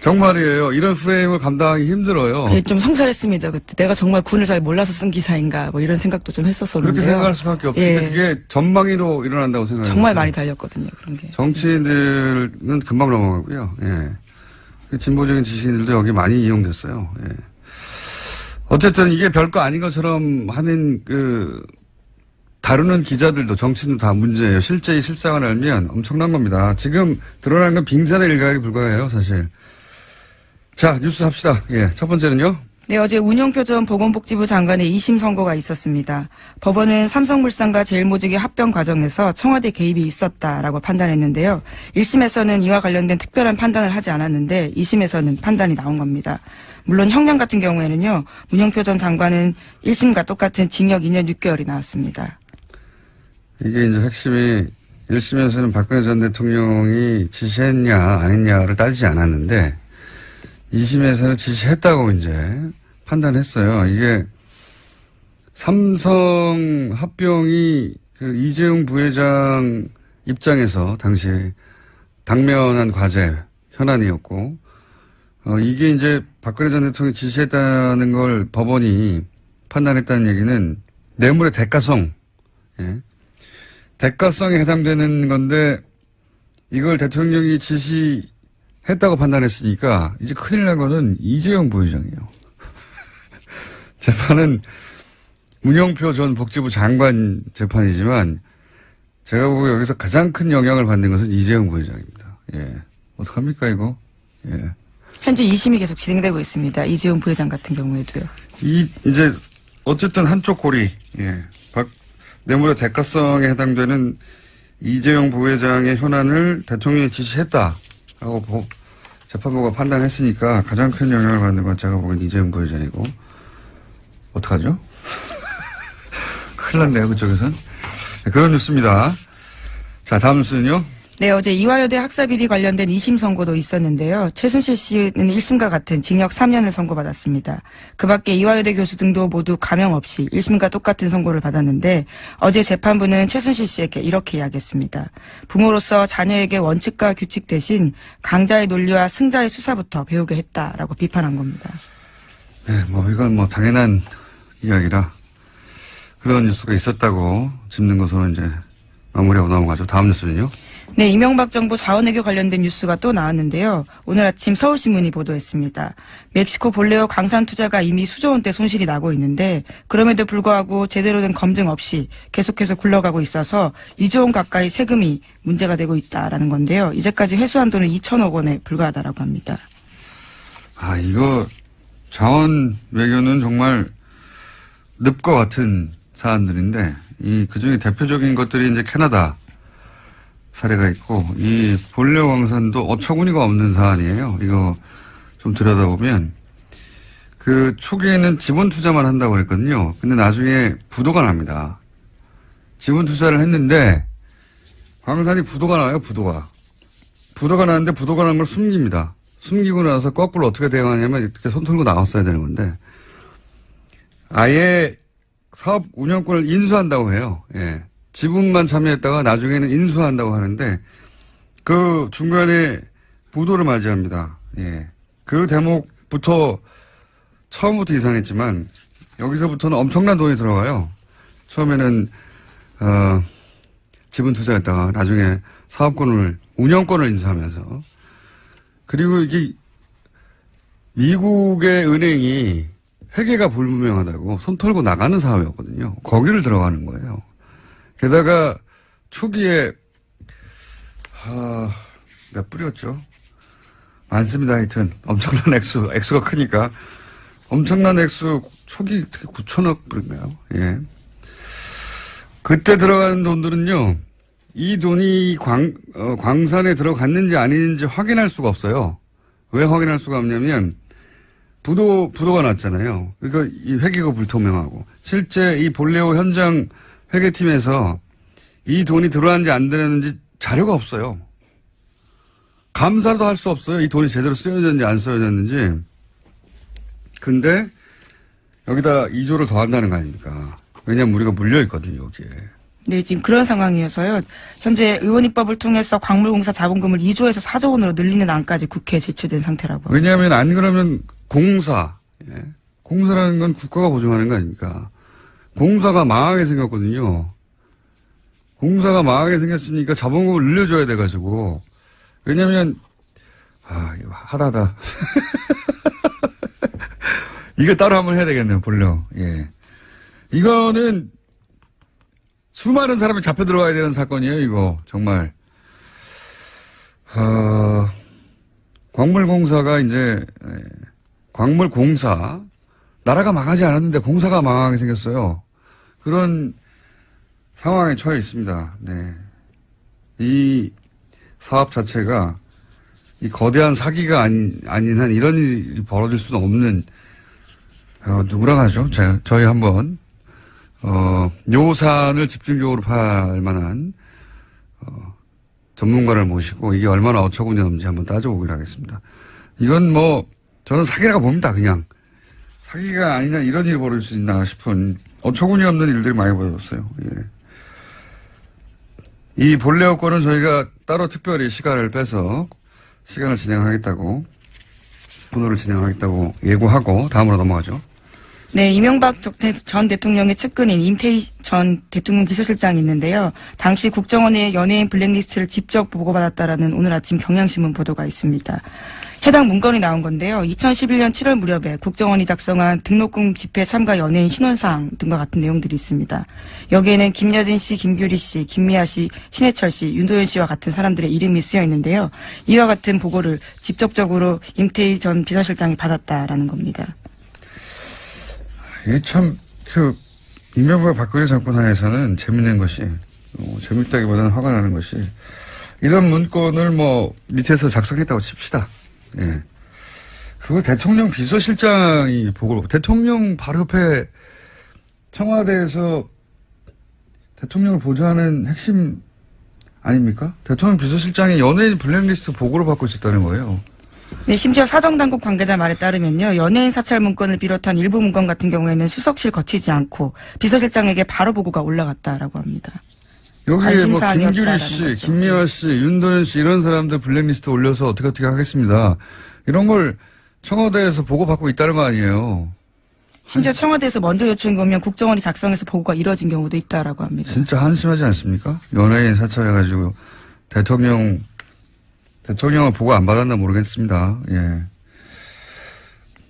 정말이에요. 이런 프레임을 감당하기 힘들어요. 예, 좀 성살했습니다. 그때 내가 정말 군을 잘 몰라서 쓴 기사인가 뭐 이런 생각도 좀 했었었는데요. 그렇게 생각할 수밖에 없는데 예. 그게 전망위로 일어난다고 생각해요. 정말 많이 달렸거든요. 그런 게. 정치인들은 금방 넘어가고요. 예. 그 진보적인 지식인들도 여기 많이 이용됐어요. 예. 어쨌든 이게 별거 아닌 것처럼 하는 다루는 기자들도 정치인도 다 문제예요. 실제 이 실상을 알면 엄청난 겁니다. 지금 드러난 건 빙산의 일각에 불과해요, 사실. 자, 뉴스 합시다. 예. 첫 번째는요. 네, 어제 운영표 전 보건복지부 장관의 2심 선고가 있었습니다. 법원은 삼성물산과 제일모직의 합병 과정에서 청와대 개입이 있었다라고 판단했는데요. 1심에서는 이와 관련된 특별한 판단을 하지 않았는데 2심에서는 판단이 나온 겁니다. 물론 형량 같은 경우에는요. 운영표 전 장관은 1심과 똑같은 징역 2년 6개월이 나왔습니다. 이게 이제 핵심이 1심에서는 박근혜 전 대통령이 지시했냐 안 했냐를 따지지 않았는데 2심에서는 지시했다고 이제 판단했어요. 이게 삼성 합병이 이재용 부회장 입장에서 당시 당면한 과제 현안이었고 이게 이제 박근혜 전 대통령이 지시했다는 걸 법원이 판단했다는 얘기는 뇌물의 대가성, 예. 대가성에 해당되는 건데 이걸 대통령이 지시했다고 판단했으니까 이제 큰일 난 거는 이재용 부회장이에요. 재판은 문영표 전 복지부 장관 재판이지만 제가 보고 여기서 가장 큰 영향을 받는 것은 이재용 부회장입니다. 예. 어떡합니까 이거? 예. 현재 2심이 계속 진행되고 있습니다. 이재용 부회장 같은 경우에도요. 이제 어쨌든 한쪽 고리, 예. 뇌물의 대가성에 해당되는 이재용 부회장의 현안을 대통령이 지시했다라고 재판부가 판단했으니까 가장 큰 영향을 받는 건 제가 보기엔 이재용 부회장이고 어떡하죠? 큰일 났네요 그쪽에선. 네, 그런 뉴스입니다. 자 다음 뉴스는요. 네, 어제 이화여대 학사비리 관련된 2심 선고도 있었는데요. 최순실 씨는 1심과 같은 징역 3년을 선고받았습니다. 그 밖에 이화여대 교수 등도 모두 감형 없이 1심과 똑같은 선고를 받았는데 어제 재판부는 최순실 씨에게 이렇게 이야기했습니다. 부모로서 자녀에게 원칙과 규칙 대신 강자의 논리와 승자의 수사부터 배우게 했다라고 비판한 겁니다. 네, 뭐 이건 뭐 당연한 이야기라 그런 뉴스가 있었다고 짚는 것으로 이제 마무리하고 넘어가죠. 다음 뉴스는요. 네, 이명박 정부 자원외교 관련된 뉴스가 또 나왔는데요. 오늘 아침 서울신문이 보도했습니다. 멕시코 볼레오 강산 투자가 이미 수조 원대 손실이 나고 있는데 그럼에도 불구하고 제대로 된 검증 없이 계속해서 굴러가고 있어서 2조 원 가까이 세금이 문제가 되고 있다라는 건데요. 이제까지 회수한 돈은 2천억 원에 불과하다라고 합니다. 아, 이거 자원 외교는 정말 늪과 같은 사안들인데 그중에 대표적인 것들이 이제 캐나다 사례가 있고 이 볼레오 광산도 어처구니가 없는 사안이에요. 이거 좀 들여다보면 그 초기에는 지분 투자만 한다고 그랬거든요. 근데 나중에 부도가 납니다. 지분 투자를 했는데 광산이 부도가 나요. 부도가 나는데 부도가 난 걸 숨깁니다. 숨기고 나서 거꾸로 어떻게 대응하냐면 그때 손 털고 나왔어야 되는 건데 아예 사업 운영권을 인수한다고 해요. 예. 지분만 참여했다가 나중에는 인수한다고 하는데 그 중간에 부도를 맞이합니다. 예. 그 대목부터 처음부터 이상했지만 여기서부터는 엄청난 돈이 들어가요. 처음에는 지분 투자했다가 나중에 사업권을 운영권을 인수하면서 그리고 이게 미국의 은행이 회계가 불분명하다고 손 털고 나가는 사업이었거든요. 거기를 들어가는 거예요. 게다가 초기에 몇 불이었죠? 많습니다. 하여튼 엄청난 액수가 크니까 엄청난 액수 초기 특히 9천억 불인가요? 예. 그때 들어가는 돈들은요. 이 돈이 광산에 들어갔는지 아닌지 확인할 수가 없어요. 왜 확인할 수가 없냐면 부도가 났잖아요. 그러니까 이 회계가 불투명하고 실제 이 볼레오 현장 회계팀에서 이 돈이 들어왔는지 안 들어왔는지 자료가 없어요. 감사도 할 수 없어요. 이 돈이 제대로 쓰여졌는지 안 쓰여졌는지. 근데 여기다 2조를 더한다는 거 아닙니까? 왜냐하면 우리가 물려있거든요, 여기에. 네, 지금 그런 상황이어서요. 현재 의원 입법을 통해서 광물공사 자본금을 2조에서 4조 원으로 늘리는 안까지 국회에 제출된 상태라고 합니다. 왜냐하면 안 그러면 공사. 예. 공사라는 건 국가가 보증하는 거 아닙니까? 공사가 망하게 생겼거든요. 공사가 망하게 생겼으니까 자본금을 늘려줘야 돼가지고. 왜냐면, 이거 하다하다. 이거 따로 한번 해야 되겠네요, 볼려. 예. 이거는 수많은 사람이 잡혀 들어가야 되는 사건이에요, 이거. 정말. 광물공사가 이제, 광물공사. 나라가 망하지 않았는데 공사가 망하게 생겼어요. 그런 상황에 처해 있습니다. 네. 이 사업 자체가 이 거대한 사기가 아닌 한 이런 일이 벌어질 수는 없는, 누구랑 하죠? 저희 한번, 요산을 집중적으로 팔 만한, 전문가를 모시고 이게 얼마나 어처구니 없는지 한번 따져보기로 하겠습니다. 이건 뭐, 저는 사기라고 봅니다, 그냥. 사기가 아니라 이런 일이 벌어질 수 있나 싶은 어처구니 없는 일들이 많이 벌어졌어요. 예. 이 볼레오 건은 저희가 따로 특별히 시간을 빼서 시간을 진행하겠다고, 분호를 진행하겠다고 예고하고 다음으로 넘어가죠. 네, 이명박 전 대통령의 측근인 임태희 전 대통령 비서실장이 있는데요. 당시 국정원의 연예인 블랙리스트를 직접 보고받았다라는 오늘 아침 경향신문 보도가 있습니다. 해당 문건이 나온 건데요. 2011년 7월 무렵에 국정원이 작성한 등록금 집회 참가 연예인 신원사항 등과 같은 내용들이 있습니다. 여기에는 김여진 씨, 김규리 씨, 김미아 씨, 신해철 씨, 윤도현 씨와 같은 사람들의 이름이 쓰여 있는데요. 이와 같은 보고를 직접적으로 임태희 전 비서실장이 받았다라는 겁니다. 이게 참, 이명박 박근혜 정권 하에서는 재밌는 것이, 재밌다기보다는 화가 나는 것이, 이런 문건을 밑에서 작성했다고 칩시다. 예. 그걸 대통령 비서실장이 보고, 대통령 바로 옆에 청와대에서 대통령을 보좌하는 핵심 아닙니까? 대통령 비서실장이 연예인 블랙리스트 보고를 받고 있었다는 거예요. 네, 심지어 사정당국 관계자 말에 따르면요. 연예인 사찰 문건을 비롯한 일부 문건 같은 경우에는 수석실 거치지 않고 비서실장에게 바로 보고가 올라갔다라고 합니다. 여기에 김규리 씨, 거죠. 김미화 씨, 윤도현 씨 이런 사람들 블랙리스트 올려서 어떻게 하겠습니다. 이런 걸 청와대에서 보고받고 있다는 거 아니에요. 심지어 청와대에서 먼저 요청이 오면 국정원이 작성해서 보고가 이뤄진 경우도 있다라고 합니다. 진짜 한심하지 않습니까? 연예인 사찰해가지고 대통령을 보고 안 받았나 모르겠습니다. 예.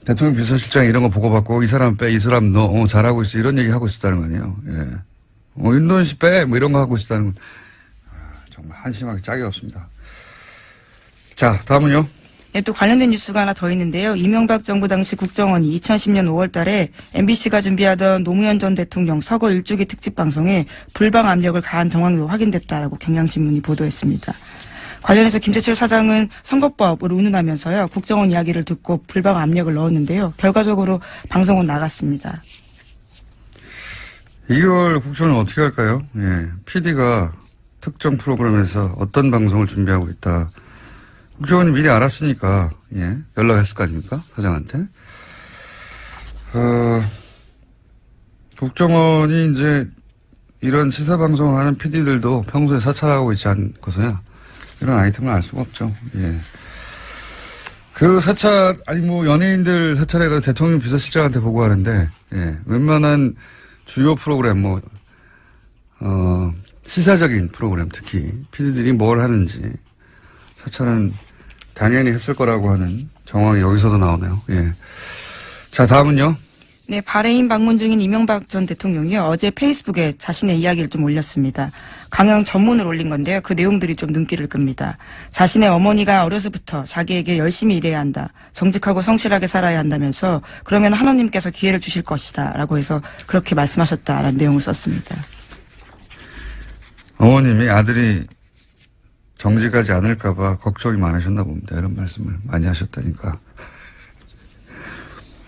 대통령 비서실장 이런 거 보고받고 이 사람 빼, 이 사람 너 잘하고 있어 이런 얘기 하고 있었다는 거 아니에요. 예. 윤도현 씨 빼, 이런 거 하고 있었다는 건 정말 한심하게 짝이 없습니다. 자, 다음은요. 네, 또 관련된 뉴스가 하나 더 있는데요. 이명박 정부 당시 국정원이 2010년 5월 달에 MBC가 준비하던 노무현 전 대통령 서거 1주기 특집 방송에 불방 압력을 가한 정황도 확인됐다라고 경향신문이 보도했습니다. 관련해서 김재철 사장은 선거법을 운운하면서요. 국정원 이야기를 듣고 불방 압력을 넣었는데요. 결과적으로 방송은 나갔습니다. 이걸 국정원은 어떻게 할까요? 예. PD가 특정 프로그램에서 어떤 방송을 준비하고 있다. 국정원이 미리 알았으니까, 예. 연락했을 거 아닙니까? 사장한테. 국정원이 이제 이런 시사방송 하는 PD들도 평소에 사찰하고 있지 않고서야 이런 아이템을 알 수가 없죠. 예. 그 사찰, 연예인들 사찰해가 대통령 비서실장한테 보고하는데, 예. 웬만한 주요 프로그램, 시사적인 프로그램 특히, PD들이 뭘 하는지, 사찰은 당연히 했을 거라고 하는 정황이 여기서도 나오네요. 예. 자, 다음은요. 네, 바레인 방문 중인 이명박 전 대통령이요. 어제 페이스북에 자신의 이야기를 좀 올렸습니다. 강연 전문을 올린 건데요. 그 내용들이 좀 눈길을 끕니다. 자신의 어머니가 어려서부터 자기에게 열심히 일해야 한다. 정직하고 성실하게 살아야 한다면서 그러면 하나님께서 기회를 주실 것이다. 라고 해서 그렇게 말씀하셨다라는 내용을 썼습니다. 어머님이 아들이 정직하지 않을까봐 걱정이 많으셨나 봅니다. 이런 말씀을 많이 하셨다니까.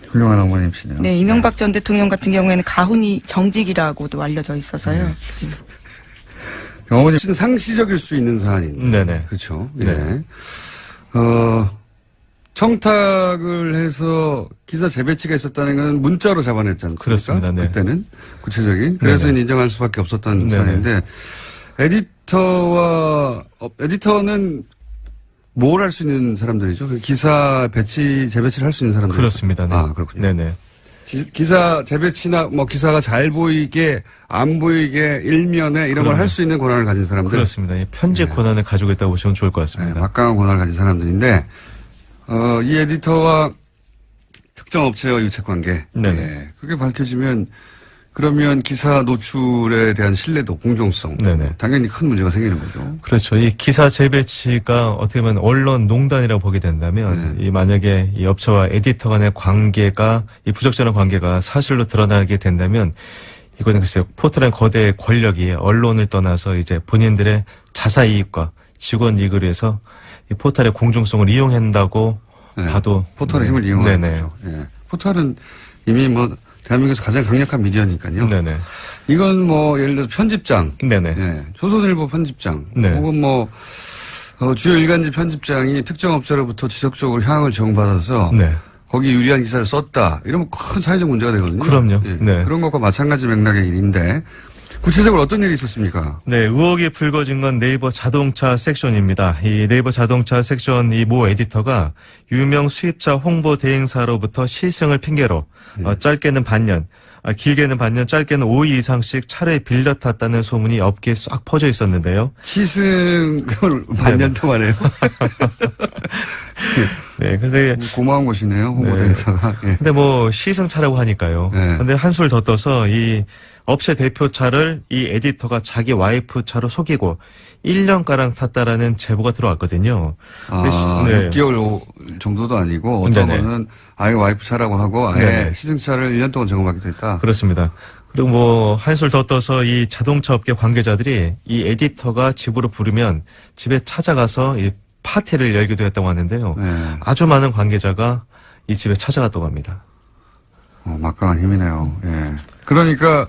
훌륭한 어머님이시네요. 네, 이명박 전 대통령 같은 경우에는 가훈이 정직이라고도 알려져 있어서요. 어머님 상시적일 수 있는 사안인데. 네네. 그렇죠. 네. 네. 청탁을 해서 기사 재배치가 있었다는 건 문자로 잡아냈지 않습니까? 그렇습니다. 네. 그때는 구체적인. 그래서 네네. 인정할 수밖에 없었던 네네. 사안인데 에디터는 뭘 할 수 있는 사람들이죠? 기사 배치, 재배치를 할 수 있는 사람들. 그렇습니다. 네. 아, 그렇군요. 네네. 기사 재배치나 뭐 기사가 잘 보이게 안 보이게 일면에 이런 걸 할 수 있는 권한을 가진 사람들. 그렇습니다. 이 편집 네. 권한을 가지고 있다고 보시면 좋을 것 네, 같습니다. 막강한 권한을 가진 사람들인데, 이 에디터와 특정 업체와 유착관계. 네네. 네, 그게 밝혀지면 그러면 기사 노출에 대한 신뢰도, 공정성. 네네. 당연히 큰 문제가 생기는 거죠. 그렇죠. 이 기사 재배치가 어떻게 보면 언론 농단이라고 보게 된다면, 이 만약에 이 업체와 에디터 간의 관계가, 이 부적절한 관계가 사실로 드러나게 된다면, 이거는 글쎄요, 포털의 거대 권력이 언론을 떠나서 이제 본인들의 자사 이익과 직원 이익을 위해서 이 포털의 공정성을 이용한다고 네. 봐도. 포털의 힘을 이용하는 네네. 거죠. 예. 포털은 이미 뭐 대한민국에서 가장 강력한 미디어니까요. 네네. 이건 뭐 예를 들어서 편집장, 네네. 예, 조선일보 편집장, 네. 혹은 뭐 주요 일간지 편집장이 특정 업체로부터 지속적으로 향을 정받아서 네. 거기 유리한 기사를 썼다. 이러면 큰 사회적 문제가 되거든요. 그럼요. 예, 네. 그런 것과 마찬가지 맥락의 일인데 구체적으로 어떤 일이 있었습니까? 네, 의혹이 불거진 건 네이버 자동차 섹션입니다. 이 네이버 자동차 섹션 이 모 에디터가 유명 수입차 홍보 대행사로부터 시승을 핑계로 짧게는 반년, 길게는 반년, 짧게는 5일 이상씩 차를 빌려 탔다는 소문이 업계에 싹 퍼져 있었는데요. 시승을 반년 동안 해요. 네, 근데 고마운 것이네요. 홍보 네. 대행사가. 예. 근데 뭐 시승차라고 하니까요. 네. 근데 한술 더 떠서 이 업체 대표 차를 이 에디터가 자기 와이프 차로 속이고 1년가량 탔다라는 제보가 들어왔거든요. 근데 6개월 정도도 아니고 어떤 네네. 거는 아예 와이프 차라고 하고 아예 네네. 시승차를 1년 동안 점검하기도 했다. 그렇습니다. 그리고 뭐 한술 더 떠서 이 자동차 업계 관계자들이 이 에디터가 집으로 부르면 집에 찾아가서 이 파티를 열기도 했다고 하는데요. 네. 아주 많은 관계자가 이 집에 찾아갔다고 합니다. 막강한 힘이네요. 예. 그러니까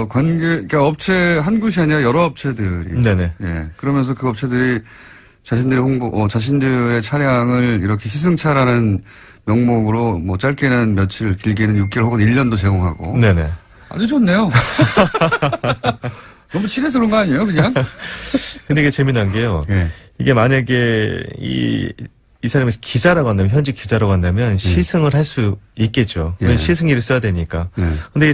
그러니까 업체 한 곳이 아니라 여러 업체들이. 네네. 예. 그러면서 그 업체들이 자신들의 차량을 이렇게 시승차라는 명목으로 뭐 짧게는 며칠, 길게는 6개월 혹은 1년도 제공하고. 네네. 아주 좋네요. 너무 친해서 그런 거 아니에요, 그냥? 근데 이게 재미난 게요. 예. 이게 만약에 이 사람이 기자라고 한다면, 현직 기자라고 한다면 시승을 할 수 있겠죠. 예. 시승일을 써야 되니까. 예. 근데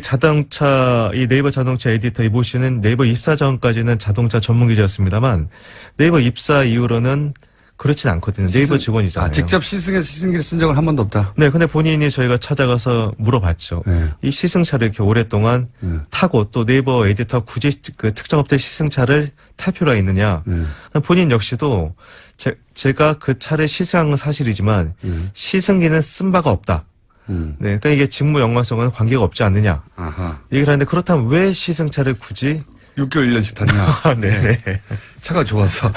이 네이버 자동차 에디터 이 모 씨는 네이버 입사 전까지는 자동차 전문 기자였습니다만 네이버 입사 이후로는 그렇진 않거든요. 네이버 직원이잖아요. 직접 시승기를 쓴 적은 한 번도 없다. 네, 근데 본인이 저희가 찾아가서 물어봤죠. 네. 이 시승차를 이렇게 오랫동안 타고 또 네이버 에디터 굳이 그 특정 업체 시승차를 탈 필요가 있느냐. 본인 역시도 제가 그 차를 시승한 건 사실이지만 시승기는 쓴 바가 없다. 네, 그러니까 이게 직무 연관성과는 관계가 없지 않느냐. 아하. 얘기를 하는데 그렇다면 왜 시승차를 굳이 6개월 1년씩 탔냐. 네. 차가 좋아서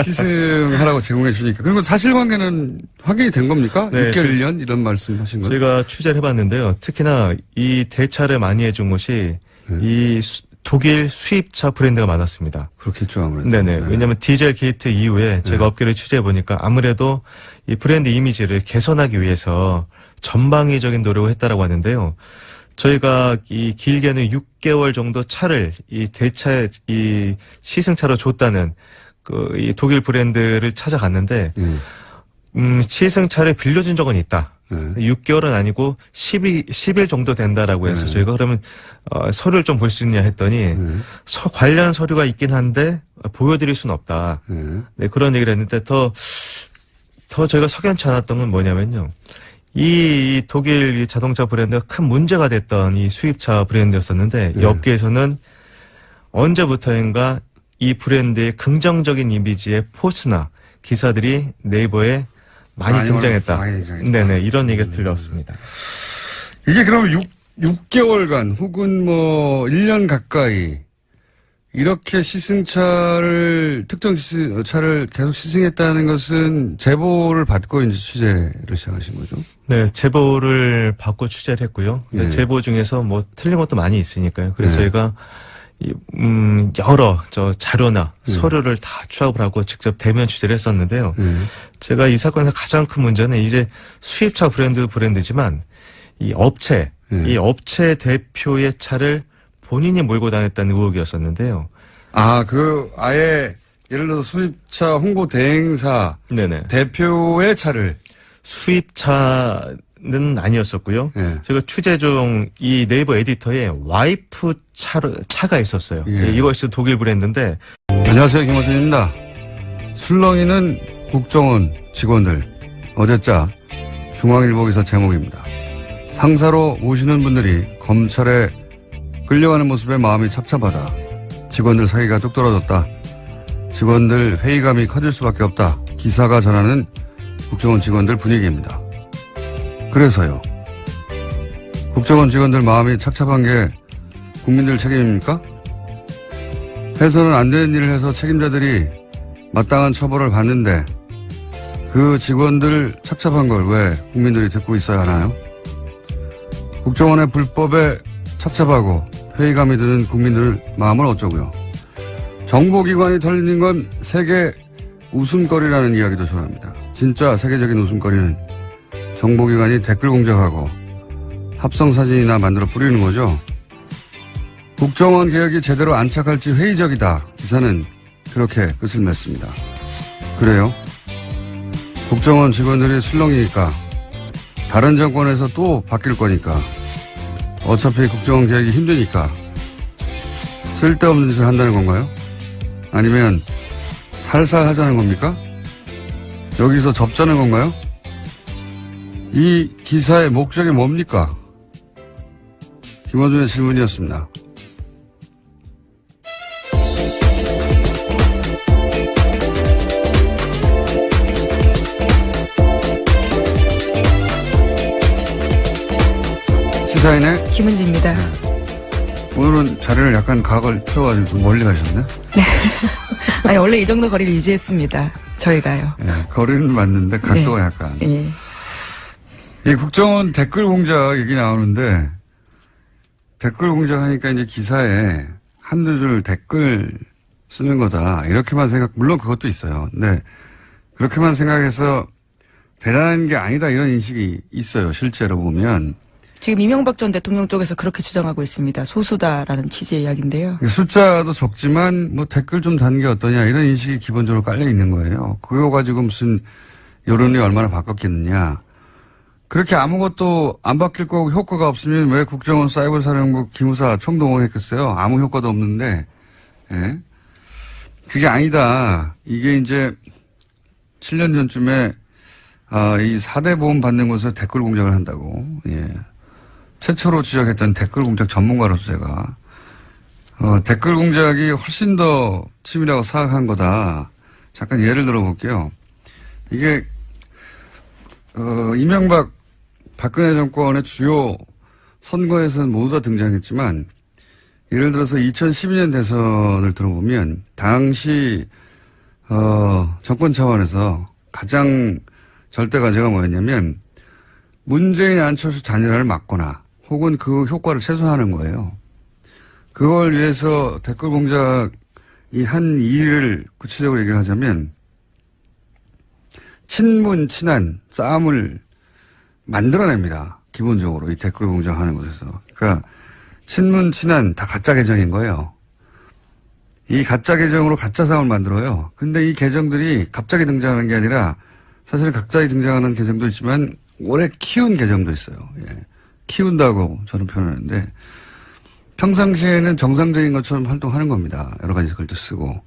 시승하라고 제공해 주니까. 그리고 사실관계는 확인이 된 겁니까? 네, 6개월 1년 이런 말씀하신 거예요? 저희가 취재를 해봤는데요. 특히나 이 대차를 많이 해준 곳이 이 독일 수입차 브랜드가 많았습니다. 그렇겠죠, 아무래도. 네네. 왜냐하면 디젤 게이트 이후에 저희가 업계를 취재해 보니까 아무래도 이 브랜드 이미지를 개선하기 위해서 전방위적인 노력을 했다라고 하는데요. 저희가 이 길게는 6개월 정도 차를 이 대차 이 시승차로 줬다는 그 이 독일 브랜드를 찾아갔는데 시승차를 빌려준 적은 있다. 6개월은 아니고 10일 정도 된다라고 해서 저희가 그러면 서류를 좀 볼 수 있냐 했더니 관련 서류가 있긴 한데 보여드릴 수는 없다. 네, 그런 얘기를 했는데 더 저희가 석연치 않았던 건 뭐냐면요. 이 독일 이 자동차 브랜드가 큰 문제가 됐던 이 수입차 브랜드였었는데 이 업계에서는 언제부터인가 이 브랜드의 긍정적인 이미지의 포스나 기사들이 네이버에 많이 등장했다. 많이 등장했다. 네네, 이런 얘기가 들려왔습니다. 이게 그러면 6개월간 혹은 뭐 1년 가까이 이렇게 특정 차를 계속 시승했다는 것은 제보를 받고 이제 취재를 시작하신 거죠? 네, 제보를 받고 취재를 했고요. 근데 네. 제보 중에서 뭐 틀린 것도 많이 있으니까요. 그래서 네. 저희가 여러 자료나 서류를 다 취합을 하고 직접 대면 취재를 했었는데요. 제가 이 사건에서 가장 큰 문제는 이제 수입차 브랜드지만 이 업체 대표의 차를 본인이 몰고 다녔다는 의혹이었었는데요. 아예 예를 들어서 수입차 홍보 대행사 네네. 대표의 차를 수입차는 아니었었고요. 예. 제가 취재 중 이 네이버 에디터에 와이프 차가 있었어요. 예. 이것이 독일 브랜드인데 안녕하세요, 김호준입니다. 술렁이는 국정원 직원들 어제자 중앙일보 기사 제목입니다. 상사로 모시는 분들이 검찰에 끌려가는 모습에 마음이 착잡하다. 직원들 사기가 뚝 떨어졌다. 직원들 회의감이 커질 수밖에 없다. 기사가 전하는 국정원 직원들 분위기입니다. 그래서요. 국정원 직원들 마음이 착잡한 게 국민들 책임입니까? 해서는 안 되는 일을 해서 책임자들이 마땅한 처벌을 받는데 그 직원들 착잡한 걸 왜 국민들이 듣고 있어야 하나요? 국정원의 불법에 착잡하고 회의감이 드는 국민들 마음을 어쩌고요. 정보기관이 털리는 건 세계 웃음거리라는 이야기도 전합니다. 진짜 세계적인 웃음거리는 정보기관이 댓글 공작하고 합성사진이나 만들어 뿌리는 거죠. 국정원 개혁이 제대로 안착할지 회의적이다. 기사는 그렇게 끝을 맺습니다. 그래요? 국정원 직원들이 술렁이니까 다른 정권에서 또 바뀔 거니까 어차피 국정원 개혁이 힘드니까 쓸데없는 짓을 한다는 건가요? 아니면 살살 하자는 겁니까? 여기서 접자는 건가요? 이 기사의 목적이 뭡니까? 김어준의 질문이었습니다. 시사인의 김은지입니다. 오늘은 자리를 약간 각을 틀어가지고 좀 멀리 가셨네? 아니, 원래 이 정도 거리를 유지했습니다. 저희가요. 예, 거리는 맞는데 각도가 네. 약간. 예. 이 국정원 댓글 공작 얘기 나오는데 댓글 공작하니까 이제 기사에 한두 줄 댓글 쓰는 거다. 이렇게만 물론 그것도 있어요. 근데 그렇게만 생각해서 대단한 게 아니다 이런 인식이 있어요. 실제로 보면. 지금 이명박 전 대통령 쪽에서 그렇게 주장하고 있습니다. 소수다라는 취지의 이야기인데요. 숫자도 적지만 뭐 댓글 좀 단 게 어떠냐 이런 인식이 기본적으로 깔려 있는 거예요. 그거 가지고 무슨 여론이 얼마나 바뀌었겠느냐. 그렇게 아무것도 안 바뀔 거고 효과가 없으면 왜 국정원 사이버사령부 기무사 총동원했겠어요. 아무 효과도 없는데. 예. 그게 아니다. 이게 이제 7년 전쯤에 이 4대 보험 받는 곳에서 댓글 공작을 한다고. 예. 최초로 지적했던 댓글 공작 전문가로서 제가 댓글 공작이 훨씬 더 치밀하고 사악한 거다. 잠깐 예를 들어볼게요. 이게 이명박 박근혜 정권의 주요 선거에서는 모두 다 등장했지만 예를 들어서 2012년 대선을 들어보면 당시 정권 차원에서 가장 절대 과제가 뭐였냐면 문재인 안철수 단일화를 막거나 혹은 그 효과를 최소화하는 거예요. 그걸 위해서 댓글 공작이 한 일을 구체적으로 얘기를 하자면 친문 친한 싸움을 만들어냅니다. 기본적으로 이 댓글 공작하는 곳에서. 그러니까 친문 친한 다 가짜 계정인 거예요. 이 가짜 계정으로 가짜 싸움을 만들어요. 근데 이 계정들이 갑자기 등장하는 게 아니라 사실 갑자기 등장하는 계정도 있지만 오래 키운 계정도 있어요. 예. 키운다고 저는 표현하는데 평상시에는 정상적인 것처럼 활동하는 겁니다. 여러 가지 글도 쓰고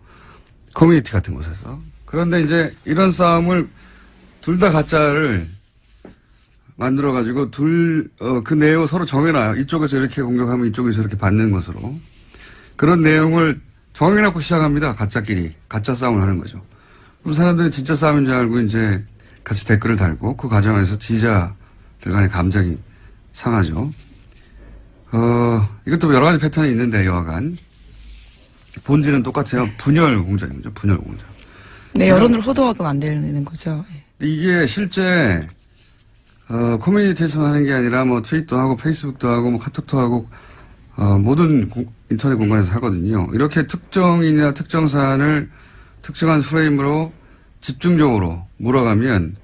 커뮤니티 같은 곳에서. 그런데 이제 이런 싸움을 둘 다 가짜를 만들어가지고 그 내용을 서로 정해놔요. 이쪽에서 이렇게 공격하면 이쪽에서 이렇게 받는 것으로. 그런 내용을 정해놓고 시작합니다. 가짜끼리. 가짜 싸움을 하는 거죠. 그럼 사람들이 진짜 싸움인 줄 알고 이제 같이 댓글을 달고 그 과정에서 지지자들 간의 감정이 상하죠. 이것도 여러 가지 패턴이 있는데 여하간. 본질은 똑같아요. 분열 공작입니다. 분열 공작. 네, 여론을 호도하게 만들는 거죠. 예. 이게 실제 커뮤니티에서 하는 게 아니라 뭐 트윗도 하고 페이스북도 하고 뭐 카톡도 하고 모든 인터넷 공간에서 하거든요. 이렇게 특정인이나 특정 사안을 특정한 프레임으로 집중적으로 몰아가면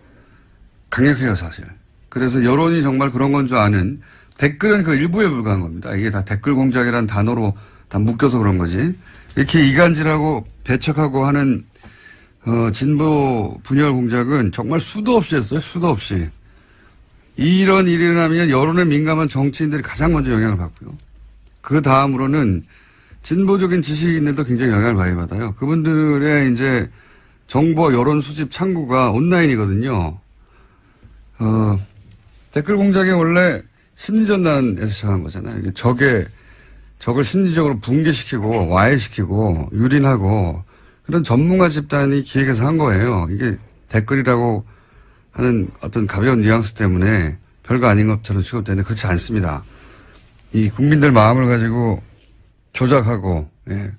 강력해요, 사실. 그래서 여론이 정말 그런 건 줄 아는 댓글은 그 일부에 불과한 겁니다. 이게 다 댓글 공작이라는 단어로 다 묶여서 그런 거지. 이렇게 이간질하고 배척하고 하는 진보 분열 공작은 정말 수도 없이 했어요. 수도 없이. 이런 일이 일어나면 여론에 민감한 정치인들이 가장 먼저 영향을 받고요. 그 다음으로는 진보적인 지식인들도 굉장히 영향을 많이 받아요. 그분들의 이제 정보 여론 수집 창구가 온라인이거든요. 댓글 공작이 원래 심리전단에서 시작한 거잖아요. 이게 적을 심리적으로 붕괴시키고 와해시키고 유린하고 그런 전문가 집단이 기획해서 한 거예요. 이게 댓글이라고 하는 어떤 가벼운 뉘앙스 때문에 별거 아닌 것처럼 취급되는데 그렇지 않습니다. 이 국민들 마음을 가지고 조작하고 예,